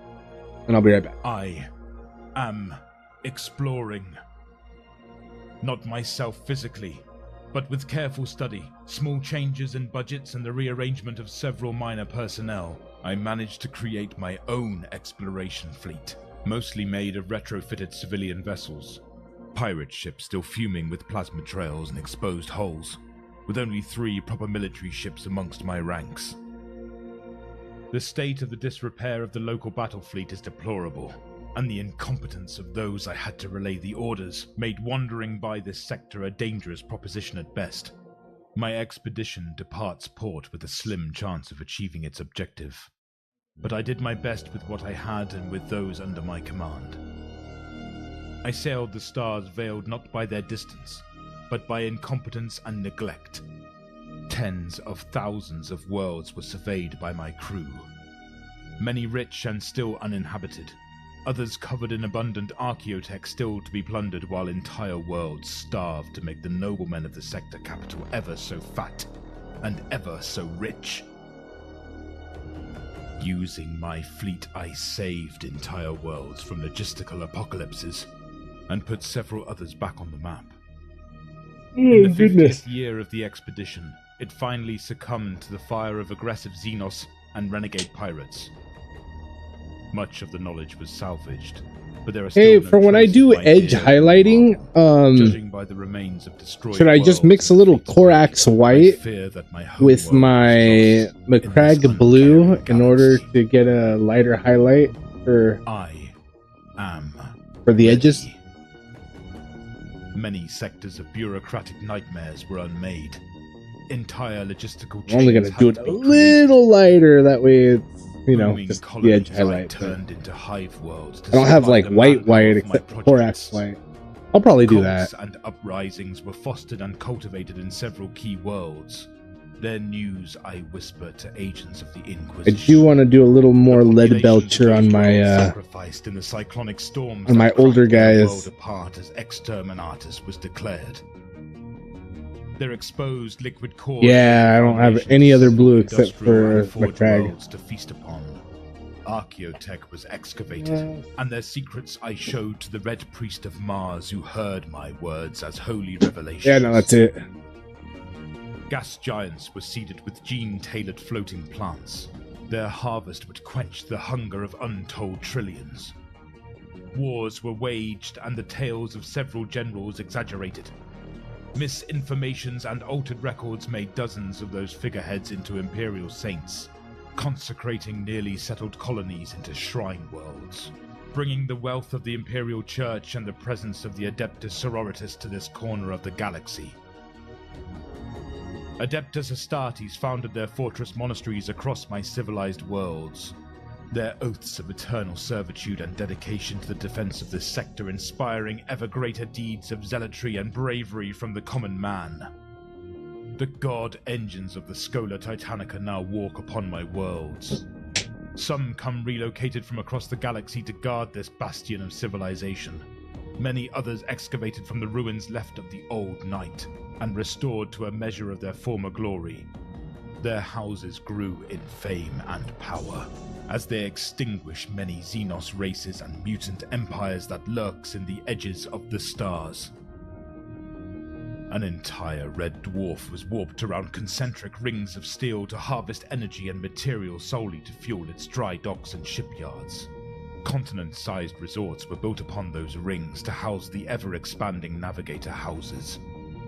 and I'll be right back. I am exploring. Not myself physically, but with careful study, small changes in budgets, and the rearrangement of several minor personnel, I managed to create my own exploration fleet, mostly made of retrofitted civilian vessels. Pirate ships still fuming with plasma trails and exposed hulls, with only 3 proper military ships amongst my ranks. The state of the disrepair of the local battle fleet is deplorable, and the incompetence of those I had to relay the orders made wandering by this sector a dangerous proposition at best. My expedition departs port with a slim chance of achieving its objective, but I did my best with what I had and with those under my command. I sailed the stars veiled not by their distance, but by incompetence and neglect. Tens of thousands of worlds were surveyed by my crew. Many rich and still uninhabited, others covered in abundant archaeotech still to be plundered, while entire worlds starved to make the noblemen of the sector capital ever so fat and ever so rich. Using my fleet, I saved entire worlds from logistical apocalypses and put several others back on the map. In the 50th year of the expedition, it finally succumbed to the fire of aggressive Xenos and renegade pirates. Much of the knowledge was salvaged, but there are still no for when I do edge highlighting, judging by the remains of destroyed should I just mix a little Corax white with my Macragge blue in order to get a lighter highlight for the edges? Many sectors of bureaucratic nightmares were unmade. Entire logistical I'm only gonna do it a little lighter, that way it's, you know, just the edge highlight. Turned into hive worlds. I don't have like white except for Corax white. I'll probably do that. And uprisings were fostered and cultivated in several key worlds. Their news I whisper to agents of the Inquisition. I do want to do a little more lead belcher on my sacrificed in the cyclonic storms on my older guys. Apart as exterminatus was declared. Their exposed liquid core. Yeah, I don't have any other blue except for Macragge. To feast upon. Archaeotech was excavated, and their secrets I showed to the Red Priest of Mars, who heard my words as holy revelations. Yeah, no, that's it. Gas giants were seeded with gene-tailored floating plants. Their harvest would quench the hunger of untold trillions. Wars were waged and the tales of several generals exaggerated. Misinformations and altered records made dozens of those figureheads into imperial saints, consecrating nearly settled colonies into shrine worlds, bringing the wealth of the Imperial Church and the presence of the Adeptus Sororitas to this corner of the galaxy. Adeptus Astartes founded their fortress monasteries across my civilized worlds. Their oaths of eternal servitude and dedication to the defense of this sector inspiring ever greater deeds of zealotry and bravery from the common man. The god engines of the Schola Titanica now walk upon my worlds. Some come relocated from across the galaxy to guard this bastion of civilization. Many others excavated from the ruins left of the old night and restored to a measure of their former glory. Their houses grew in fame and power, as they extinguish many Xenos races and mutant empires that lurks in the edges of the stars. An entire red dwarf was warped around concentric rings of steel to harvest energy and material solely to fuel its dry docks and shipyards. Continent-sized resorts were built upon those rings to house the ever-expanding navigator houses.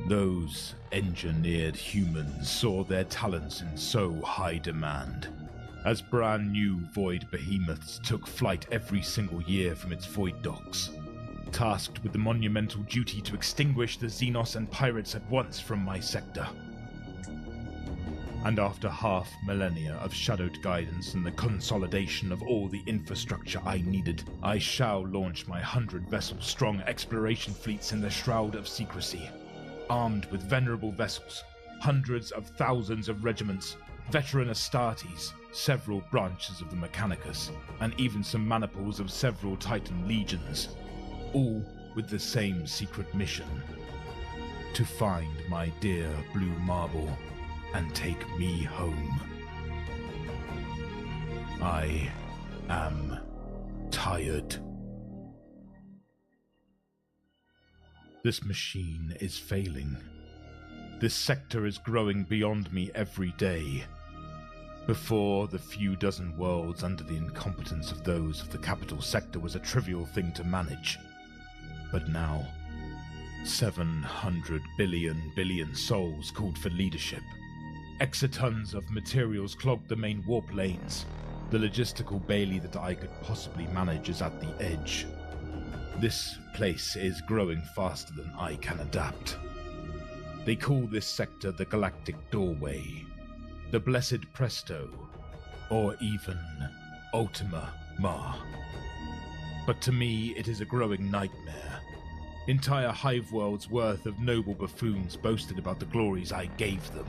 Those engineered humans saw their talents in so high demand, as brand new void behemoths took flight every single year from its void docks, tasked with the monumental duty to extinguish the Xenos and pirates at once from my sector. And after half millennia of shadowed guidance and the consolidation of all the infrastructure I needed, I shall launch my 100-vessel-strong exploration fleets in the Shroud of Secrecy. Armed with venerable vessels, hundreds of thousands of regiments, veteran Astartes, several branches of the Mechanicus, and even some maniples of several Titan legions, all with the same secret mission: to find my dear blue marble and take me home. I am tired. This machine is failing. This sector is growing beyond me every day. Before, the few dozen worlds under the incompetence of those of the capital sector was a trivial thing to manage. But now, 700 billion souls called for leadership. Exatons of materials clogged the main warp lanes. The logistical bailey that I could possibly manage is at the edge. This place is growing faster than I can adapt. They call this sector the Galactic Doorway, the Blessed Presto, or even Ultima Ma. But to me, it is a growing nightmare. Entire hive worlds worth of noble buffoons boasted about the glories I gave them.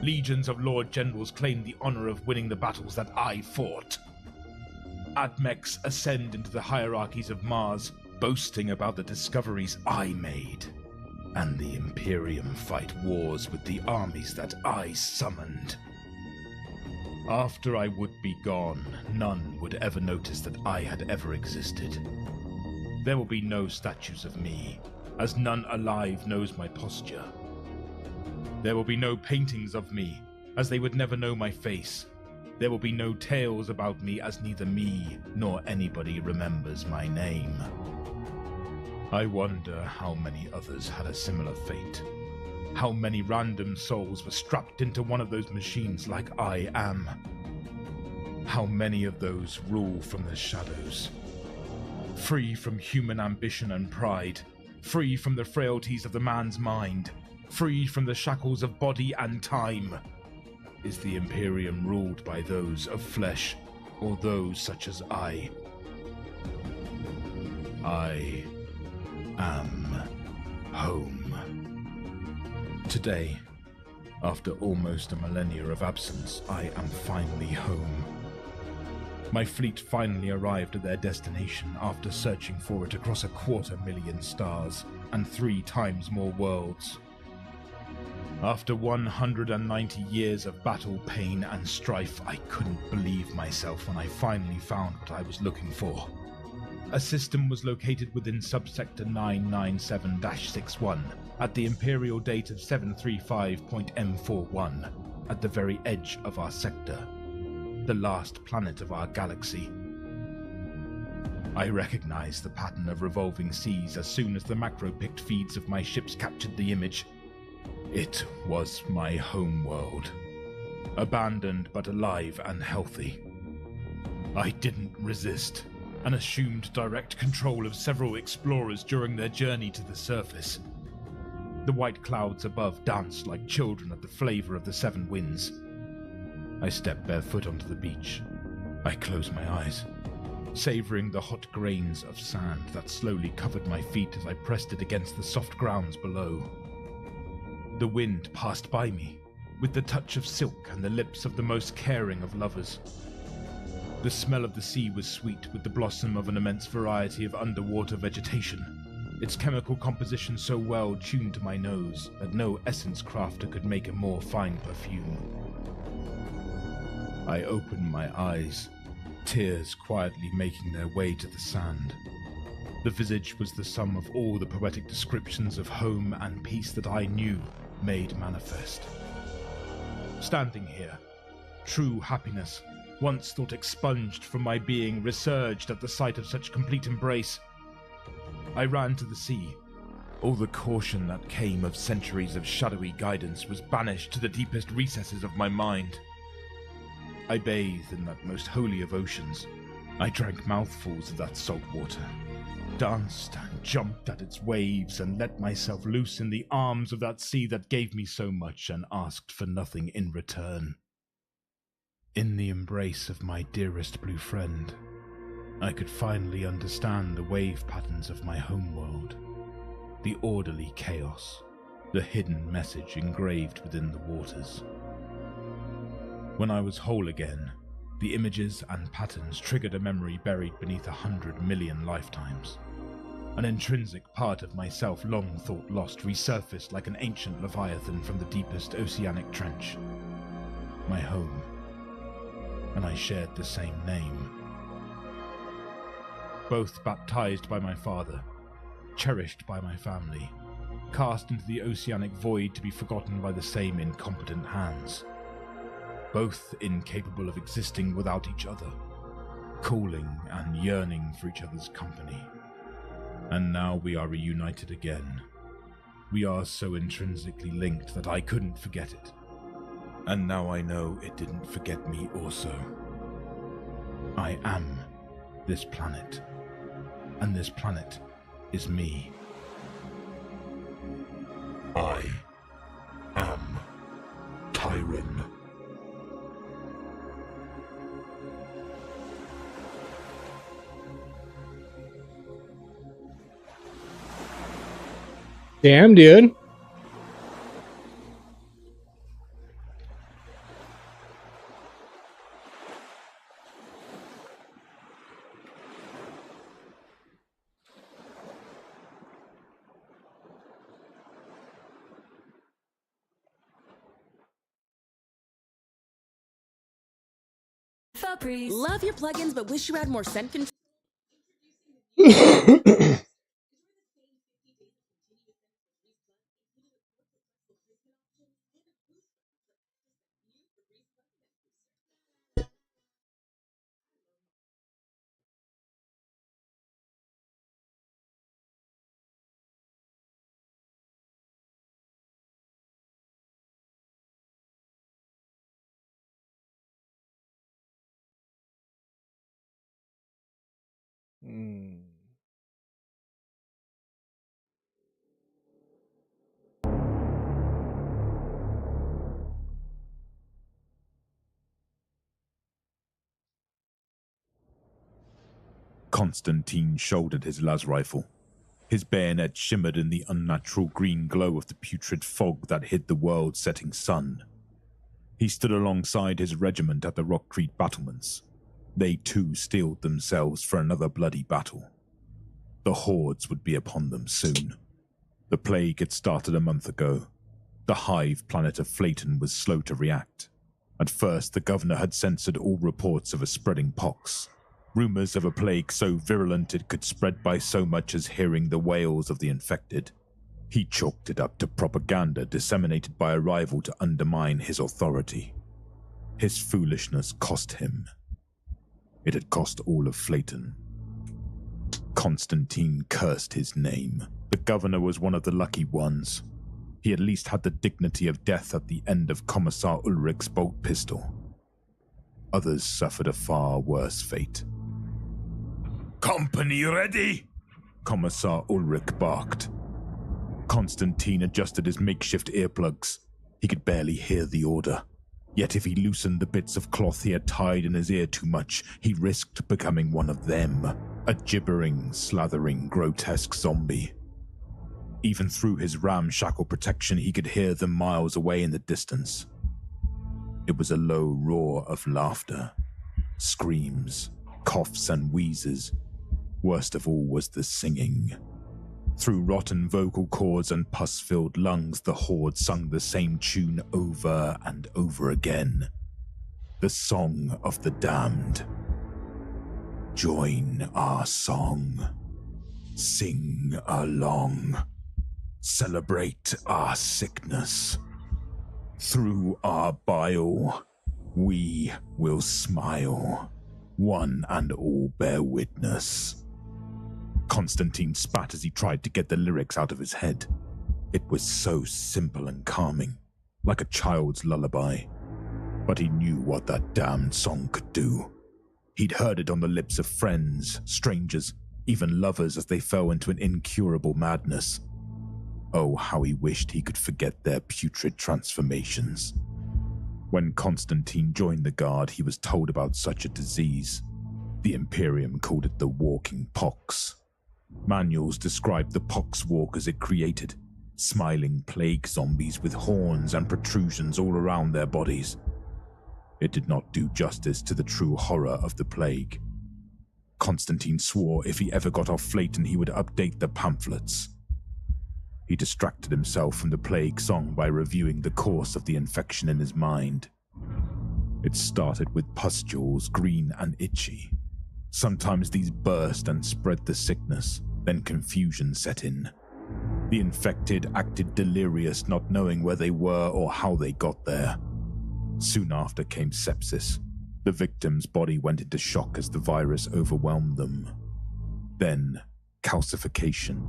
Legions of Lord Generals claim the honor of winning the battles that I fought. Admechs ascend into the hierarchies of Mars, boasting about the discoveries I made. And the Imperium fight wars with the armies that I summoned. After I would be gone, none would ever notice that I had ever existed. There will be no statues of me, as none alive knows my posture. There will be no paintings of me, as they would never know my face. There will be no tales about me, as neither me nor anybody remembers my name. I wonder how many others had a similar fate. How many random souls were strapped into one of those machines like I am. How many of those rule from the shadows. Free from human ambition and pride. Free from the frailties of the man's mind. Free from the shackles of body and time. Is the Imperium ruled by those of flesh, or those such as I? I am home. Today, after almost a millennia of absence, I am finally home. My fleet finally arrived at their destination after searching for it across 250,000 stars and 3 times more worlds. After 190 years of battle, pain, and strife, I couldn't believe myself when I finally found what I was looking for. A system was located within subsector 997-61, at the imperial date of 735.M41, at the very edge of our sector, the last planet of our galaxy. I recognized the pattern of revolving seas as soon as the macro-picked feeds of my ships captured the image. It was my home world, abandoned but alive and healthy. I didn't resist, and assumed direct control of several explorers during their journey to the surface. The white clouds above danced like children at the flavor of the seven winds. I stepped barefoot onto the beach. I closed my eyes, savoring the hot grains of sand that slowly covered my feet as I pressed it against the soft grounds below. The wind passed by me, with the touch of silk and the lips of the most caring of lovers. The smell of the sea was sweet with the blossom of an immense variety of underwater vegetation, its chemical composition so well tuned to my nose that no essence crafter could make a more fine perfume. I opened my eyes, tears quietly making their way to the sand. The visage was the sum of all the poetic descriptions of home and peace that I knew made manifest. Standing here, true happiness, once thought expunged from my being, resurged at the sight of such complete embrace. I ran to the sea. All the caution that came of centuries of shadowy guidance was banished to the deepest recesses of my mind. I bathed in that most holy of oceans. I drank mouthfuls of that salt water, danced and jumped at its waves, and let myself loose in the arms of that sea that gave me so much and asked for nothing in return. In the embrace of my dearest blue friend, I could finally understand the wave patterns of my homeworld, the orderly chaos, the hidden message engraved within the waters. When I was whole again, the images and patterns triggered a memory buried beneath 100 million lifetimes. An intrinsic part of myself long thought lost resurfaced like an ancient leviathan from the deepest oceanic trench. My home. And I shared the same name. Both baptized by my father, cherished by my family, cast into the oceanic void to be forgotten by the same incompetent hands. Both incapable of existing without each other, calling and yearning for each other's company. And now we are reunited again. We are so intrinsically linked that I couldn't forget it. And now I know it didn't forget me also. I am this planet, and this planet is me. I am Tyron. Damn, dude. Love your plugins, but wish you had more scent control. Constantine shouldered his las rifle. His bayonet shimmered in the unnatural green glow of the putrid fog that hid the world's setting sun. He stood alongside his regiment at the Rockcrete battlements. They too steeled themselves for another bloody battle. The hordes would be upon them soon. The plague had started a month ago. The hive planet of Flayton was slow to react. At first, the governor had censored all reports of a spreading pox. Rumors of a plague so virulent it could spread by so much as hearing the wails of the infected. He chalked it up to propaganda disseminated by a rival to undermine his authority. His foolishness cost him. It had cost all of Flayton. Constantine cursed his name. The governor was one of the lucky ones. He at least had the dignity of death at the end of Commissar Ulrich's bolt pistol. Others suffered a far worse fate. "Company ready?" Commissar Ulrich barked. Constantine adjusted his makeshift earplugs. He could barely hear the order. Yet if he loosened the bits of cloth he had tied in his ear too much, he risked becoming one of them, a gibbering, slathering, grotesque zombie. Even through his ramshackle protection, he could hear them miles away in the distance. It was a low roar of laughter, screams, coughs and wheezes. Worst of all was the singing. Through rotten vocal cords and pus-filled lungs, the horde sung the same tune over and over again. The Song of the Damned. Join our song. Sing along. Celebrate our sickness. Through our bile, we will smile. One and all bear witness. Constantine spat as he tried to get the lyrics out of his head. It was so simple and calming, like a child's lullaby. But he knew what that damned song could do. He'd heard it on the lips of friends, strangers, even lovers as they fell into an incurable madness. Oh, how he wished he could forget their putrid transformations. When Constantine joined the Guard, he was told about such a disease. The Imperium called it the walking pox. Manuals described the pox walk as it created, smiling plague zombies with horns and protrusions all around their bodies. It did not do justice to the true horror of the plague. Constantine swore if he ever got off Flayton he would update the pamphlets. He distracted himself from the plague song by reviewing the course of the infection in his mind. It started with pustules, green and itchy. Sometimes these burst and spread the sickness, then confusion set in. The infected acted delirious, not knowing where they were or how they got there. Soon after came sepsis. The victim's body went into shock as the virus overwhelmed them. Then, calcification.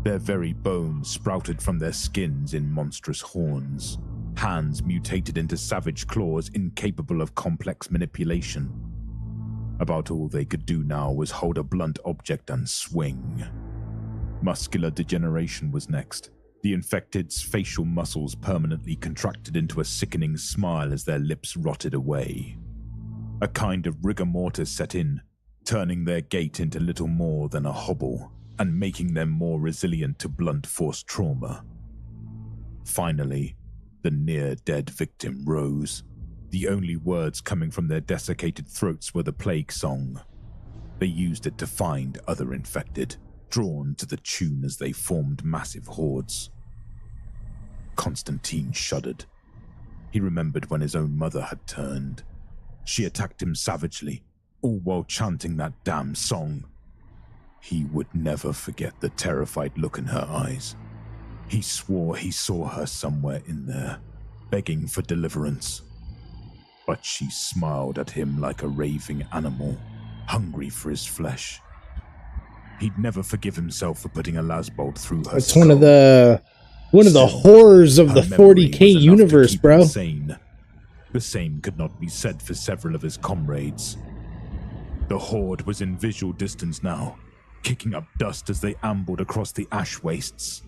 Their very bones sprouted from their skins in monstrous horns. Hands mutated into savage claws incapable of complex manipulation. About all they could do now was hold a blunt object and swing. Muscular degeneration was next. The infected's facial muscles permanently contracted into a sickening smile as their lips rotted away. A kind of rigor mortis set in, turning their gait into little more than a hobble, and making them more resilient to blunt force trauma. Finally, the near-dead victim rose. The only words coming from their desiccated throats were the plague song. They used it to find other infected, drawn to the tune as they formed massive hordes. Constantine shuddered. He remembered when his own mother had turned. She attacked him savagely, all while chanting that damn song. He would never forget the terrified look in her eyes. He swore he saw her somewhere in there, begging for deliverance. But she smiled at him like a raving animal, hungry for his flesh. He'd never forgive himself for putting a lasbolt through her It's skull. one of the horrors of the 40K universe, bro. Insane. The same could not be said for several of his comrades. The horde was in visual distance now, kicking up dust as they ambled across the ash wastes.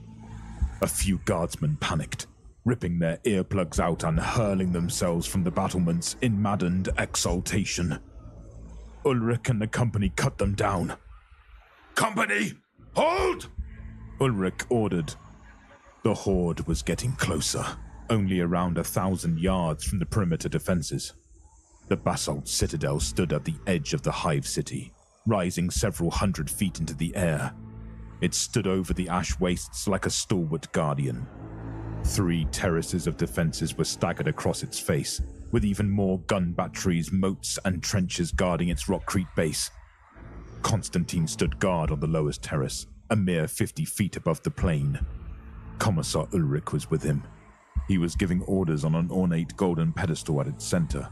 A few guardsmen panicked, ripping their earplugs out and hurling themselves from the battlements in maddened exultation. Ulrich and the company cut them down. "Company, hold!" Ulrich ordered. The horde was getting closer, only around 1,000 yards from the perimeter defenses. The basalt citadel stood at the edge of the hive city, rising several hundred feet into the air. It stood over the ash wastes like a stalwart guardian. 3 terraces of defenses were staggered across its face, with even more gun batteries, moats, and trenches guarding its rockcrete base. Constantine stood guard on the lowest terrace, a mere 50 feet above the plain. Commissar Ulrich was with him. He was giving orders on an ornate golden pedestal at its center.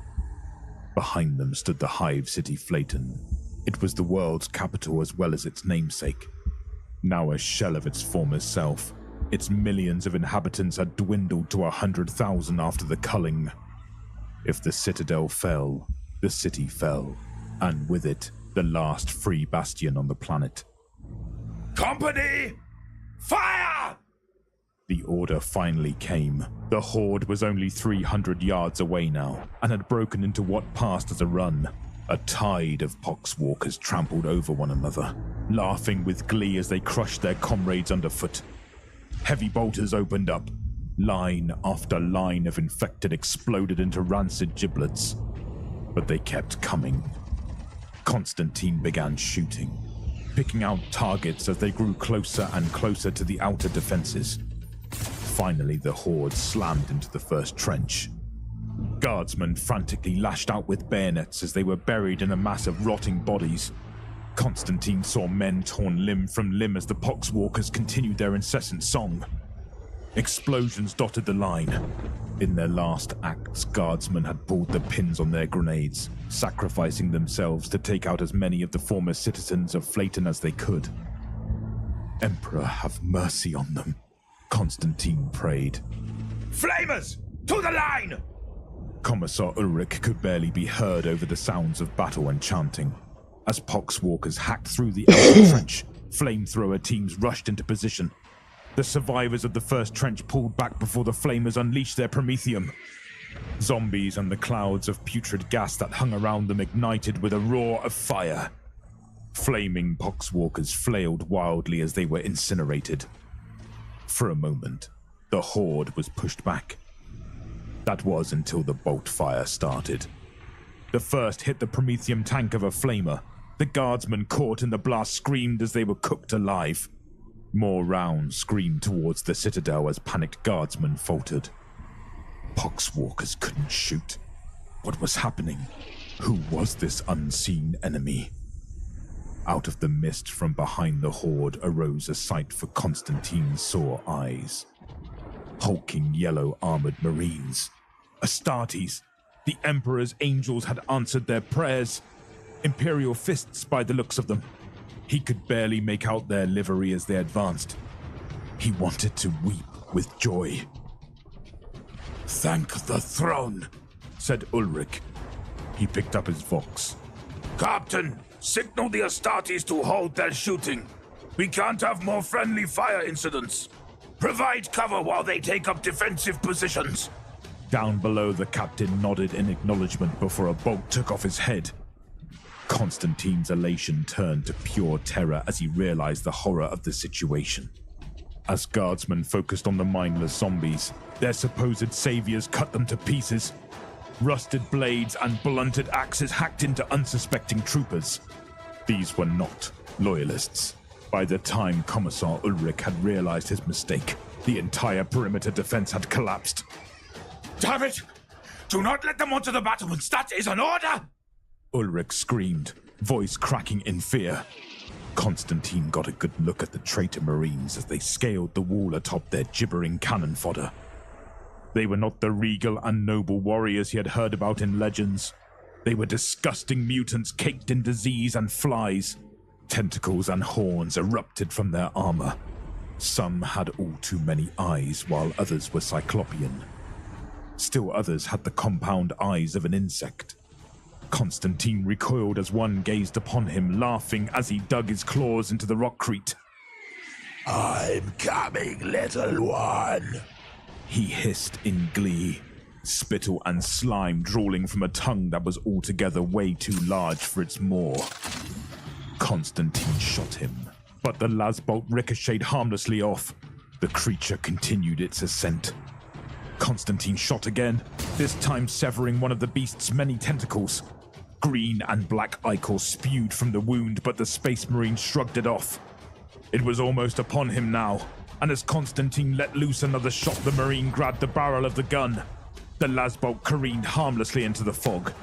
Behind them stood the hive city Flayton. It was the world's capital as well as its namesake. Now a shell of its former self, its millions of inhabitants had dwindled to 100,000 after the culling. If the citadel fell, the city fell, and with it, the last free bastion on the planet. Company! Fire! The order finally came. The horde was only 300 yards away now, and had broken into what passed as a run. A tide of poxwalkers trampled over one another, laughing with glee as they crushed their comrades underfoot. Heavy bolters opened up. Line after line of infected exploded into rancid giblets. But they kept coming. Constantine began shooting, picking out targets as they grew closer and closer to the outer defenses. Finally, the horde slammed into the first trench. Guardsmen frantically lashed out with bayonets as they were buried in a mass of rotting bodies. Constantine saw men torn limb from limb as the poxwalkers continued their incessant song. Explosions dotted the line. In their last acts, guardsmen had pulled the pins on their grenades, sacrificing themselves to take out as many of the former citizens of Flayton as they could. Emperor, have mercy on them, Constantine prayed. Flamers! To the line! Commissar Ulrich could barely be heard over the sounds of battle and chanting. As poxwalkers hacked through the outer trench, flamethrower teams rushed into position. The survivors of the first trench pulled back before the flamers unleashed their promethium. Zombies and the clouds of putrid gas that hung around them ignited with a roar of fire. Flaming poxwalkers flailed wildly as they were incinerated. For a moment, the horde was pushed back. That was until the bolt fire started. The first hit the promethium tank of a flamer. The guardsmen caught in the blast screamed as they were cooked alive. More rounds screamed towards the citadel as panicked guardsmen faltered. Poxwalkers couldn't shoot. What was happening? Who was this unseen enemy? Out of the mist from behind the horde arose a sight for Constantine's sore eyes. Hulking yellow armored marines. Astartes, the Emperor's angels had answered their prayers. Imperial fists by the looks of them. He could barely make out their livery as they advanced. He wanted to weep with joy. Thank the throne, said Ulrich. He picked up his vox. Captain, signal the Astartes to hold their shooting. We can't have more friendly fire incidents. Provide cover while they take up defensive positions. Down below, the captain nodded in acknowledgement before a bolt took off his head. Constantine's elation turned to pure terror as he realized the horror of the situation. As guardsmen focused on the mindless zombies, their supposed saviors cut them to pieces. Rusted blades and blunted axes hacked into unsuspecting troopers. These were not loyalists. By the time Commissar Ulrich had realized his mistake, the entire perimeter defense had collapsed. Damn it! Do not let them onto the battlements! That is an order! Ulrich screamed, voice cracking in fear. Constantine got a good look at the traitor marines as they scaled the wall atop their gibbering cannon fodder. They were not the regal and noble warriors he had heard about in legends. They were disgusting mutants caked in disease and flies. Tentacles and horns erupted from their armor. Some had all too many eyes, while others were cyclopean. Still others had the compound eyes of an insect. Constantine recoiled as one gazed upon him, laughing as he dug his claws into the rockcrete. I'm coming, little one, he hissed in glee, spittle and slime drooling from a tongue that was altogether way too large for its maw. Constantine shot him, but the lasbolt ricocheted harmlessly off. The creature continued its ascent. Constantine shot again, this time severing one of the beast's many tentacles. Green and black ichor spewed from the wound, but the Space Marine shrugged it off. It was almost upon him now, and as Constantine let loose another shot, the Marine grabbed the barrel of the gun. The lasbolt careened harmlessly into the fog.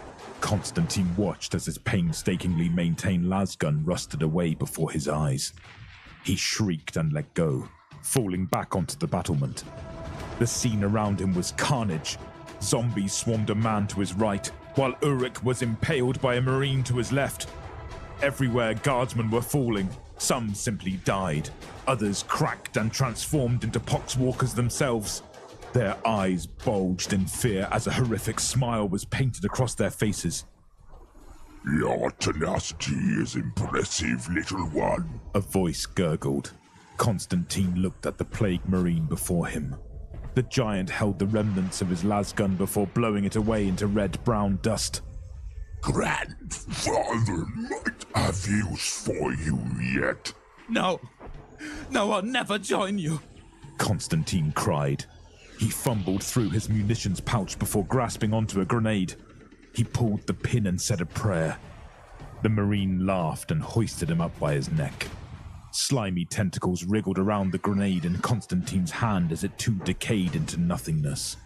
Constantine watched as his painstakingly maintained lasgun rusted away before his eyes. He shrieked and let go. falling back onto the battlement. The scene around him was carnage. Zombies swarmed a man to his right, while Ulrich was impaled by a Marine to his left. Everywhere guardsmen were falling. Some simply died. Others cracked and transformed into poxwalkers themselves. Their eyes bulged in fear as a horrific smile was painted across their faces. Your tenacity is impressive, little one. A voice gurgled. Constantine looked at the plague marine before him. The giant held the remnants of his lasgun before blowing it away into red-brown dust. Grandfather might have use for you yet. No, I'll never join you, Constantine cried. He fumbled through his munitions pouch before grasping onto a grenade. He pulled the pin and said a prayer. The Marine laughed and hoisted him up by his neck. Slimy tentacles wriggled around the grenade in Constantine's hand as it too decayed into nothingness.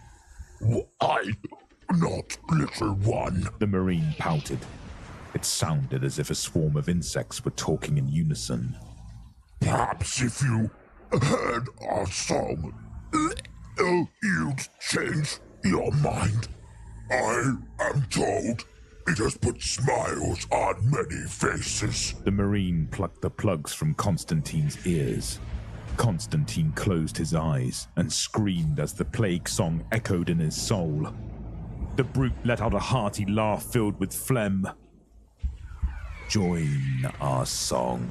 Why not, little one? The Marine pouted. It sounded as if a swarm of insects were talking in unison. Perhaps if you heard our song, you'd change your mind. I am told it has put smiles on many faces. The Marine plucked the plugs from Constantine's ears. Constantine closed his eyes and screamed as the plague song echoed in his soul. The brute let out a hearty laugh filled with phlegm. Join our song.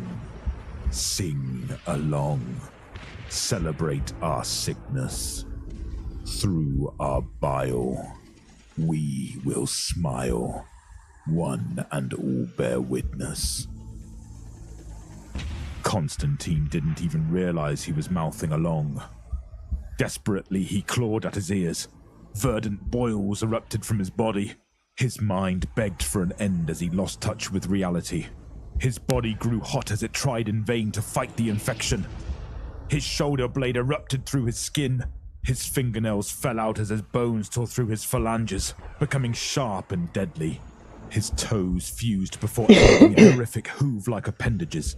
Sing along. Celebrate our sickness. Through our bile, we will smile. One and all bear witness. Constantine didn't even realize he was mouthing along. Desperately, he clawed at his ears. Verdant boils erupted from his body. His mind begged for an end as he lost touch with reality. His body grew hot as it tried in vain to fight the infection. His shoulder blade erupted through his skin. His fingernails fell out as his bones tore through his phalanges, becoming sharp and deadly. His toes fused before ending in horrific hoof-like appendages.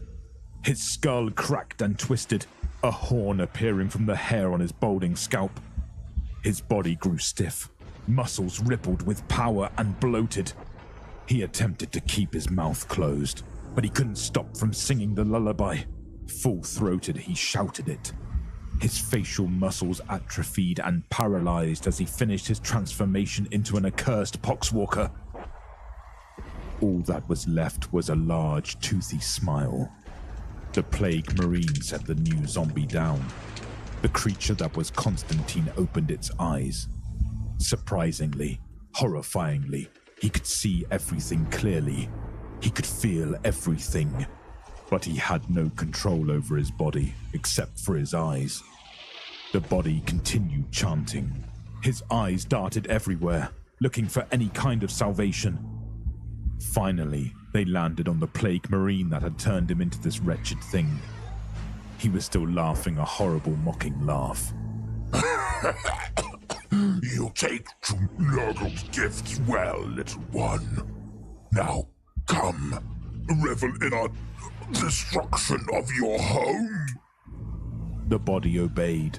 His skull cracked and twisted, a horn appearing from the hair on his balding scalp. His body grew stiff, muscles rippled with power and bloated. He attempted to keep his mouth closed, but he couldn't stop from singing the lullaby. Full-throated, he shouted it. His facial muscles atrophied and paralyzed as he finished his transformation into an accursed poxwalker. All that was left was a large, toothy smile. The plague marine set the new zombie down. The creature that was Constantine opened its eyes. Surprisingly, horrifyingly, he could see everything clearly. He could feel everything. But he had no control over his body, except for his eyes. The body continued chanting. His eyes darted everywhere, looking for any kind of salvation. Finally, they landed on the plague marine that had turned him into this wretched thing. He was still laughing a horrible mocking laugh. You take to Nurgle's gifts well, little one. Now, come, revel in our destruction of your home. The body obeyed,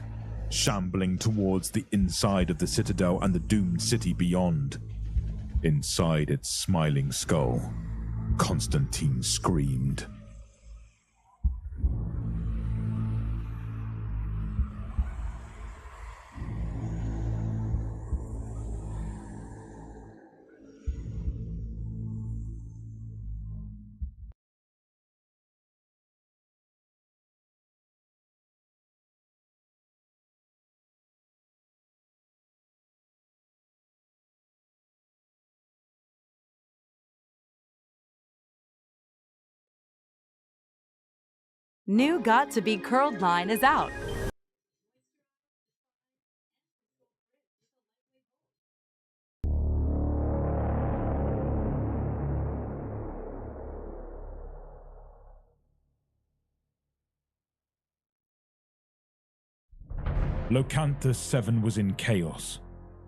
shambling towards the inside of the citadel and the doomed city beyond. Inside its smiling skull, Constantine screamed. New Got to Be Curled line is out. Locanthus 7 was in chaos.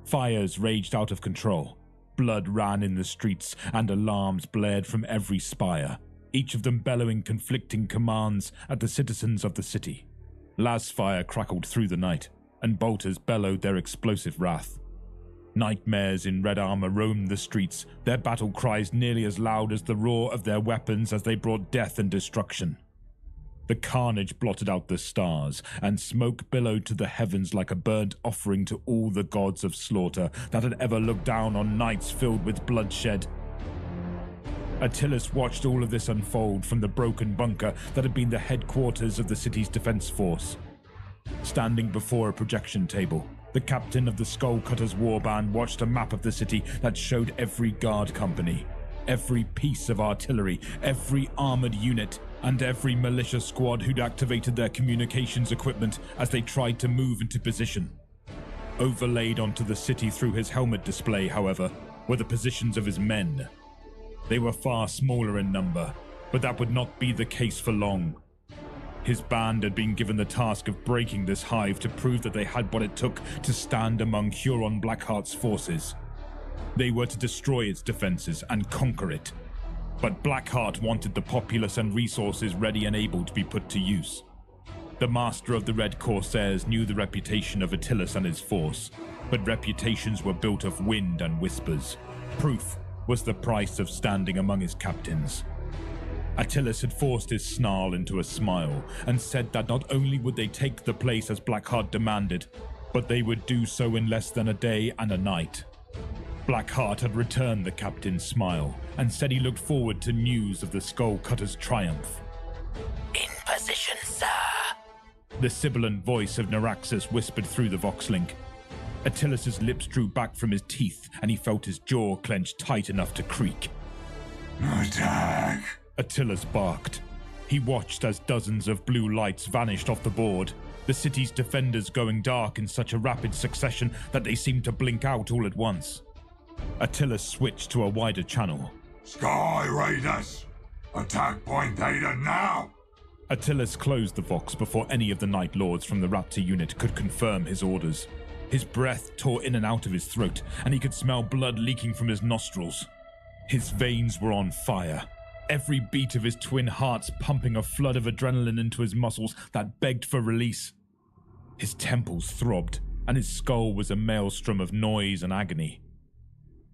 Fires raged out of control. Blood ran in the streets and alarms blared from every spire, each of them bellowing conflicting commands at the citizens of the city. Las fire crackled through the night, and bolters bellowed their explosive wrath. Nightmares in red armor roamed the streets, their battle cries nearly as loud as the roar of their weapons as they brought death and destruction. The carnage blotted out the stars, and smoke billowed to the heavens like a burnt offering to all the gods of slaughter that had ever looked down on nights filled with bloodshed. Attilas watched all of this unfold from the broken bunker that had been the headquarters of the city's defense force. Standing before a projection table, the captain of the Skullcutters warband watched a map of the city that showed every guard company, every piece of artillery, every armored unit, and every militia squad who'd activated their communications equipment as they tried to move into position. Overlaid onto the city through his helmet display, however, were the positions of his men. They were far smaller in number, but that would not be the case for long. His band had been given the task of breaking this hive to prove that they had what it took to stand among Huron Blackheart's forces. They were to destroy its defenses and conquer it. But Blackheart wanted the populace and resources ready and able to be put to use. The master of the Red Corsairs knew the reputation of Attilas and his force, but reputations were built of wind and whispers. Proof was the price of standing among his captains. Attilas had forced his snarl into a smile and said that not only would they take the place as Blackheart demanded, but they would do so in less than a day and a night. Blackheart had returned the captain's smile and said he looked forward to news of the Skullcutters' triumph. In position, sir. The sibilant voice of Naraxus whispered through the voxlink. Attilas' lips drew back from his teeth and he felt his jaw clenched tight enough to creak. Attack! Attilas barked. He watched as dozens of blue lights vanished off the board, the city's defenders going dark in such a rapid succession that they seemed to blink out all at once. Attilas switched to a wider channel. Sky Raiders! Attack point data now! Attilas closed the vox before any of the Night Lords from the Raptor unit could confirm his orders. His breath tore in and out of his throat, and he could smell blood leaking from his nostrils. His veins were on fire, every beat of his twin hearts pumping a flood of adrenaline into his muscles that begged for release. His temples throbbed, and his skull was a maelstrom of noise and agony.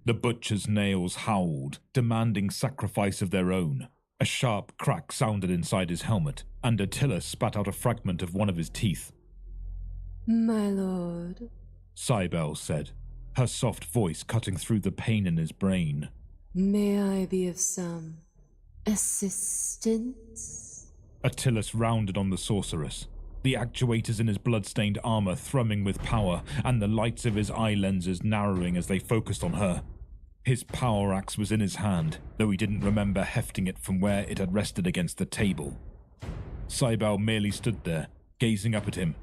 The butcher's nails howled, demanding sacrifice of their own. A sharp crack sounded inside his helmet, and Attilas spat out a fragment of one of his teeth. My lord, Cybele said, her soft voice cutting through the pain in his brain. May I be of some assistance? Attilas rounded on the sorceress, the actuators in his blood-stained armor thrumming with power, and the lights of his eye lenses narrowing as they focused on her. His power axe was in his hand, though he didn't remember hefting it from where it had rested against the table. Cybele merely stood there, gazing up at him.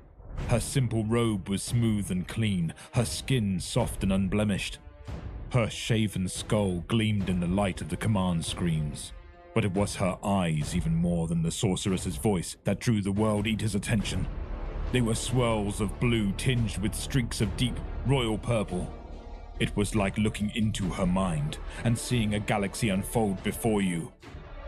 Her simple robe was smooth and clean, her skin soft and unblemished. Her shaven skull gleamed in the light of the command screens. But it was her eyes even more than the sorceress's voice that drew the World Eater's attention. They were swirls of blue tinged with streaks of deep, royal purple. It was like looking into her mind and seeing a galaxy unfold before you.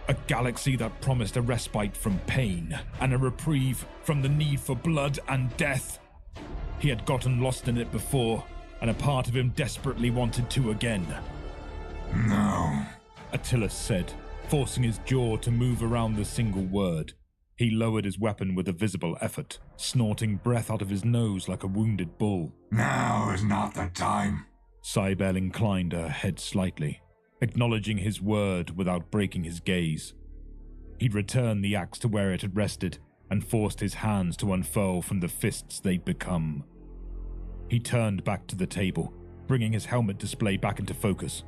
A galaxy that promised a respite from pain and a reprieve from the need for blood and death. He had gotten lost in it before, and a part of him desperately wanted to again. No, Attilas said, forcing his jaw to move around the single word. He lowered his weapon with a visible effort, snorting breath out of his nose like a wounded bull. Now is not the time. Cybele inclined her head slightly, acknowledging his word without breaking his gaze. He'd returned the axe to where it had rested and forced his hands to unfurl from the fists they'd become. He turned back to the table, bringing his helmet display back into focus.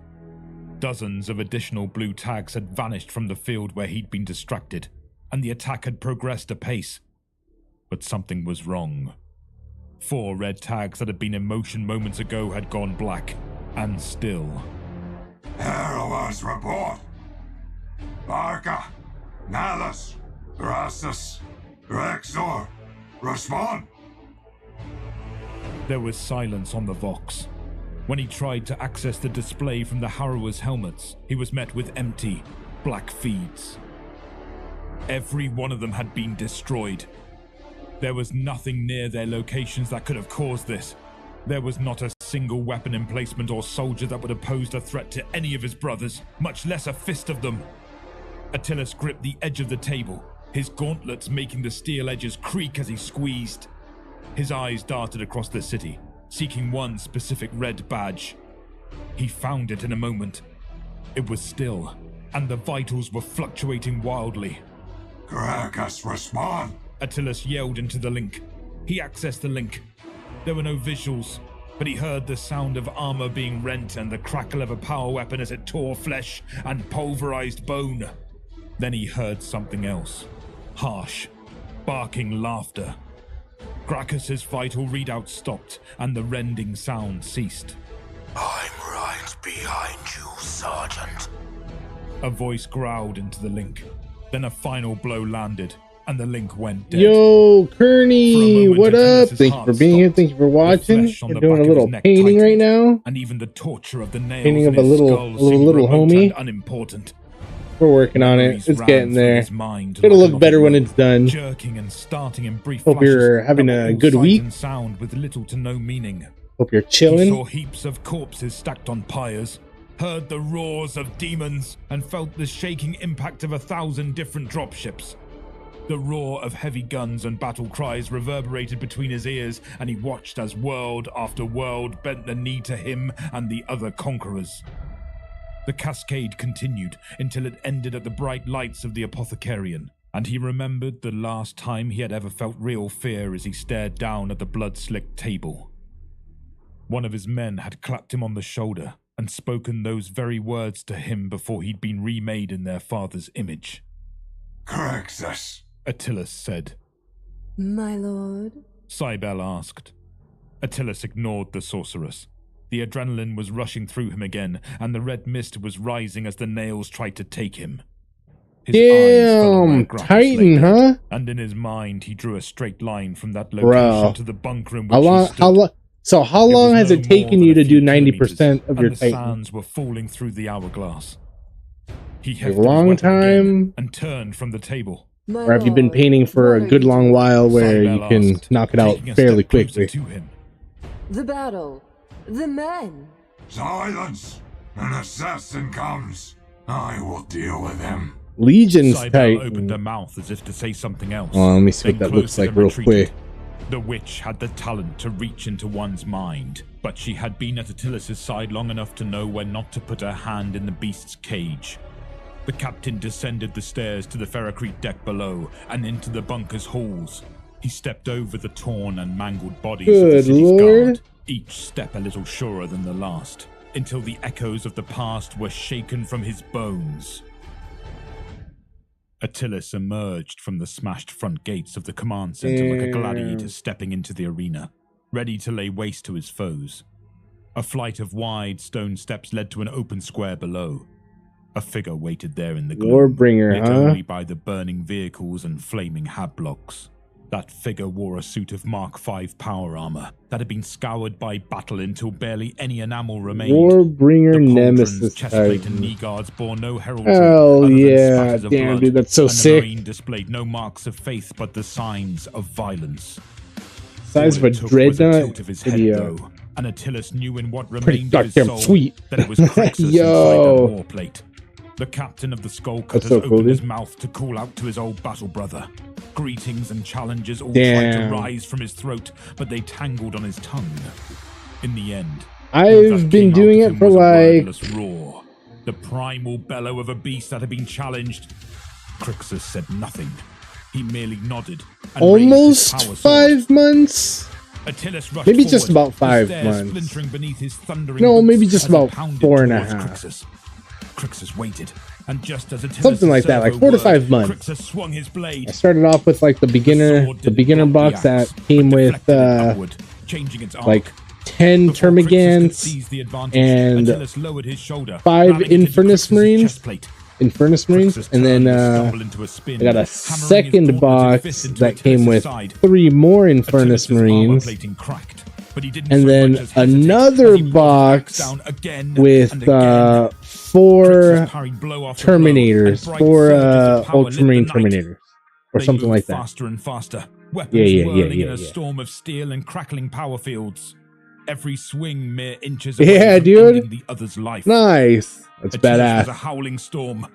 Dozens of additional blue tags had vanished from the field where he'd been distracted, and the attack had progressed apace. But something was wrong. 4 red tags that had been in motion moments ago had gone black, and still. Heroes report! Barca, Nalus, Rastus, Rexor, respond! There was silence on the Vox. When he tried to access the display from the Harrower's helmets, he was met with empty, black feeds. Every one of them had been destroyed. There was nothing near their locations that could have caused this. There was not a single weapon emplacement or soldier that would have posed a threat to any of his brothers, much less a fist of them. Attilas gripped the edge of the table, his gauntlets making the steel edges creak as he squeezed. His eyes darted across the city, seeking one specific red badge. He found it in a moment. It was still, and the vitals were fluctuating wildly. Caracas, respond! Attilas yelled into the link. He accessed the link. There were no visuals, but he heard the sound of armor being rent and the crackle of a power weapon as it tore flesh and pulverized bone. Then he heard something else. Harsh, barking laughter. Gracchus's vital readout stopped and the rending sound ceased. I'm right behind you, Sergeant. A voice growled into the link. Then a final blow landed, and the link went dead. Yo, Kearney, what up? Thank you for being here. Thank you for watching. We're doing a little painting right now. And even the torture of the nails Painting of in a his little skull seemed remote homie. and unimportant. We're working on it. It's getting there. Mind It'll like look better when it's done. Jerking and starting in brief Hope you're having a good week. And sound with little to no meaning. Hope you're He chilling. saw heaps of corpses stacked on pyres, heard the roars of demons, and felt the shaking impact of 1,000 different dropships. The roar of heavy guns and battle cries reverberated between his ears, and he watched as world after world bent the knee to him and the other conquerors. The cascade continued until it ended at the bright lights of the Apothecarian, and he remembered the last time he had ever felt real fear as he stared down at the blood-slicked table. One of his men had clapped him on the shoulder and spoken those very words to him before he'd been remade in their father's image. Caraxes, Attilas said. My lord? Cybele asked. Attilas ignored the sorceress. The adrenaline was rushing through him again, and the red mist was rising as the nails tried to take him. His eyes fell on where Damn, Gracchus Titan, lay dead, huh? And in his mind, he drew a straight line from that location Bro, to the bunker in how which long? he stood. How long has it taken you to do 90% of your and the Titan? sands were falling through the hourglass. He A hefted his long weapon again time, and turned from the table. or have you been painting for a good long while where you can knock it out fairly quickly? The battle. The men. Silence! An assassin comes. I will deal with him. Legion's Cybele opened Titan. her mouth as if to say something else. Oh, let me see what then that looks closed it like and real retreated. quick. The witch had the talent to reach into one's mind, but she had been at Attilas' side long enough to know when not to put her hand in the beast's cage. The captain descended the stairs to the ferrocrete deck below and into the bunker's halls. He stepped over the torn and mangled bodies of the Good city's lord. guard, each step a little surer than the last, until the echoes of the past were shaken from his bones. Attilas emerged from the smashed front gates of the command center like a gladiator stepping into the arena, ready to lay waste to his foes. A flight of wide stone steps led to an open square below. A figure waited there in the gloom, Warbringer, lit huh? only by the burning vehicles and flaming hab blocks. That figure wore a suit of Mark V power armor that had been scoured by battle until barely any enamel remained. Warbringer The Nemesis chestplate and Titan. knee guards bore no heraldry Hell other than yeah. spatters of Damn, blood, dude, that's so and sick. the Marine displayed no marks of faith but the signs of violence. Size of All a it took was a tilt of dreadnought his head, video. though, and Attilas knew in what Pretty remained of his goddamn soul sweet. that it was Crixus inside Yo. that war plate. The captain of the Skull That's Cutters so cool, opened his dude. mouth to call out to his old battle brother. Greetings and challenges all tried to Damn. rise from his throat, but they tangled on his tongue. In the end, all that I've been came out doing of it him for was a like wordless roar, the primal bellow of a beast that had been challenged. Crixus said nothing. He merely nodded. And almost raised his power sword. 5 months. Attilas rushed Maybe just forward, about 5 the stairs months. splintering beneath his thundering No, boots maybe just as he about pounded 4.5. towards Crixus. Crixus waited, and just as Attilas' Something like that, like servo 4 to 5 whirred, months. Crixus swung his blade. I started off with like the beginner box that came with changing its arc. like 10 Termagants Seized the advantage. and Attilas lowered his shoulder, 5 ramming it into Infernus Crixus' Marines. chestplate. Infernus Marines, Crixus and then turned to stumble into a spin, I got a hammering his second gauntleted box fist into that came Attilas' with side. 3 more Infernus Attilas' armor Marines, plating cracked, but he didn't and so then much as hesitate another as he brought his axe box down again with and again. 4 Crixus parried blow after blow, and Terminators, bright 4 surges of power lit the Ultramarine night. Terminators, or They something moved like that. faster and faster, weapons whirling in a yeah. storm of steel and crackling power fields. Every swing mere inches away Yeah, from dude. ending the other's life. Nice. That's Attilas was badass. a howling storm.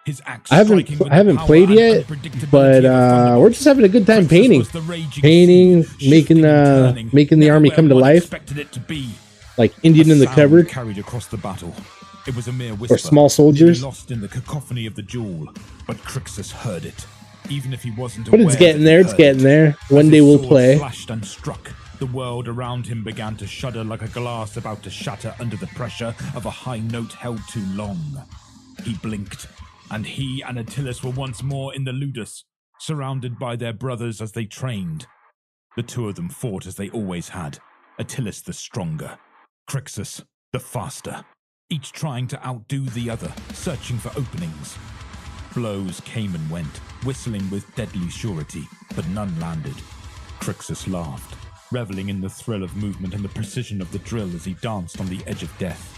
His axe I haven't striking with I haven't the power played and yet, unpredictability but of a thunderbolt. we're just having a good time Crixus painting, was the raging sea, making making the never army where come to one life, expected it to be. like Indian A in the sound cupboard, carried across the battle. It was a mere whisper, or small soldiers. nearly lost in the cacophony of the duel, but Crixus heard it, even if he wasn't But aware. it's getting that he there. It's heard getting it. there. One As day his we'll sword play. Flashed and struck. The world around him began to shudder like a glass about to shatter under the pressure of a high note held too long. He blinked, and he and Attilas were once more in the Ludus, surrounded by their brothers as they trained. The two of them fought as they always had, Attilas the stronger, Crixus the faster, each trying to outdo the other, searching for openings. Blows came and went, whistling with deadly surety, but none landed. Crixus laughed, reveling in the thrill of movement and the precision of the drill as he danced on the edge of death,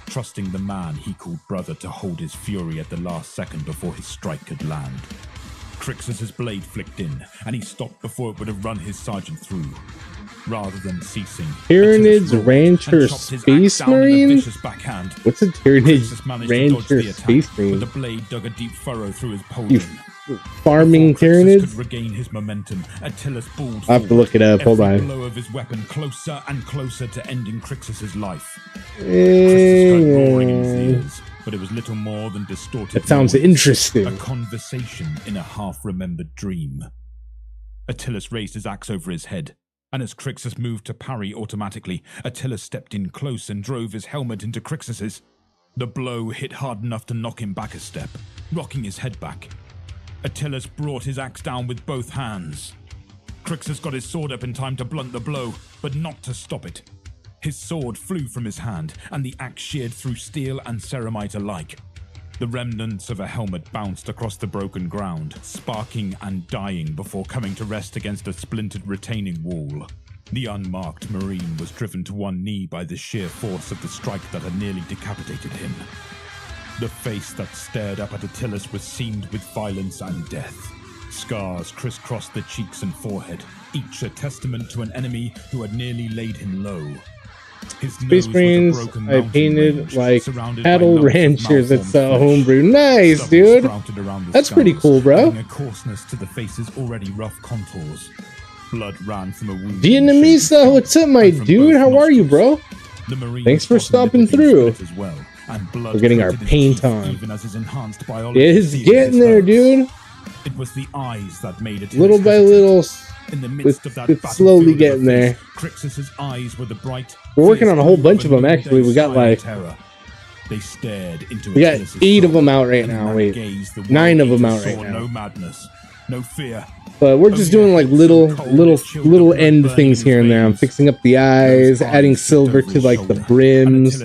trusting the man he called brother to hold his fury at the last second before his strike could land. Crixus's blade flicked in, and he stopped before it would have run his sergeant through. Rather than ceasing, Tyranids Rancher Space Marine? What's a Tyranids Rancher Space Marine? But the blade dug a deep furrow through his You pauldron. farming Before Crixus Tyranids? could regain his momentum, Attilas pulled I'll have to look it up. Hold every on. blow of his weapon closer and closer to ending Crixus's life. Crixus heard roaring in his ears, but it was little more than distorted That sounds noise, interesting. a conversation in a half-remembered dream. Attilas raised his axe over his head, and as Crixus moved to parry automatically, Attilas stepped in close and drove his helmet into Crixus's. The blow hit hard enough to knock him back a step, rocking his head back. Attilas brought his axe down with both hands. Crixus got his sword up in time to blunt the blow, but not to stop it. His sword flew from his hand, and the axe sheared through steel and ceramite alike. The remnants of a helmet bounced across the broken ground, sparking and dying before coming to rest against a splintered retaining wall. The unmarked Marine was driven to one knee by the sheer force of the strike that had nearly decapitated him. The face that stared up at Attilas was seamed with violence and death. Scars crisscrossed the cheeks and forehead, each a testament to an enemy who had nearly laid him low. His Space nose was a Marines broken I mountain painted range, like surrounded by cattle lumps of ranchers that malformed sell flesh. homebrew. Nice, Stubble dude. sprouted around the That's pretty skulls, cool, bro. adding a coarseness to the face's already rough contours. Blood ran from a wound. Vietnamese, what's up, my dude? How are you, bro? Thanks for stopping through. As well, and blood We're getting our coated his paint teeth on. Even as his enhanced biology It's sealed getting his there, hurts. dude. It was the eyes that made it. Little by little, In the midst of that it's slowly battlefield getting of there. Crixus's eyes were the bright. We're working fierce on a whole blue bunch of them, noonday actually. We got sky of like, terror. They stared into we got Attilas's 8 of soul, them out right and in now. that Wait, gaze, the 9 of world them out saw right now. No madness, no fear. But we're just doing like little end things here and there. I'm fixing up the eyes, adding silver to like the brims,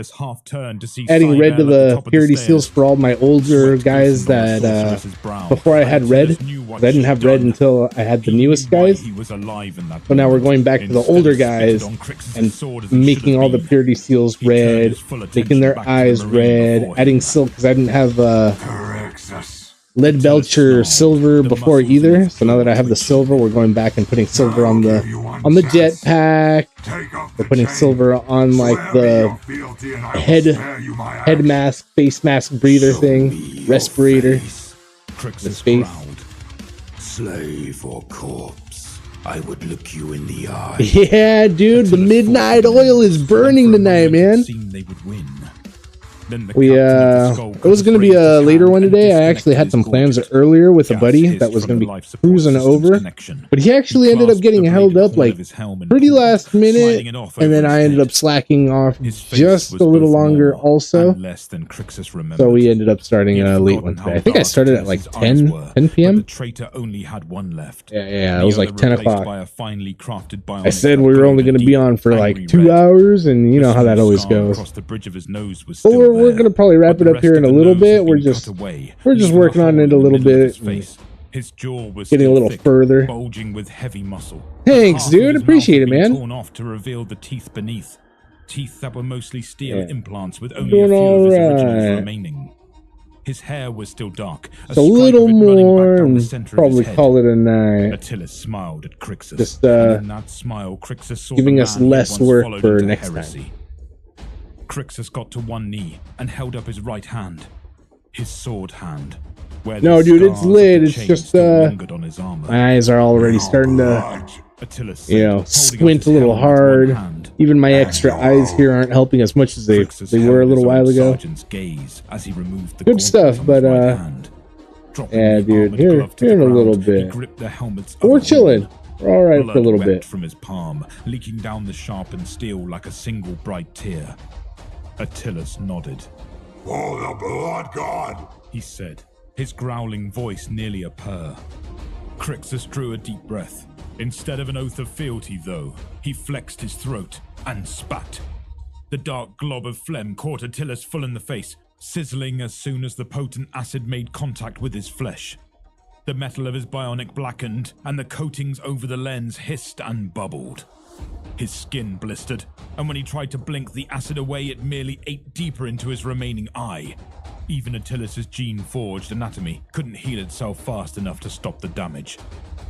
adding red to the purity seals for all my older guys that before I had red. I didn't have red until I had the newest guys. So now we're going back to the older guys and making all the purity seals red, making their eyes red, adding silk because I didn't have lead belcher silver before either. So now that I have the silver, we're going back and putting silver on the jetpack. We're putting silver on like the head mask, face mask, breather thing, respirator, the space. Slave or corpse, I would look you in the eye. Yeah, dude, the midnight oil is burning tonight, man. We it was gonna be a later one today. I actually had some plans earlier with a buddy that was gonna be cruising over, but he actually ended up getting held up like pretty last minute, and then I ended up slacking off just a little longer also. So we ended up starting a late one today. I think I started at like 10 p.m. The traitor only had one left. Yeah, it was like 10 o'clock. By a finely crafted I said we were only going to be on for like 2 hours, and you know how that always goes. Across the bridge of his nose was But still we're going to probably wrap it up here in a little bit. We're just working on it a little bit. His jaw was getting a little thick, further. bulging with heavy muscle. Thanks, dude. Appreciate it, man. Torn off to reveal the teeth beneath. Teeth that were mostly steel implants with only Doing a few of his all originals right. remaining. His hair was still dark, Just a little more, down the and center probably of his head. call it a night. Attilas smiled at Crixus. Just and in that smile, Crixus saw giving the us man he had less once work followed for into next heresy. time. Crixus got to one knee and held up his right hand, his sword hand. Where No, the dude, it's scars of lit. the It's chain just still lingered on his armor. my eyes are already starting to, Attilas said, you know, holding up squint his a little helmet with one hard. hand. Even my extra eyes here aren't helping as much as they Crixus were a held little his while old ago. sergeant's gaze as he removed the Good gauntlet stuff, from but his right hand. Dropping yeah, the dude, armored here glove to in the a little ground, he bit. gripped the helmet's But we're other chilling. horn. We're all right for a Blood little wept bit. from his palm, leaking down the sharpened steel like a single bright tear. Attilas nodded. For the blood god, he said, his growling voice nearly a purr. Crixus drew a deep breath. Instead of an oath of fealty, though, he flexed his throat and spat. The dark glob of phlegm caught Attilas full in the face, sizzling as soon as the potent acid made contact with his flesh. The metal of his bionic blackened, and the coatings over the lens hissed and bubbled. His skin blistered, and when he tried to blink the acid away, it merely ate deeper into his remaining eye. Even Attilas' gene-forged anatomy couldn't heal itself fast enough to stop the damage.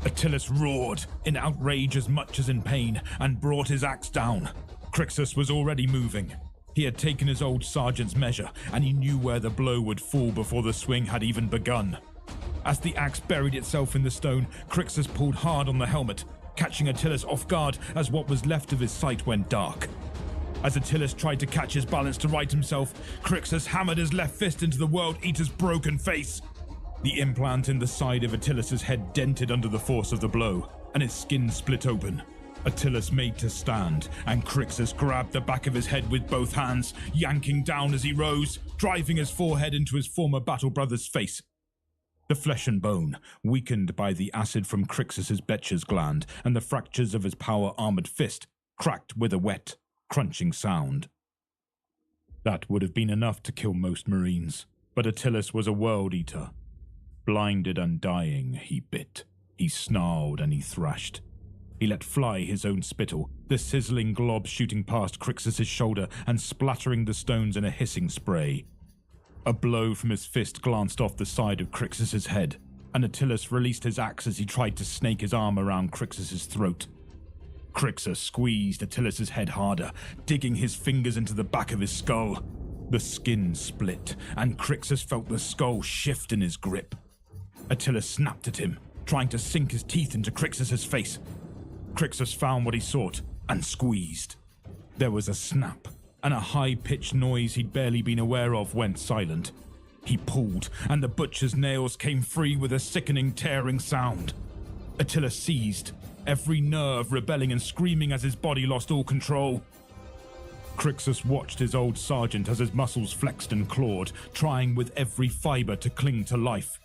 Attilas roared, in outrage as much as in pain, and brought his axe down. Crixus was already moving. He had taken his old sergeant's measure, and he knew where the blow would fall before the swing had even begun. As the axe buried itself in the stone, Crixus pulled hard on the helmet, catching Attilas off guard as what was left of his sight went dark. As Attilas tried to catch his balance to right himself, Crixus hammered his left fist into the World Eater's broken face. The implant in the side of Attilas' head dented under the force of the blow, and his skin split open. Attilas made to stand, and Crixus grabbed the back of his head with both hands, yanking down as he rose, driving his forehead into his former battle brother's face. The flesh and bone, weakened by the acid from Crixus' Betcher's gland and the fractures of his power-armored fist, cracked with a wet, crunching sound. That would have been enough to kill most Marines, but Attilas was a World Eater. Blinded and dying, he bit, he snarled and he thrashed. He let fly his own spittle, the sizzling glob shooting past Crixus' shoulder and splattering the stones in a hissing spray. A blow from his fist glanced off the side of Crixus' head, and Attilas released his axe as he tried to snake his arm around Crixus' throat. Crixus squeezed Attilas' head harder, digging his fingers into the back of his skull. The skin split, and Crixus felt the skull shift in his grip. Attilas snapped at him, trying to sink his teeth into Crixus' face. Crixus found what he sought, and squeezed. There was a snap, and a high-pitched noise he'd barely been aware of went silent. He pulled, and the butcher's nails came free with a sickening, tearing sound. Attilas seized, every nerve rebelling and screaming as his body lost all control. Crixus watched his old sergeant as his muscles flexed and clawed, trying with every fiber to cling to life.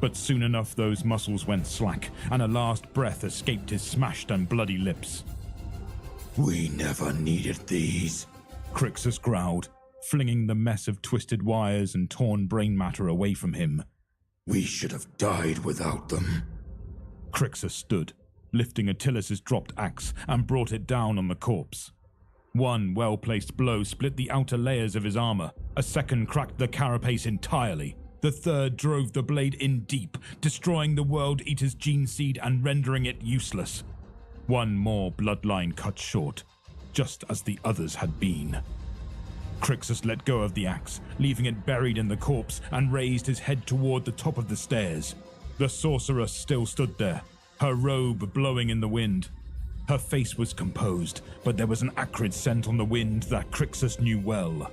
But soon enough those muscles went slack, and a last breath escaped his smashed and bloody lips. we never needed these, Crixus growled, flinging the mess of twisted wires and torn brain matter away from him. We should have died without them. Crixus stood, lifting Attilas' dropped axe and brought it down on the corpse. One well-placed blow split the outer layers of his armor, a second cracked the carapace entirely, the third drove the blade in deep, destroying the World Eater's gene seed and rendering it useless. One more bloodline cut short, just as the others had been. Crixus let go of the axe, leaving it buried in the corpse, and raised his head toward the top of the stairs. The sorceress still stood there, her robe blowing in the wind. Her face was composed, but there was an acrid scent on the wind that Crixus knew well.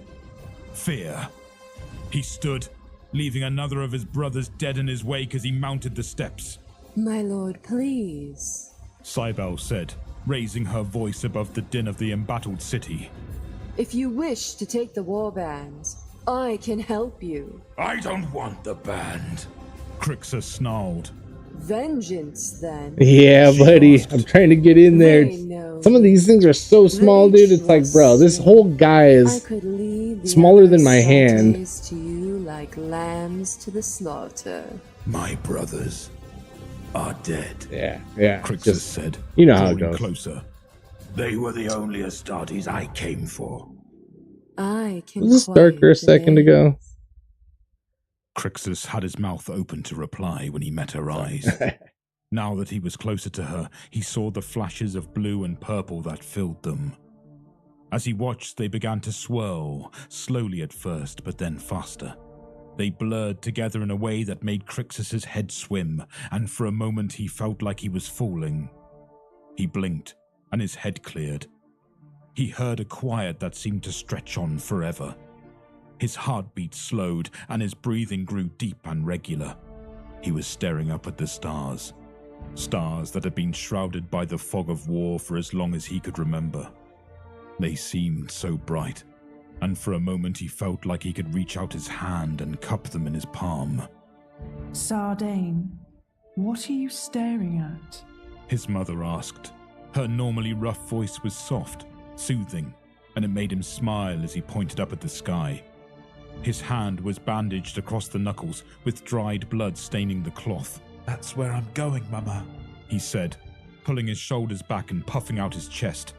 Fear. He stood, leaving another of his brothers dead in his wake as he mounted the steps. My lord, please. Cybele said, raising her voice above the din of the embattled city. If you wish to take the warbands, I can help you. I don't want the band. Crixus snarled. Vengeance, then. Yeah, buddy. I'm trying to get in there. Some of these things are so small, dude. It's like, bro, this whole guy is smaller than my hand. To you like lambs to the slaughter. My brothers are dead. Yeah. Crixus said, you know how it goes. Closer. They were the only Astartes I came for. I can. Was this darker a second ago? Crixus had his mouth open to reply when he met her eyes. Now that he was closer to her, he saw the flashes of blue and purple that filled them. As he watched, they began to swirl, slowly at first, but then faster. They blurred together in a way that made Crixus's head swim, and for a moment he felt like he was falling. He blinked, and his head cleared. He heard a quiet that seemed to stretch on forever. His heartbeat slowed, and his breathing grew deep and regular. He was staring up at the stars. Stars that had been shrouded by the fog of war for as long as he could remember. They seemed so bright, and for a moment he felt like he could reach out his hand and cup them in his palm. Sardane, what are you staring at? His mother asked. Her normally rough voice was soft, soothing, and it made him smile as he pointed up at the sky. His hand was bandaged across the knuckles, with dried blood staining the cloth. That's where I'm going, Mama, he said, pulling his shoulders back and puffing out his chest.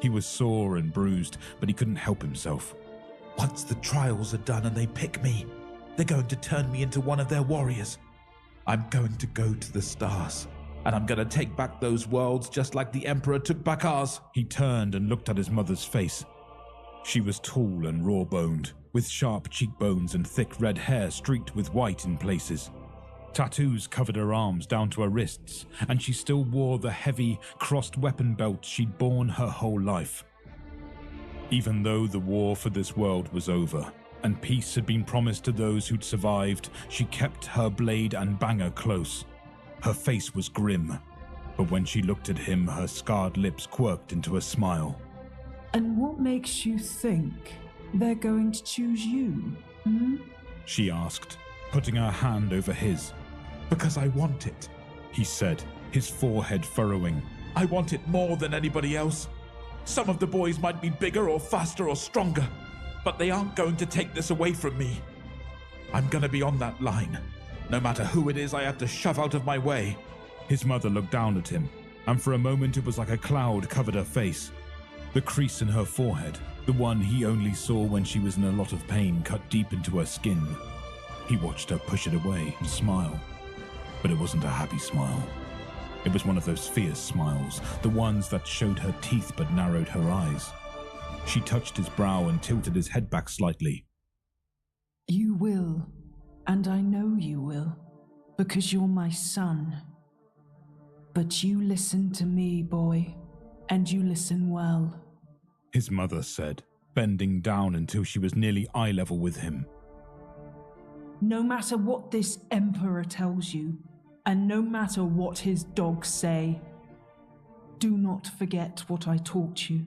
He was sore and bruised, but he couldn't help himself. Once the trials are done and they pick me, they're going to turn me into one of their warriors. I'm going to go to the stars, and I'm going to take back those worlds just like the Emperor took back ours. He turned and looked at his mother's face. She was tall and raw-boned, with sharp cheekbones and thick red hair streaked with white in places. Tattoos covered her arms down to her wrists, and she still wore the heavy, crossed weapon belt she'd borne her whole life. Even though the war for this world was over, and peace had been promised to those who'd survived, she kept her blade and banger close. Her face was grim, but when she looked at him, her scarred lips quirked into a smile. And what makes you think they're going to choose you, she asked, putting her hand over his. Because I want it, he said, his forehead furrowing. I want it more than anybody else. Some of the boys might be bigger or faster or stronger, but they aren't going to take this away from me. I'm going to be on that line. No matter who it is I have to shove out of my way. His mother looked down at him, and for a moment it was like a cloud covered her face. The crease in her forehead, the one he only saw when she was in a lot of pain, cut deep into her skin. He watched her push it away and smile. But it wasn't a happy smile. It was one of those fierce smiles, the ones that showed her teeth but narrowed her eyes. She touched his brow and tilted his head back slightly. You will, and I know you will, because you're my son. But you listen to me, boy, and you listen well. His mother said, bending down until she was nearly eye level with him. No matter what this Emperor tells you, and no matter what his dogs say, do not forget what I taught you.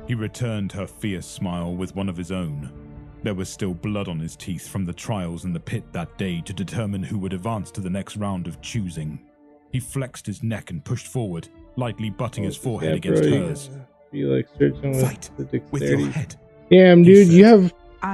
He returned her fierce smile with one of his own. There was still blood on his teeth from the trials in the pit that day to determine who would advance to the next round of choosing. He flexed his neck and pushed forward, lightly butting his forehead against hers. Fight with your head. Damn, dude, you have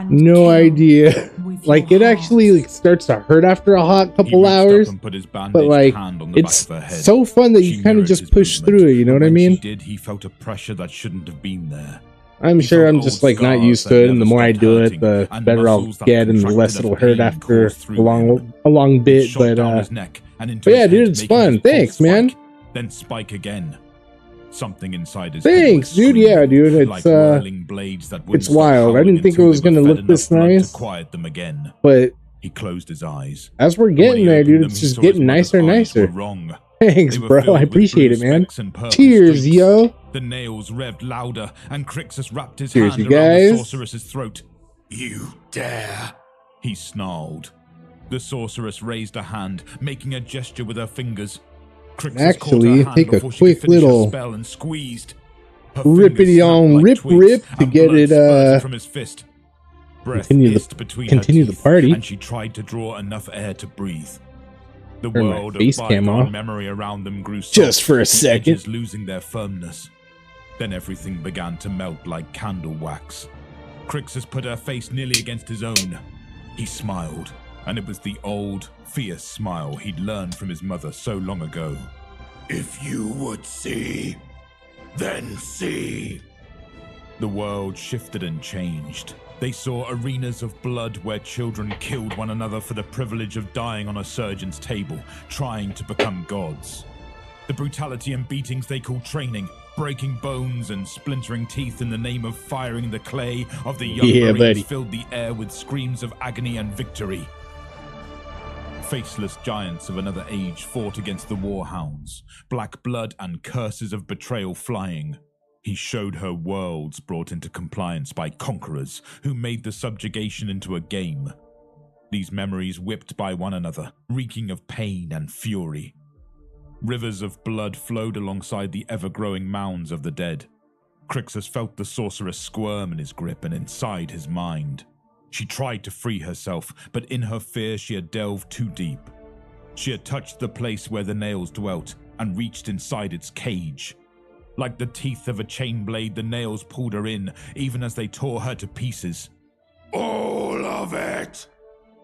no idea. Like, it actually starts to hurt after a hot couple hours, but like, it's so fun that you kind of just push through it, you know what I mean? He felt a pressure that shouldn't have been there. I'm sure I'm just like not used to it, and the more I do it, the better I'll get, and the less it'll hurt after a long bit. But yeah, dude, it's fun. Thanks, man. Then spike again. Something inside his Thanks, dude. Yeah, dude. It's wild. I didn't think it was gonna look this nice. Quiet them again. But he closed his eyes. As we're getting there, dude, it's just getting nicer and nicer. Thanks, bro. I appreciate it, man. Cheers, yo. The nails revved louder, and Crixus wrapped his Cheers, hand you around guys. the sorceress's throat. You dare! He snarled. The sorceress raised a hand, making a gesture with her fingers. Crixus Actually, take a quick little spell and squeezed. rippity on rip to get it from his fist. continue the party. And she tried to draw enough air to breathe. The Turn world my face of cam bygone off. memory around them grew soft, Just for a the second. edges losing their firmness. Then everything began to melt like candle wax. Crixus put her face nearly against his own. He smiled, and it was the old, fierce smile he'd learned from his mother so long ago. If you would see, then see. The world shifted and changed. They saw arenas of blood where children killed one another for the privilege of dying on a surgeon's table, trying to become gods. The brutality and beatings they called training, breaking bones and splintering teeth in the name of firing the clay of the young Marines filled the air with screams of agony and victory. Faceless giants of another age fought against the warhounds, black blood and curses of betrayal flying. He showed her worlds brought into compliance by conquerors who made the subjugation into a game. These memories whipped by one another, reeking of pain and fury. Rivers of blood flowed alongside the ever-growing mounds of the dead. Crixus felt the sorceress squirm in his grip and inside his mind. She tried to free herself, but in her fear she had delved too deep. She had touched the place where the nails dwelt and reached inside its cage. Like the teeth of a chain blade, the nails pulled her in, even as they tore her to pieces. All of it!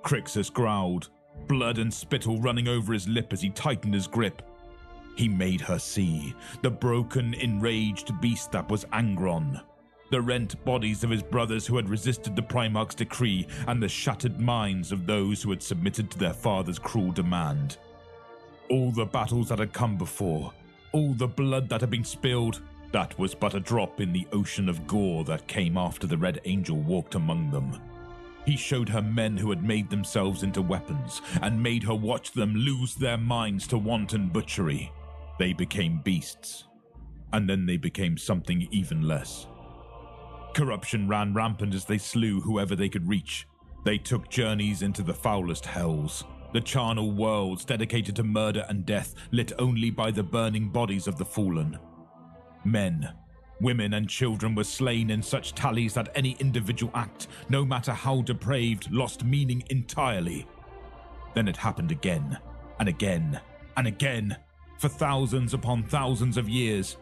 Crixus growled, blood and spittle running over his lip as he tightened his grip. He made her see the broken, enraged beast that was Angron. The rent bodies of his brothers who had resisted the Primarch's decree, and the shattered minds of those who had submitted to their father's cruel demand. All the battles that had come before, all the blood that had been spilled, that was but a drop in the ocean of gore that came after the Red Angel walked among them. He showed her men who had made themselves into weapons, and made her watch them lose their minds to wanton butchery. They became beasts, and then they became something even less. Corruption ran rampant as they slew whoever they could reach. They took journeys into the foulest hells, the charnel worlds dedicated to murder and death, lit only by the burning bodies of the fallen. Men, women, and children were slain in such tallies that any individual act, no matter how depraved, lost meaning entirely. Then it happened again, and again, and again, for thousands upon thousands of years.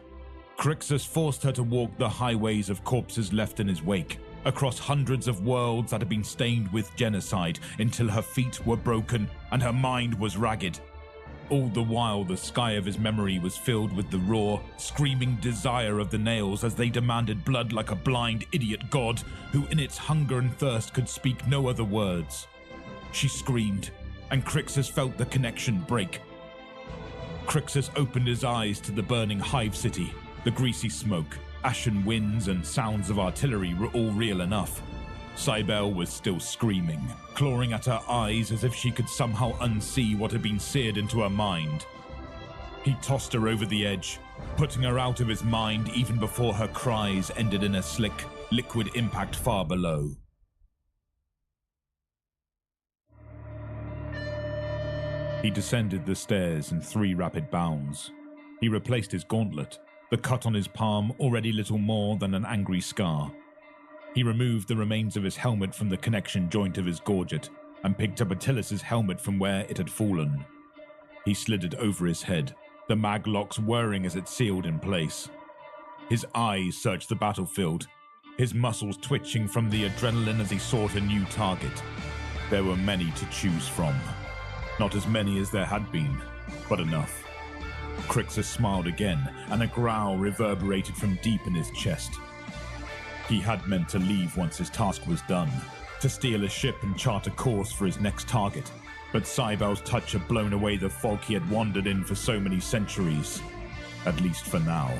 Crixus forced her to walk the highways of corpses left in his wake, across hundreds of worlds that had been stained with genocide, until her feet were broken and her mind was ragged. All the while the sky of his memory was filled with the raw, screaming desire of the nails as they demanded blood like a blind idiot god who in its hunger and thirst could speak no other words. She screamed, and Crixus felt the connection break. Crixus opened his eyes to the burning hive city. The greasy smoke, ashen winds, and sounds of artillery were all real enough. Cybele was still screaming, clawing at her eyes as if she could somehow unsee what had been seared into her mind. He tossed her over the edge, putting her out of his mind even before her cries ended in a slick, liquid impact far below. He descended the stairs in 3 rapid bounds. He replaced his gauntlet, the cut on his palm already little more than an angry scar. He removed the remains of his helmet from the connection joint of his gorget, and picked up Attilas's helmet from where it had fallen. He slid it over his head, the mag locks whirring as it sealed in place. His eyes searched the battlefield, his muscles twitching from the adrenaline as he sought a new target. There were many to choose from. Not as many as there had been, but enough. Crixus smiled again, and a growl reverberated from deep in his chest. He had meant to leave once his task was done, to steal a ship and chart a course for his next target, but Cybele's touch had blown away the fog he had wandered in for so many centuries, at least for now.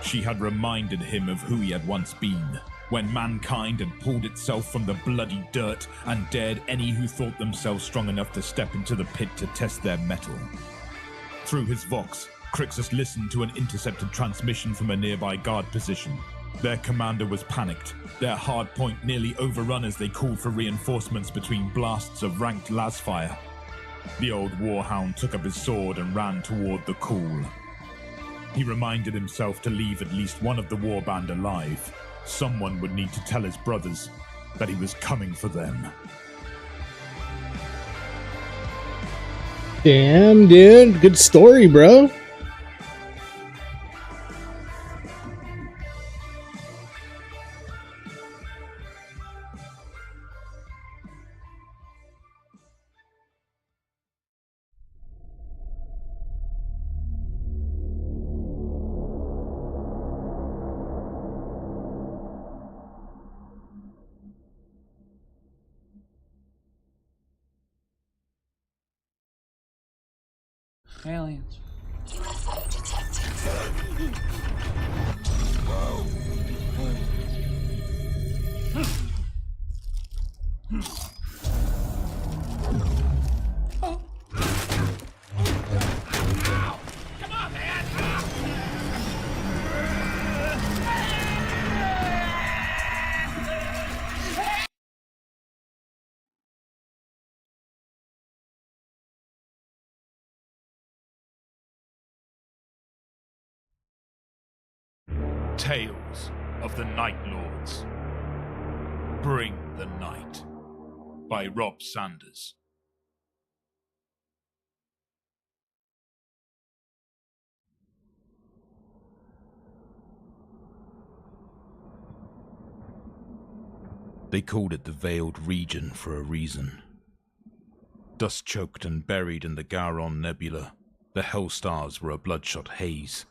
She had reminded him of who he had once been, when mankind had pulled itself from the bloody dirt and dared any who thought themselves strong enough to step into the pit to test their mettle. Through his vox, Crixus listened to an intercepted transmission from a nearby guard position. Their commander was panicked, their hard point nearly overrun as they called for reinforcements between blasts of ranked lasfire. The old warhound took up his sword and ran toward the cool. He reminded himself to leave at least one of the warband alive. Someone would need to tell his brothers that he was coming for them. Damn, dude. Good story, bro. Aliens. UFO detected. Tales of the Night Lords. Bring the Night by Rob Sanders. They called it the Veiled Region for a reason. Dust-choked and buried in the Garon Nebula, the Hell Stars were a bloodshot haze.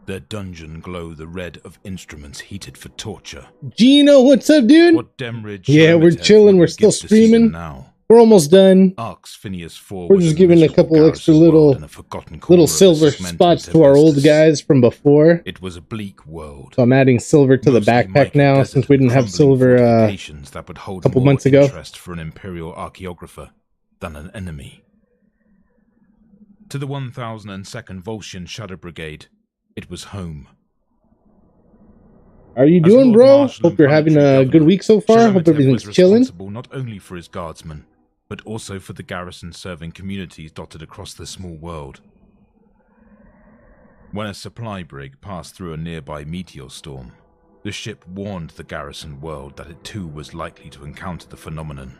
Their dungeon glowed the red of instruments heated for torture. Gino, what's up, dude? What Demridge Yeah, we're chilling. We're still streaming. Now. We're almost done. Arx Phineas 4 We're just giving a couple extra little silver spots to our old guys from before. It was a bleak world. So I'm adding silver to the backpack now since we didn't have silver a couple months ago. Interest for an Imperial archaeographer than an enemy. To the 1002nd Volscian Shadow Brigade, it was home. How are you doing, bro? Hope you're having a good week so far. Hope everything's chilling. Responsible not only for his guardsmen, but also for the garrison-serving communities dotted across the small world. When a supply brig passed through a nearby meteor storm, the ship warned the garrison world that it too was likely to encounter the phenomenon.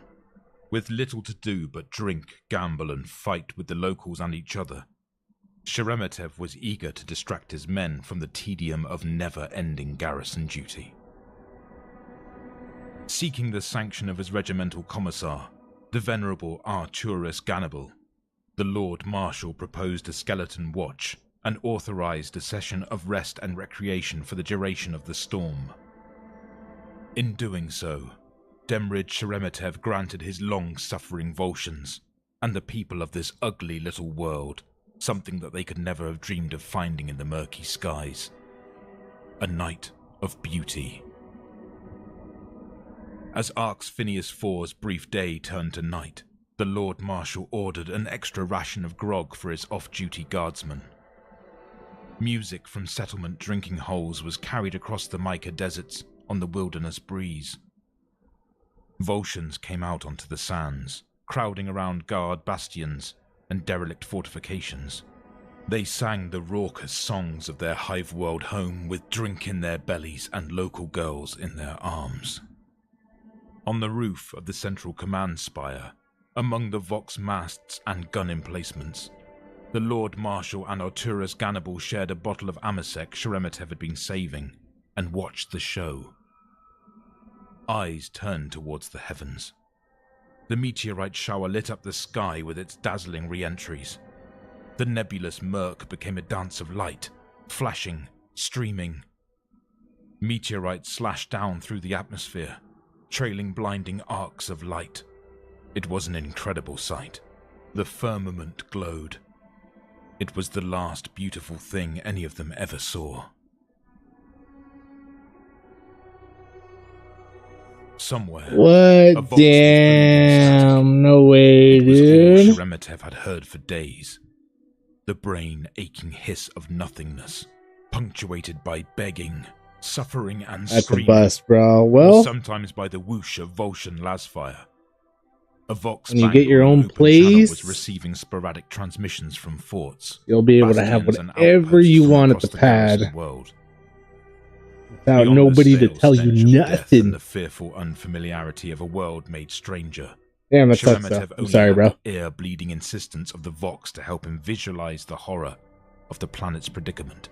With little to do but drink, gamble, and fight with the locals and each other, Sheremetev was eager to distract his men from the tedium of never-ending garrison duty. Seeking the sanction of his regimental commissar, the venerable Arturus Gannibal, the Lord Marshal proposed a skeleton watch and authorized a session of rest and recreation for the duration of the storm. In doing so, Demrid Sheremetev granted his long-suffering Volscians and the people of this ugly little world something that they could never have dreamed of finding in the murky skies. A night of beauty. As Arx Phineas 4's brief day turned to night, the Lord Marshal ordered an extra ration of grog for his off-duty guardsmen. Music from settlement drinking holes was carried across the mica deserts on the wilderness breeze. Volscians came out onto the sands, crowding around guard bastions and derelict fortifications. They sang the raucous songs of their hive world home with drink in their bellies and local girls in their arms. On the roof of the central command spire, among the Vox masts and gun emplacements, the Lord Marshal and Arturus Gannibal shared a bottle of Amasek Sheremetev had been saving and watched the show. Eyes turned towards the heavens. The meteorite shower lit up the sky with its dazzling re-entries. The nebulous murk became a dance of light, flashing, streaming. Meteorites slashed down through the atmosphere, trailing blinding arcs of light. It was an incredible sight. The firmament glowed. It was the last beautiful thing any of them ever saw. Somewhere. What? Damn. No way, dude. All Sheremetev had heard for days. The brain-aching hiss of nothingness, punctuated by begging, suffering, and That's screaming. a bust, bro. Well, or sometimes by the whoosh of Volscian lasfire. A Vox when you get your own place, was receiving sporadic transmissions from forts. You'll be able to have whatever you want at the pad. World. Without nobody to tell you nothing. And the fearful unfamiliarity of a world made stranger. Damn, that sucks, though. I'm sorry, bro. Ear-bleeding insistence of the Vox to help him visualize the horror of the planet's predicament.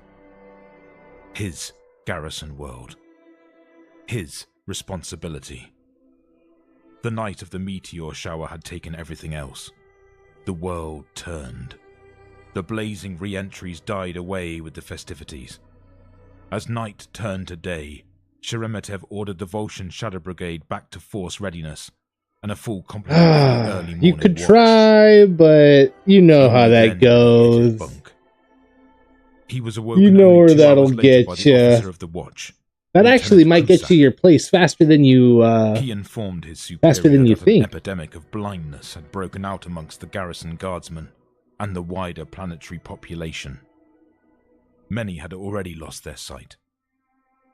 His garrison world. His responsibility. The night of the meteor shower had taken everything else. The world turned. The blazing re-entries died away with the festivities. As night turned to day, Sheremetev ordered the Volscian Shadow Brigade back to force readiness, and a full complement for the early morning You could watch. try, but you know Only how then that did he hit his goes. bunk. He was awoken You know only where 2 that'll hours later by get the you. officer of the watch. That Lieutenant actually might get Krusak. you your place faster than you He informed his faster superior than you that an think. epidemic of blindness had broken out amongst the garrison guardsmen and the wider planetary population. Many had already lost their sight.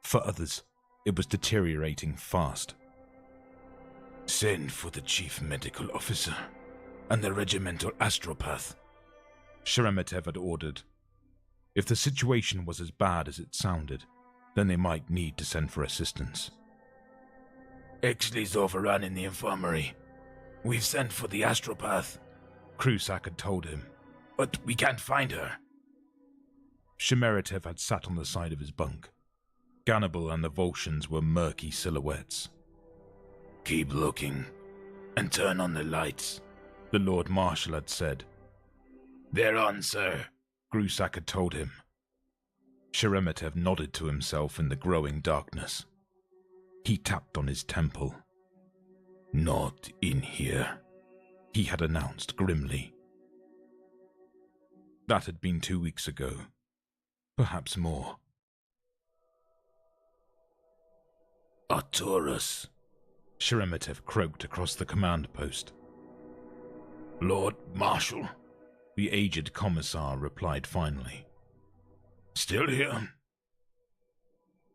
For others, it was deteriorating fast. Send for the chief medical officer and the regimental astropath, Sheremetev had ordered. If the situation was as bad as it sounded, then they might need to send for assistance. Exley's overrun in the infirmary. We've sent for the astropath, Krusak had told him. but we can't find her. Sheremetev had sat on the side of his bunk. Gannibal and the Volscians were murky silhouettes. Keep looking, and turn on the lights, the Lord Marshal had said. They're on, sir, Krusak had told him. Sheremetev nodded to himself in the growing darkness. He tapped on his temple. Not in here, he had announced grimly. That had been 2 weeks ago. Perhaps more. Arturus, Sheremetev croaked across the command post. Lord Marshal, the aged commissar replied finally. Still here?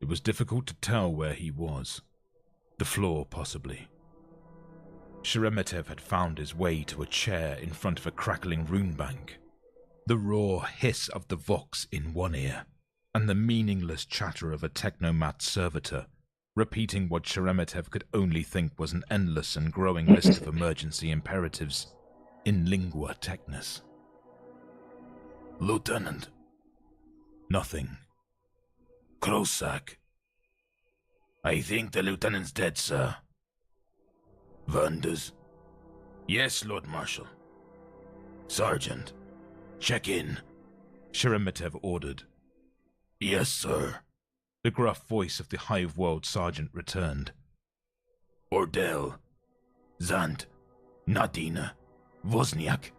It was difficult to tell where he was. The floor, possibly. Sheremetev had found his way to a chair in front of a crackling rune bank. The raw hiss of the Vox in one ear, and the meaningless chatter of a technomat servitor, repeating what Sheremetev could only think was an endless and growing list of emergency imperatives in lingua technis. Lieutenant. Nothing. Krusak. I think the lieutenant's dead, sir. Wanders? Yes, Lord Marshal. Sergeant, check in, Sheremetev ordered. Yes, sir. The gruff voice of the Hive World sergeant returned. Ordell, Zant, Nadina, Wozniak.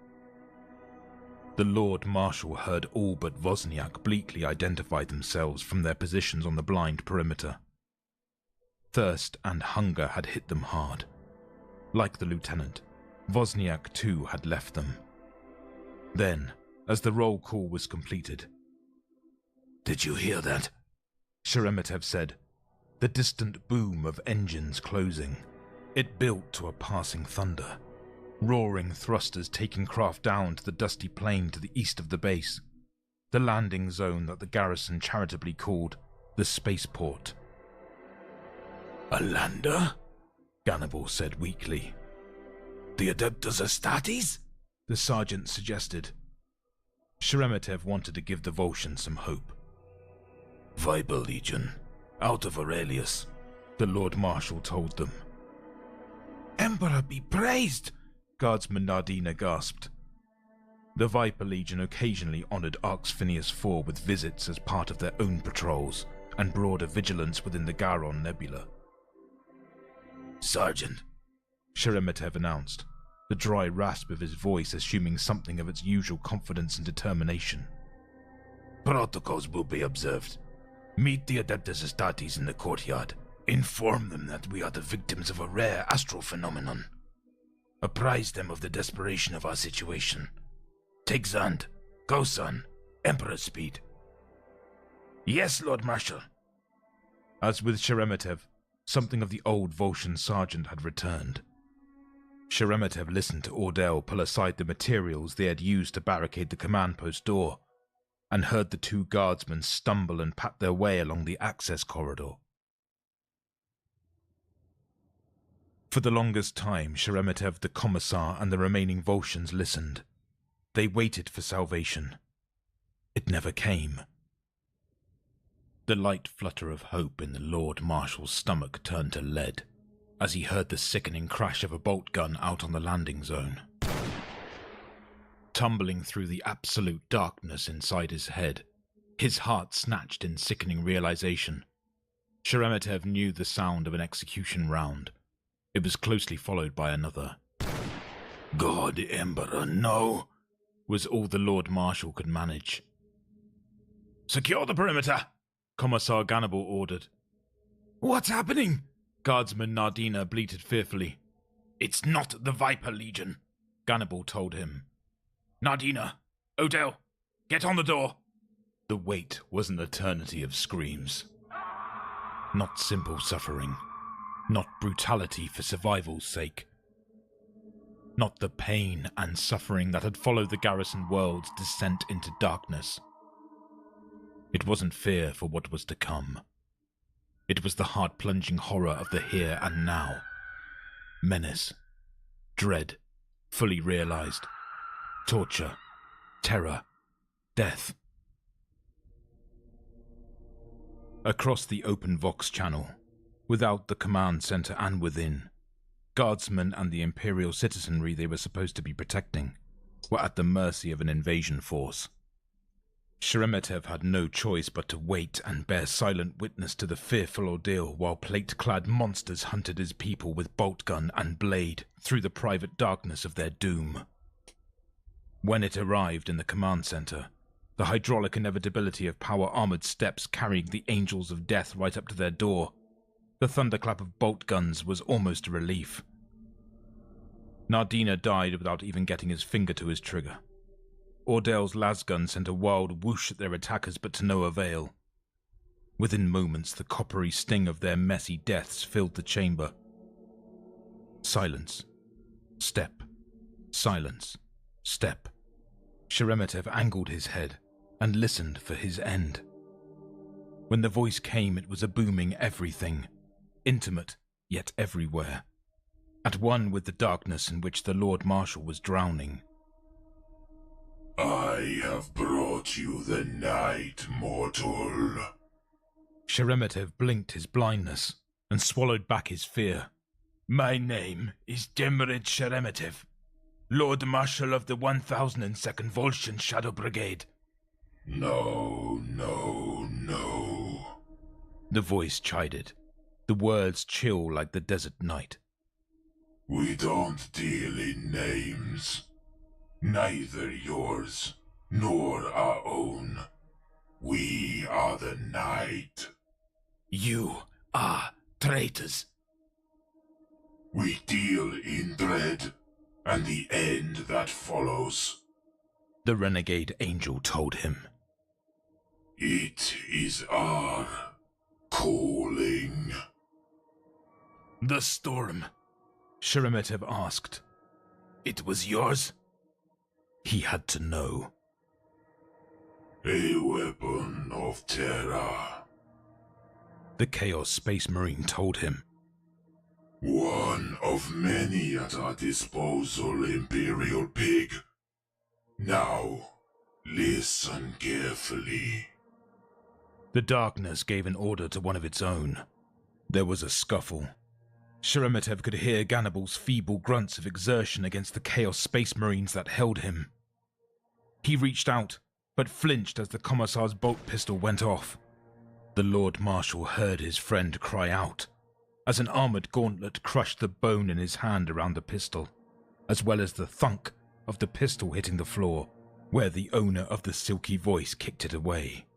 The Lord Marshal heard all but Wozniak bleakly identify themselves from their positions on the blind perimeter. Thirst and hunger had hit them hard. Like the lieutenant, Wozniak too had left them. Then, as the roll call was completed, Did you hear that? Sheremetev said, the distant boom of engines closing. It built to a passing thunder. Roaring thrusters taking craft down to the dusty plain to the east of the base, the landing zone that the garrison charitably called the spaceport. A lander? Gannibal said weakly. The Adeptus Astartes? The sergeant suggested. Sheremetev wanted to give the Volscians some hope. Viper Legion, out of Aurelius, the Lord Marshal told them. Emperor be praised! Guardsman Nardina gasped. The Viper Legion occasionally honored Arx Phineas IV with visits as part of their own patrols and broader vigilance within the Garon Nebula. Sergeant, Sheremetev announced, the dry rasp of his voice assuming something of its usual confidence and determination. Protocols will be observed. Meet the Adeptus Astartes in the courtyard. Inform them that we are the victims of a rare astral phenomenon. Apprise them of the desperation of our situation. Take Zand, Gosan, Emperor speed. Yes, Lord Marshal. As with Sheremetev, something of the old Volscian sergeant had returned. Sheremetev listened to Ordell pull aside the materials they had used to barricade the command post door, and heard the two guardsmen stumble and pat their way along the access corridor. For the longest time, Sheremetev, the Commissar, and the remaining Volscians listened. They waited for salvation. It never came. The light flutter of hope in the Lord Marshal's stomach turned to lead as he heard the sickening crash of a bolt gun out on the landing zone. Tumbling through the absolute darkness inside his head, his heart snatched in sickening realization, Sheremetev knew the sound of an execution round. It was closely followed by another. "God Emperor, no!" was all the Lord Marshal could manage. "Secure the perimeter!" Commissar Gannibal ordered. "What's happening?" Guardsman Nardina bleated fearfully. "It's not the Viper Legion," Gannibal told him. "Nardina! Odell! Get on the door!" The wait was an eternity of screams. Not simple suffering. Not brutality for survival's sake. Not the pain and suffering that had followed the garrison world's descent into darkness. It wasn't fear for what was to come. It was the heart-plunging horror of the here and now. Menace. Dread. Fully realized. Torture. Terror. Death. Across the open Vox channel, without the command center and within, guardsmen and the Imperial citizenry they were supposed to be protecting were at the mercy of an invasion force. Sheremetev had no choice but to wait and bear silent witness to the fearful ordeal while plate-clad monsters hunted his people with bolt gun and blade through the private darkness of their doom. When it arrived in the command center, the hydraulic inevitability of power-armored steps carrying the angels of death right up to their door, the thunderclap of bolt guns was almost a relief. Nardina died without even getting his finger to his trigger. Ordell's lasgun sent a wild whoosh at their attackers, but to no avail. Within moments, the coppery sting of their messy deaths filled the chamber. Silence. Step. Silence. Step. Sheremetev angled his head and listened for his end. When the voice came, it was a booming everything, intimate yet everywhere, at one with the darkness in which the Lord Marshal was drowning. "I have brought you the night, mortal." Sheremetev blinked his blindness and swallowed back his fear. "My name is Demrid Sheremetev, Lord Marshal of the 1002nd Volscian Shadow Brigade." No, no, no. The voice chided, the words chill like the desert night. "We don't deal in names. Neither yours, nor our own. We are the night." "You are traitors." "We deal in dread, and the end that follows," the renegade angel told him. "It is our calling." "The storm?" Sheremetev asked. "It was yours?" He had to know. "A weapon of terror," the Chaos Space Marine told him. "One of many at our disposal, Imperial Pig. Now, listen carefully." The darkness gave an order to one of its own. There was a scuffle. Sheremetev could hear Gannibal's feeble grunts of exertion against the Chaos Space Marines that held him. He reached out, but flinched as the Commissar's bolt pistol went off. The Lord Marshal heard his friend cry out, as an armored gauntlet crushed the bone in his hand around the pistol, as well as the thunk of the pistol hitting the floor, where the owner of the silky voice kicked it away.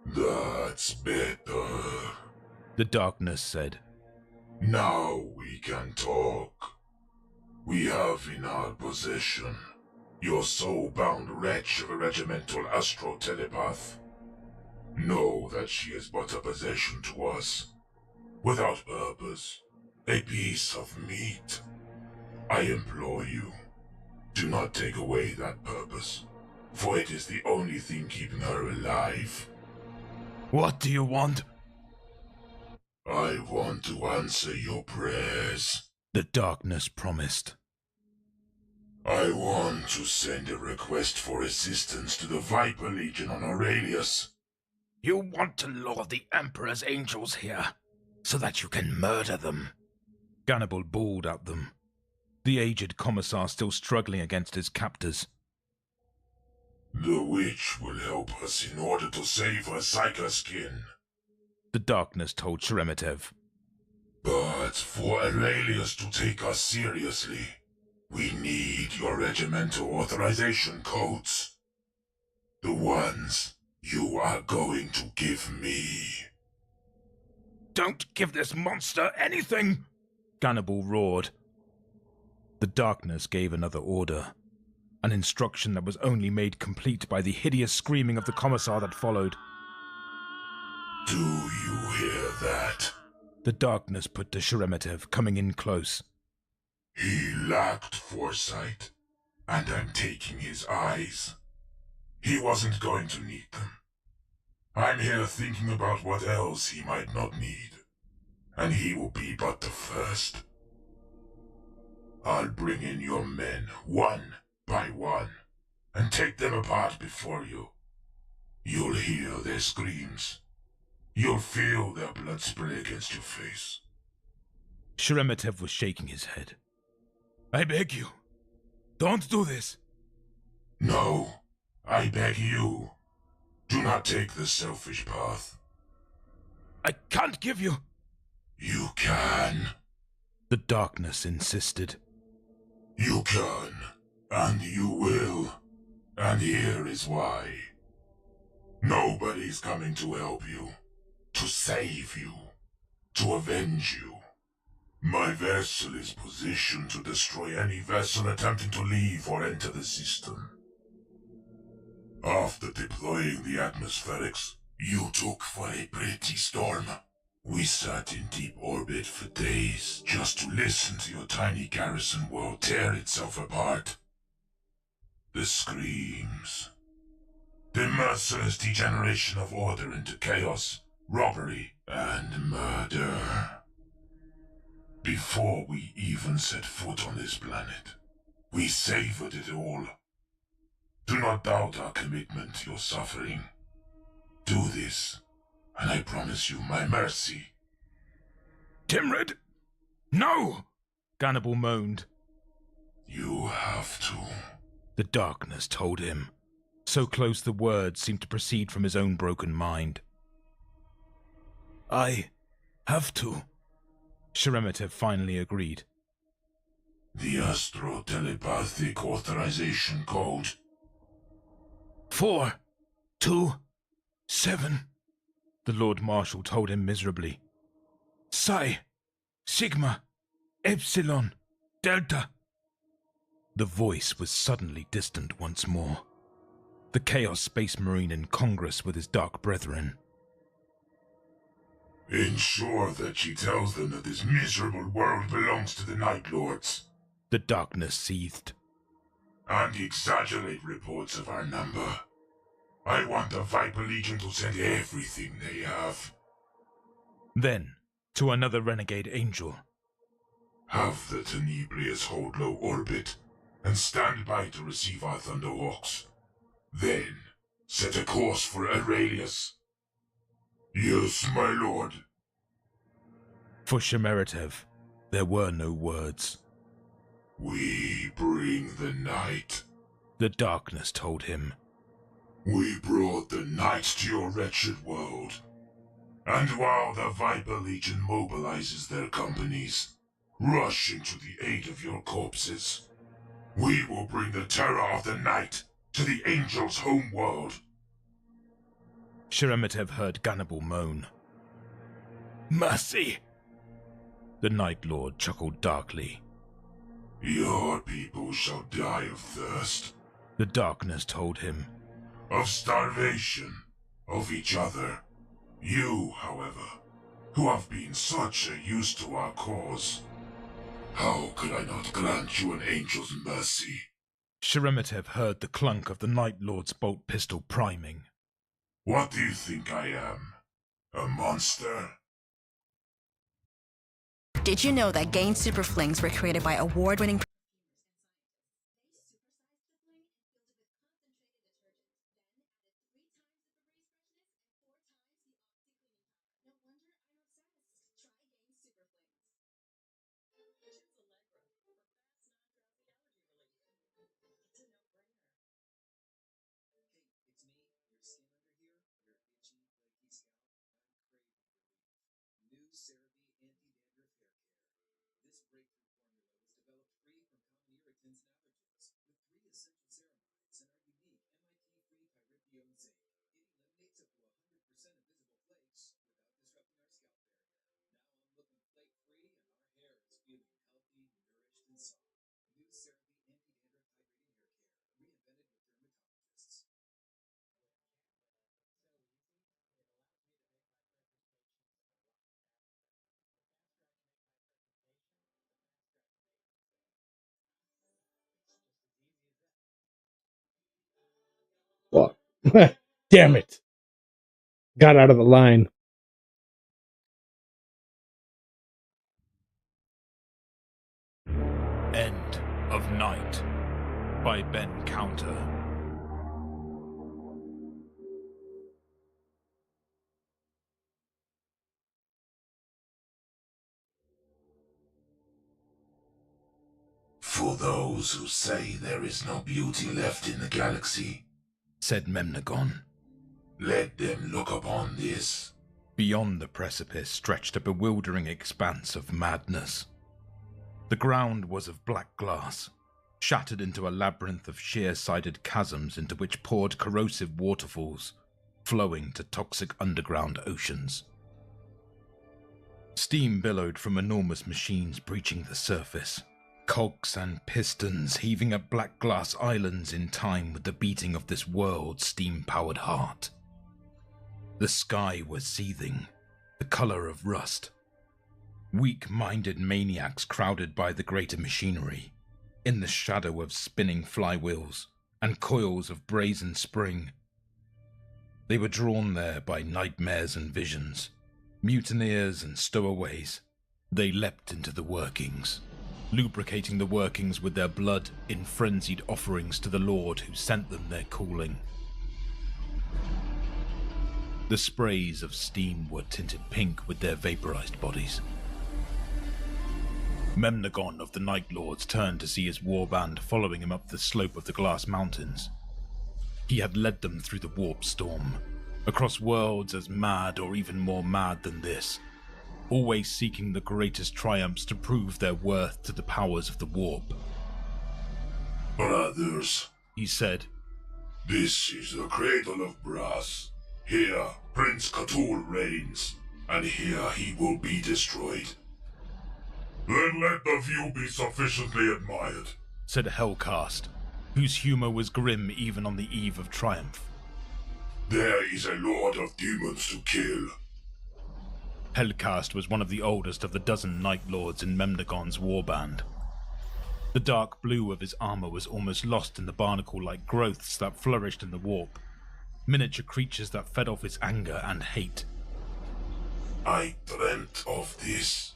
"That's better," the darkness said. "Now we can talk. We have in our possession your soul-bound wretch of a regimental astro-telepath. Know that she is but a possession to us, without purpose, a piece of meat. I implore you, do not take away that purpose, for it is the only thing keeping her alive." "What do you want?" "I want to answer your prayers," the darkness promised. "I want to send a request for assistance to the Viper Legion on Aurelius." "You want to lure the Emperor's angels here, so that you can murder them?" Gannibal bawled at them, the aged Commissar still struggling against his captors. "The witch will help us in order to save her Psyker skin," the darkness told Sheremetev. But for Aurelius to take us seriously, we need your regimental authorization codes. The ones you are going to give me. Don't give this monster anything! Gannibal roared. The darkness gave another order, an instruction that was only made complete by the hideous screaming of the commissar that followed. Do you hear that? The darkness put to Sheremetev, coming in close. He lacked foresight, and I'm taking his eyes. He wasn't going to need them. I'm here thinking about what else he might not need, and he will be but the first. I'll bring in your men, one by one, and take them apart before you. You'll hear their screams. You'll feel their blood spray against your face. Sheremetev was shaking his head. I beg you, don't do this. No, I beg you. Do not take the selfish path. I can't give you. You can. The darkness insisted. You can, and you will. And here is why. Nobody's coming to help you, to save you, to avenge you. My vessel is positioned to destroy any vessel attempting to leave or enter the system. After deploying the atmospherics, you took for a pretty storm. We sat in deep orbit for days just to listen to your tiny garrison world tear itself apart. The screams. The merciless degeneration of order into chaos, robbery, and murder. Before we even set foot on this planet, we savored it all. Do not doubt our commitment to your suffering. Do this, and I promise you my mercy. Timrid! No! Gannibal moaned. You have to. The darkness told him. So close the words seemed to proceed from his own broken mind. I have to. Sheremetev finally agreed. The astro-telepathic authorization code. 4, 2, 7. The Lord Marshal told him miserably. Psi, Sigma, Epsilon, Delta. The voice was suddenly distant once more. The Chaos Space Marine in Congress with his dark brethren. Ensure that she tells them that this miserable world belongs to the Night Lords. The darkness seethed. And exaggerate reports of our number. I want the Viper Legion to send everything they have. Then, to another renegade angel. Have the Tenebrious hold low orbit, and stand by to receive our Thunderhawks. Then, set a course for Aurelius. Yes, my lord. For Sheremetev, there were no words. We bring the night. The darkness told him. We brought the night to your wretched world. And while the Viper Legion mobilizes their companies, rushing to the aid of your corpses, we will bring the terror of the night to the Angels' home world. Sheremetev heard Gannibal moan. Mercy! The Night Lord chuckled darkly. Your people shall die of thirst. The darkness told him. Of starvation. Of each other. You, however, who have been such a use to our cause. How could I not grant you an angel's mercy? Sheremetev heard the clunk of the Night Lord's bolt pistol priming. What do you think I am? A monster? Did you know that Gain Super Flings were created by award-winning What? Damn it. Got out of the line. End of Night by Ben Counter. For those who say there is no beauty left in the galaxy, said Memnagon, let them look upon this. Beyond the precipice stretched a bewildering expanse of madness. The ground was of black glass, shattered into a labyrinth of sheer-sided chasms into which poured corrosive waterfalls, flowing to toxic underground oceans. Steam billowed from enormous machines breaching the surface, cogs and pistons heaving up black glass islands in time with the beating of this world's steam-powered heart. The sky was seething, the color of rust. Weak-minded maniacs crowded by the greater machinery, in the shadow of spinning flywheels and coils of brazen spring. They were drawn there by nightmares and visions, mutineers and stowaways. They leapt into the workings, lubricating the workings with their blood in frenzied offerings to the Lord who sent them their cooling. The sprays of steam were tinted pink with their vaporized bodies. Memnagon of the Night Lords turned to see his warband following him up the slope of the glass mountains. He had led them through the warp storm, across worlds as mad or even more mad than this, always seeking the greatest triumphs to prove their worth to the powers of the warp. Brothers, he said, this is the cradle of brass. Here, Prince Cthulhu reigns, and here he will be destroyed. Then let the view be sufficiently admired, said Hellcast, whose humor was grim even on the eve of triumph. There is a lord of demons to kill. Hellcast was one of the oldest of the dozen Night Lords in Memnagon's warband. The dark blue of his armor was almost lost in the barnacle-like growths that flourished in the warp, miniature creatures that fed off his anger and hate. I dreamt of this,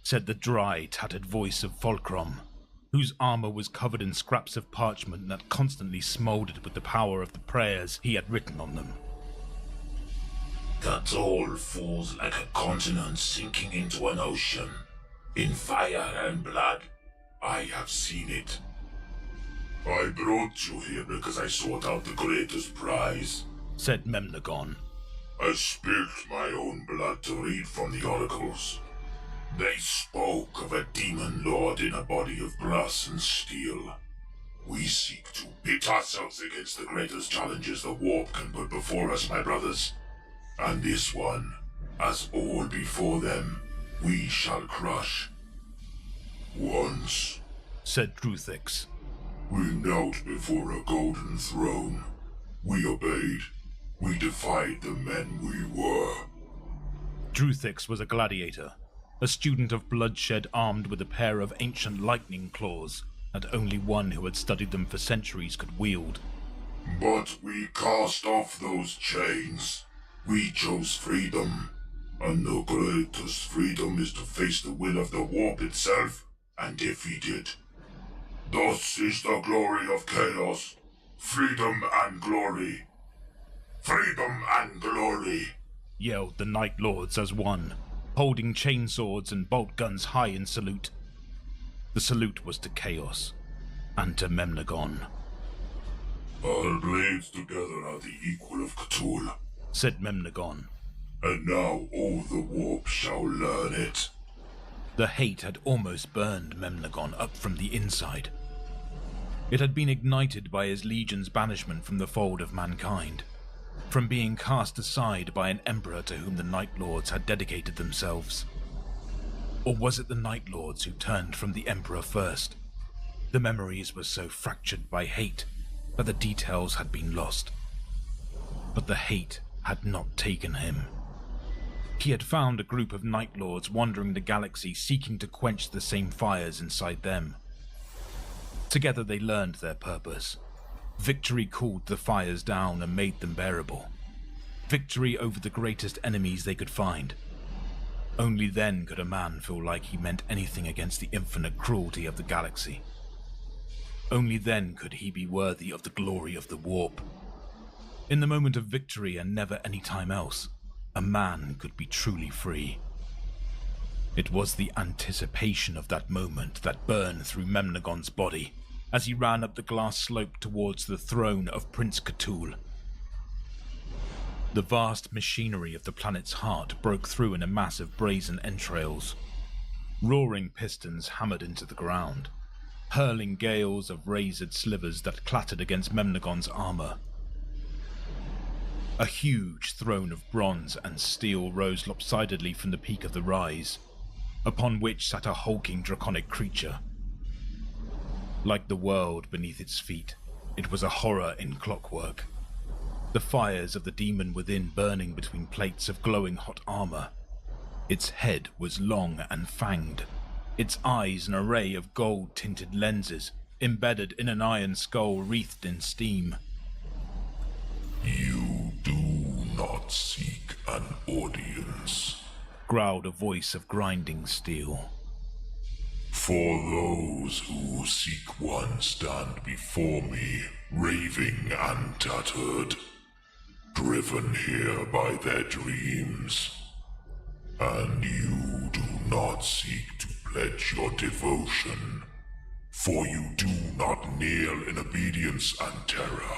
said the dry, tattered voice of Fulcrum, whose armor was covered in scraps of parchment that constantly smoldered with the power of the prayers he had written on them. Cthulhu falls like a continent sinking into an ocean, in fire and blood. I have seen it. I brought you here because I sought out the greatest prize, said Memnagon. I spilled my own blood to read from the oracles. They spoke of a demon lord in a body of brass and steel. We seek to pit ourselves against the greatest challenges the warp can put before us, my brothers. And this one, as all before them, we shall crush. Once, said Druthix, we knelt before a golden throne. We obeyed. We defied the men we were. Druthix was a gladiator, a student of bloodshed armed with a pair of ancient lightning claws that only one who had studied them for centuries could wield. But we cast off those chains. We chose freedom. And the greatest freedom is to face the will of the warp itself and defeat it. Thus is the glory of chaos. Freedom and glory. Freedom and glory, yelled the Night Lords as one, holding chainswords and bolt guns high in salute. The salute was to Chaos, and to Memnagon. Our blades together are the equal of Cthulhu, said Memnagon. And now all the warp shall learn it. The hate had almost burned Memnagon up from the inside. It had been ignited by his legion's banishment from the fold of mankind, from being cast aside by an emperor to whom the Night Lords had dedicated themselves. Or was it the Night Lords who turned from the emperor first? The memories were so fractured by hate that the details had been lost. But the hate had not taken him. He had found a group of Night Lords wandering the galaxy seeking to quench the same fires inside them. Together they learned their purpose. Victory cooled the fires down and made them bearable. Victory over the greatest enemies they could find. Only then could a man feel like he meant anything against the infinite cruelty of the galaxy. Only then could he be worthy of the glory of the warp. In the moment of victory and never any time else, a man could be truly free. It was the anticipation of that moment that burned through Memnagon's body as he ran up the glass slope towards the throne of Prince Cthulhu. The vast machinery of the planet's heart broke through in a mass of brazen entrails. Roaring pistons hammered into the ground, hurling gales of razored slivers that clattered against Memnagon's armor. A huge throne of bronze and steel rose lopsidedly from the peak of the rise, upon which sat a hulking draconic creature. Like the world beneath its feet, it was a horror in clockwork. The fires of the demon within burning between plates of glowing hot armor. Its head was long and fanged, its eyes an array of gold-tinted lenses embedded in an iron skull wreathed in steam. You do not seek an audience, growled a voice of grinding steel. For those who seek one stand before me, raving and tattered, driven here by their dreams. And you do not seek to pledge your devotion, for you do not kneel in obedience and terror.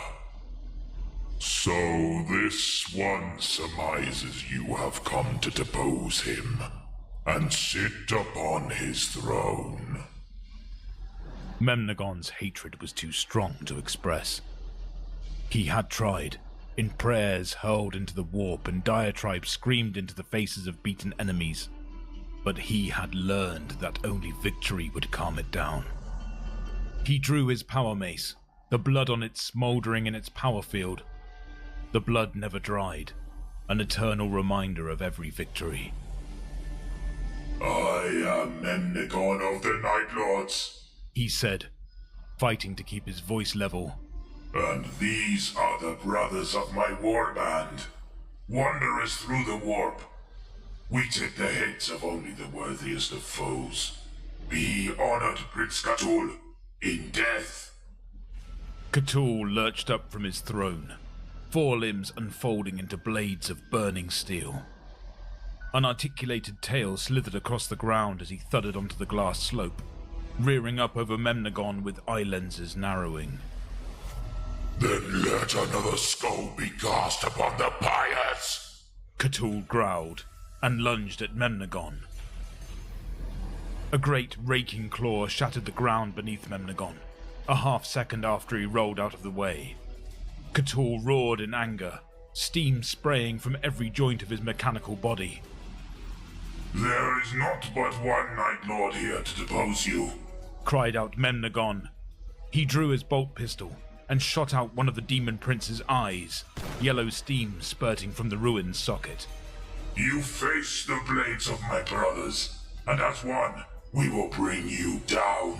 So this one surmises you have come to depose him and sit upon his throne. Memnagon's hatred was too strong to express. He had tried, in prayers hurled into the warp and diatribes screamed into the faces of beaten enemies, but he had learned that only victory would calm it down. He drew his power mace, the blood on it smouldering in its power field. The blood never dried, an eternal reminder of every victory. I am Memnagon of the Night Lords, he said, fighting to keep his voice level. And these are the brothers of my warband, wanderers through the warp. We take the heads of only the worthiest of foes. Be honored, Prince Cthulhu, in death. Cthulhu lurched up from his throne, forelimbs unfolding into blades of burning steel. An articulated tail slithered across the ground as he thudded onto the glass slope, rearing up over Memnagon with eye lenses narrowing. Then let another skull be cast upon the pyres! Cthulhu growled and lunged at Memnagon. A great raking claw shattered the ground beneath Memnagon, a half-second after he rolled out of the way. Cthulhu roared in anger, steam spraying from every joint of his mechanical body. There is not but one Night Lord here to depose you, cried out Memnagon. He drew his bolt pistol and shot out one of the Demon Prince's eyes, yellow steam spurting from the ruined socket. You face the blades of my brothers, and as one, we will bring you down.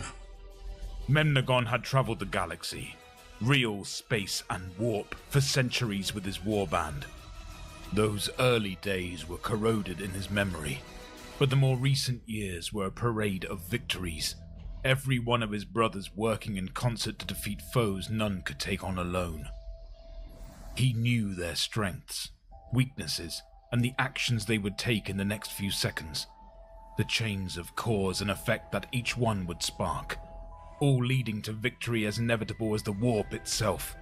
Memnagon had traveled the galaxy, real space and warp, for centuries with his warband. Those early days were corroded in his memory, but the more recent years were a parade of victories, every one of his brothers working in concert to defeat foes none could take on alone. He knew their strengths, weaknesses, and the actions they would take in the next few seconds, the chains of cause and effect that each one would spark, all leading to victory as inevitable as the warp itself.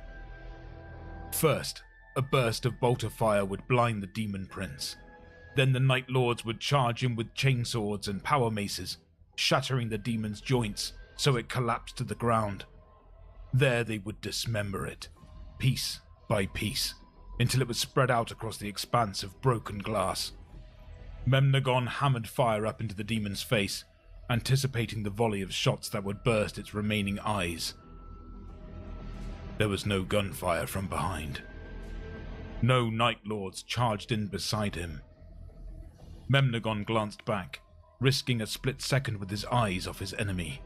First, a burst of bolter fire would blind the Demon Prince. Then the Night Lords would charge in with chainswords and power maces, shattering the demon's joints so it collapsed to the ground. There they would dismember it, piece by piece, until it was spread out across the expanse of broken glass. Memnagon hammered fire up into the demon's face, anticipating the volley of shots that would burst its remaining eyes. There was no gunfire from behind. No Night Lords charged in beside him. Memnagon glanced back, risking a split second with his eyes off his enemy.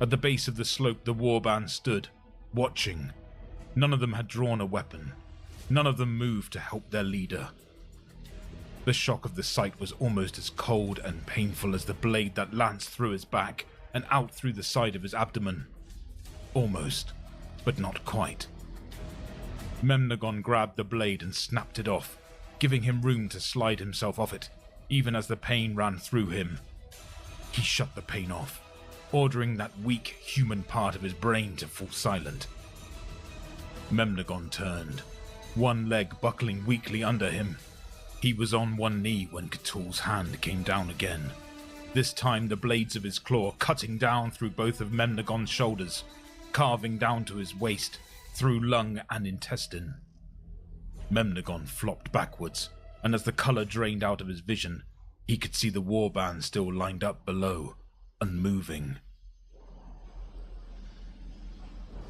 At the base of the slope, the warband stood, watching. None of them had drawn a weapon. None of them moved to help their leader. The shock of the sight was almost as cold and painful as the blade that lanced through his back and out through the side of his abdomen. Almost, but not quite. Memnagon grabbed the blade and snapped it off, giving him room to slide himself off it, even as the pain ran through him. He shut the pain off, ordering that weak human part of his brain to fall silent. Memnagon turned, one leg buckling weakly under him. He was on one knee when Cthulhu's hand came down again, this time the blades of his claw cutting down through both of Memnagon's shoulders, carving down to his waist, through lung and intestine. Memnagon flopped backwards, and as the colour drained out of his vision, he could see the warband still lined up below, unmoving.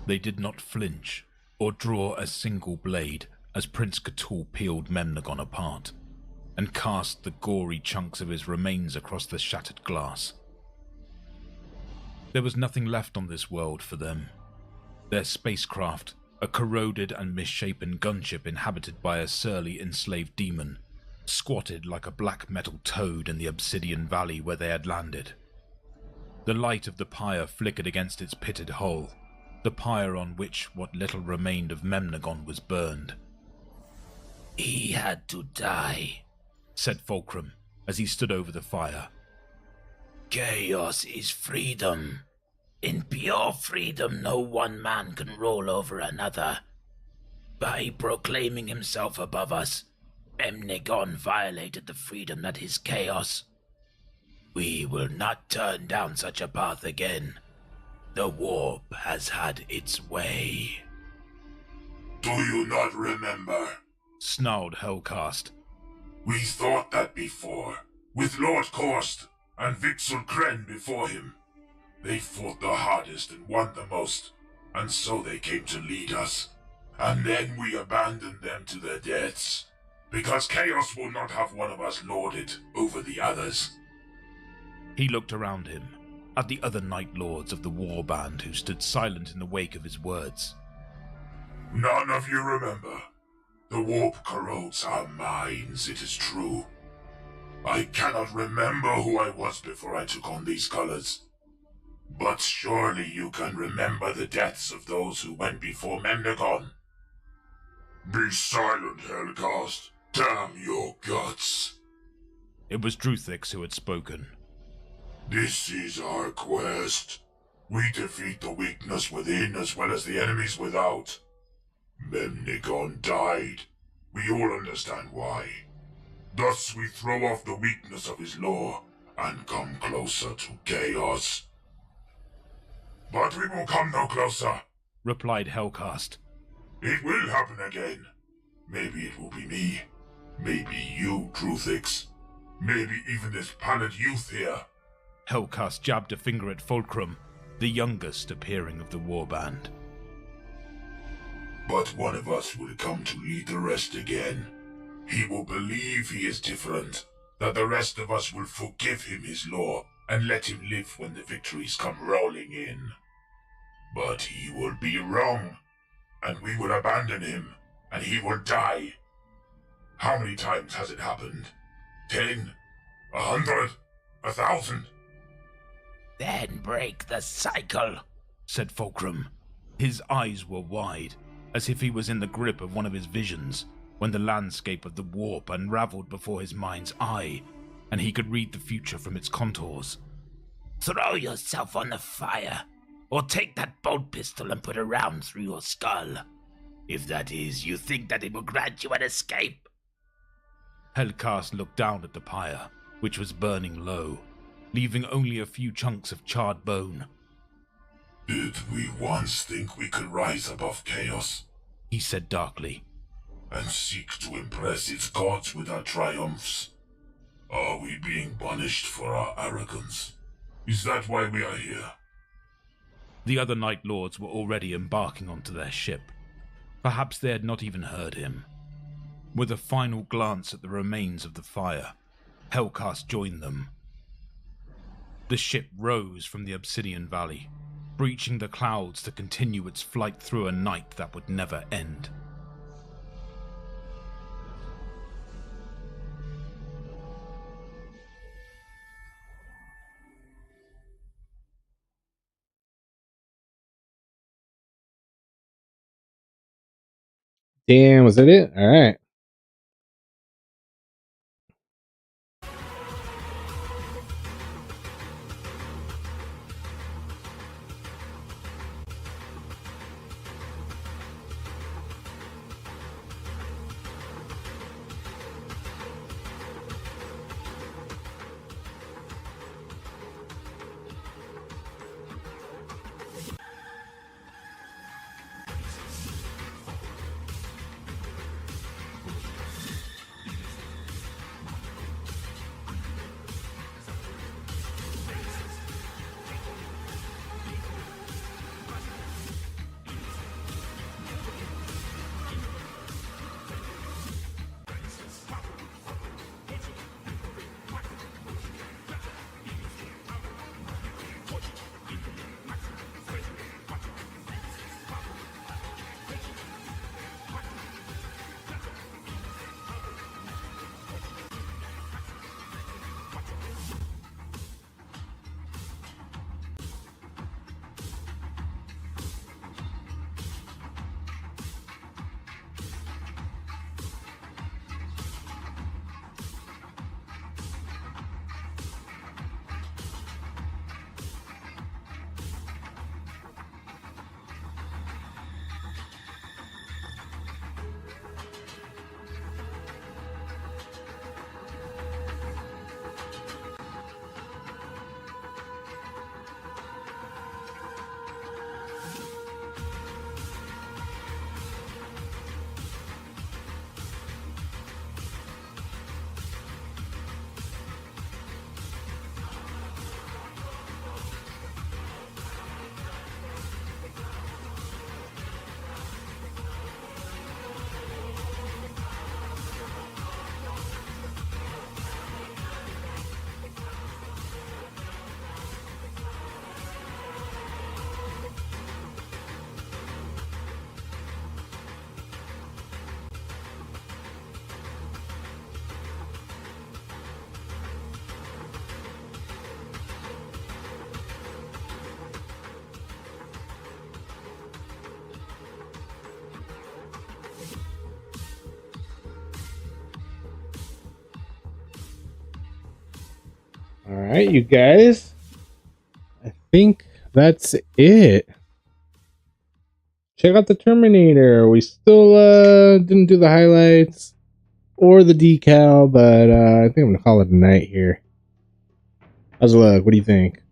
They did not flinch or draw a single blade as Prince Cthulhu peeled Memnagon apart and cast the gory chunks of his remains across the shattered glass. There was nothing left on this world for them. Their spacecraft, a corroded and misshapen gunship inhabited by a surly enslaved demon, squatted like a black metal toad in the obsidian valley where they had landed. The light of the pyre flickered against its pitted hull, the pyre on which what little remained of Memnagon was burned. "He had to die," said Fulcrum as he stood over the fire. "Chaos is freedom. In pure freedom, no one man can rule over another. By proclaiming himself above us, Memnagon violated the freedom that is chaos. We will not turn down such a path again. The warp has had its way." "Do you not remember?" snarled Hellcast. "We thought that before, with Lord Korst and Vixul Kren before him. They fought the hardest and won the most, and so they came to lead us. And then we abandoned them to their deaths, because Chaos will not have one of us lord it over the others." He looked around him, at the other Night Lords of the Warband who stood silent in the wake of his words. "None of you remember. The warp corrodes our minds, it is true. I cannot remember who I was before I took on these colors. But surely you can remember the deaths of those who went before Memnagon." "Be silent, Hellcast. Damn your guts." It was Druthix who had spoken. "This is our quest. We defeat the weakness within as well as the enemies without. Memnagon died. We all understand why. Thus we throw off the weakness of his law and come closer to chaos." "But we will come no closer," replied Hellcast. "It will happen again. Maybe it will be me. Maybe you, Druthix. Maybe even this pallid youth here." Hellcast jabbed a finger at Fulcrum, the youngest appearing of the warband. "But one of us will come to lead the rest again. He will believe he is different, that the rest of us will forgive him his law and let him live when the victories come rolling in. But he will be wrong, and we will abandon him, and he will die. How many times has it happened? 10? 100? 1,000? "Then break the cycle," said Fulcrum. His eyes were wide, as if he was in the grip of one of his visions, when the landscape of the warp unraveled before his mind's eye, and he could read the future from its contours. "Throw yourself on the fire, or take that bolt pistol and put a round through your skull. If that is, you think that it will grant you an escape." Hellcast looked down at the pyre, which was burning low, leaving only a few chunks of charred bone. Did we once think we could rise above chaos? He said darkly. And seek to impress its gods with our triumphs? Are we being punished for our arrogance? Is that why we are here? The other Night Lords were already embarking onto their ship. Perhaps they had not even heard him. With a final glance at the remains of the fire, Hellcast joined them. The ship rose from the Obsidian Valley, breaching the clouds to continue its flight through a night that would never end. Damn, was that it? All right. All right, you guys. I think that's it. Check out the Terminator. We still didn't do the highlights or the decal, but I think I'm gonna call it a night here. How's it look? What do you think?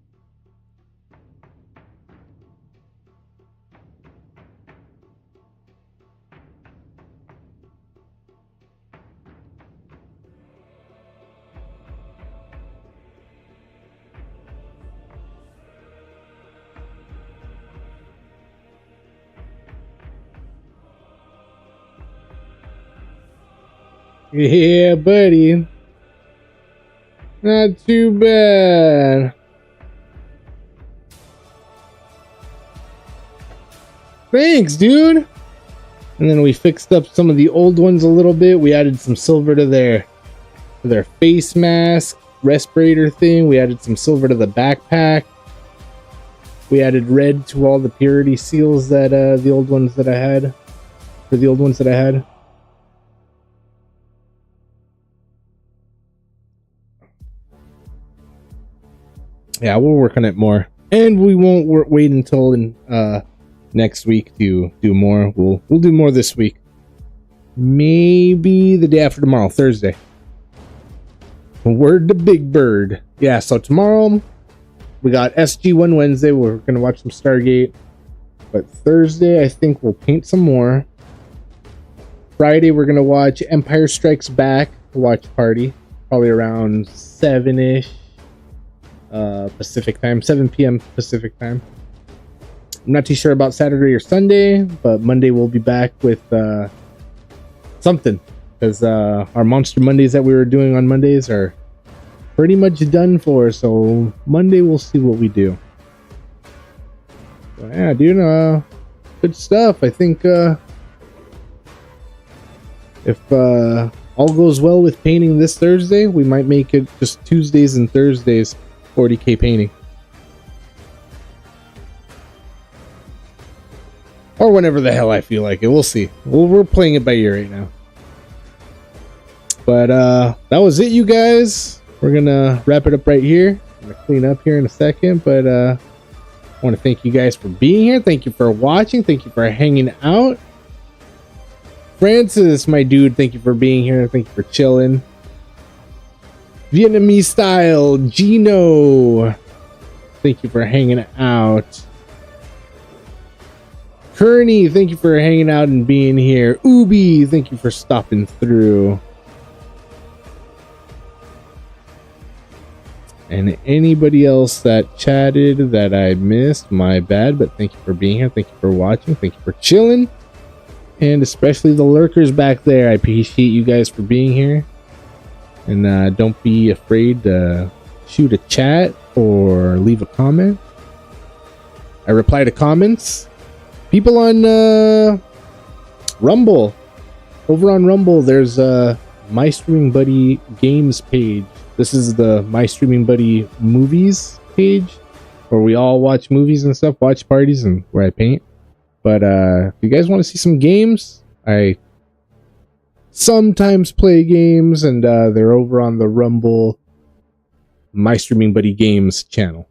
Yeah, buddy. Not too bad. Thanks, dude. And then we fixed up some of the old ones a little bit. We added some silver to their face mask, respirator thing. We added some silver to the backpack. We added red to all the purity seals that the old ones that I had. For the old ones that I had. Yeah, we'll work on it more, and we won't wait until next week to do more. We'll do more this week. Maybe the day after tomorrow, Thursday. Word to Big Bird. Yeah, so tomorrow we got SG1 Wednesday. We're going to watch some Stargate. But Thursday, I think we'll paint some more. Friday, we're going to watch Empire Strikes Back. Watch party. Probably around 7-ish Pacific time. 7 p.m. Pacific time. I'm not too sure about Saturday or Sunday. But Monday we'll be back with something. Because our Monster Mondays that we were doing on Mondays are pretty much done for. So Monday we'll see what we do. So, yeah, dude, good stuff. I think if all goes well with painting this Thursday, we might make it just Tuesdays and Thursdays 40k painting. Or whenever the hell I feel like it. We'll see. We're playing it by ear right now. But that was it, you guys. We're gonna wrap it up right here. I'm gonna clean up here in a second, but I want to thank you guys for being here. Thank you for watching. Thank you for hanging out. Francis, my dude, thank you for being here. Thank you for chilling. Vietnamese style, Gino, thank you for hanging out. Kearney, thank you for hanging out and being here. Ubi, thank you for stopping through. And anybody else that chatted that I missed, my bad, but thank you for being here. Thank you for watching. Thank you for chilling. And especially the lurkers back there. I appreciate you guys for being here. And don't be afraid to shoot a chat or leave a comment. I reply to comments. People on Rumble. Over on Rumble, there's a My Streaming Buddy Games page. This is the My Streaming Buddy Movies page, where we all watch movies and stuff, watch parties, and where I paint. But if you guys want to see some games, I sometimes play games, and they're over on the Rumble My Streaming Buddy Games channel.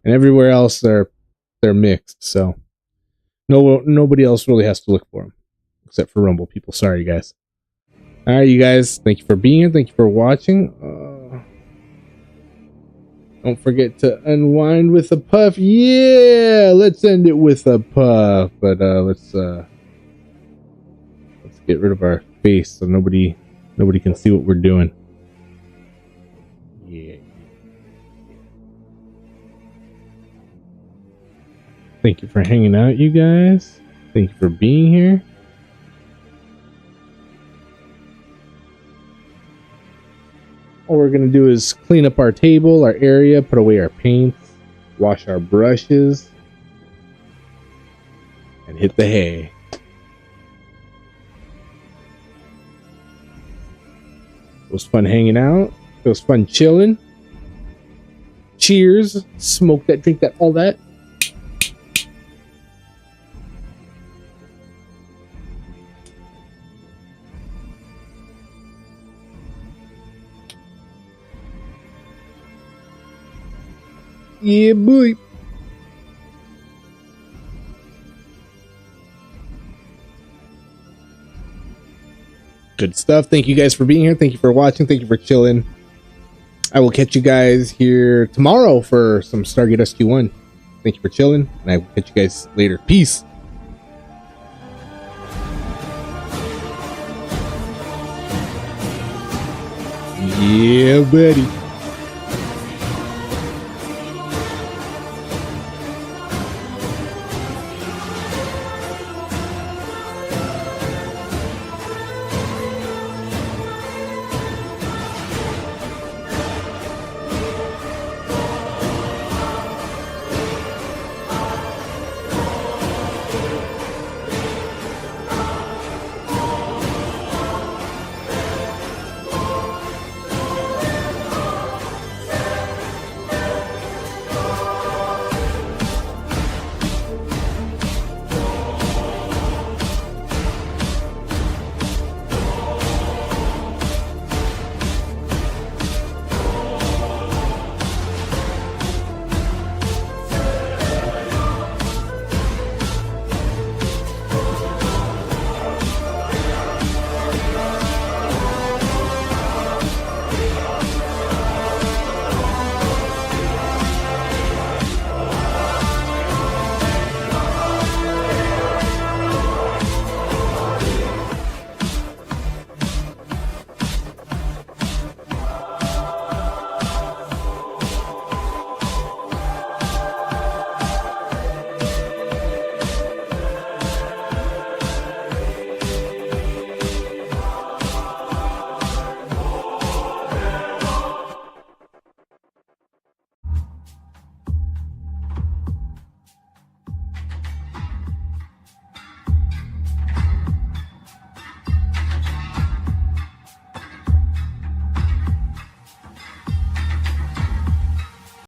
And everywhere else, they're mixed, so nobody else really has to look for them, except for Rumble people. Sorry, guys. All right, you guys. Thank you for being here. Thank you for watching. Don't forget to unwind with a puff. Yeah, let's end it with a puff. But let's get rid of our face so nobody can see what we're doing. Yeah. Thank you for hanging out, you guys. Thank you for being here. All we're going to do is clean up our table, our area, put away our paints, wash our brushes, and hit the hay. It was fun hanging out. It was fun chilling. Cheers. Smoke that, drink that, all that. Yeah, boy. Good stuff. Thank you guys for being here. Thank you for watching. Thank you for chilling. I will catch you guys here tomorrow for some Stargate SG1. Thank you for chilling, and I will catch you guys later. Peace. Yeah, buddy.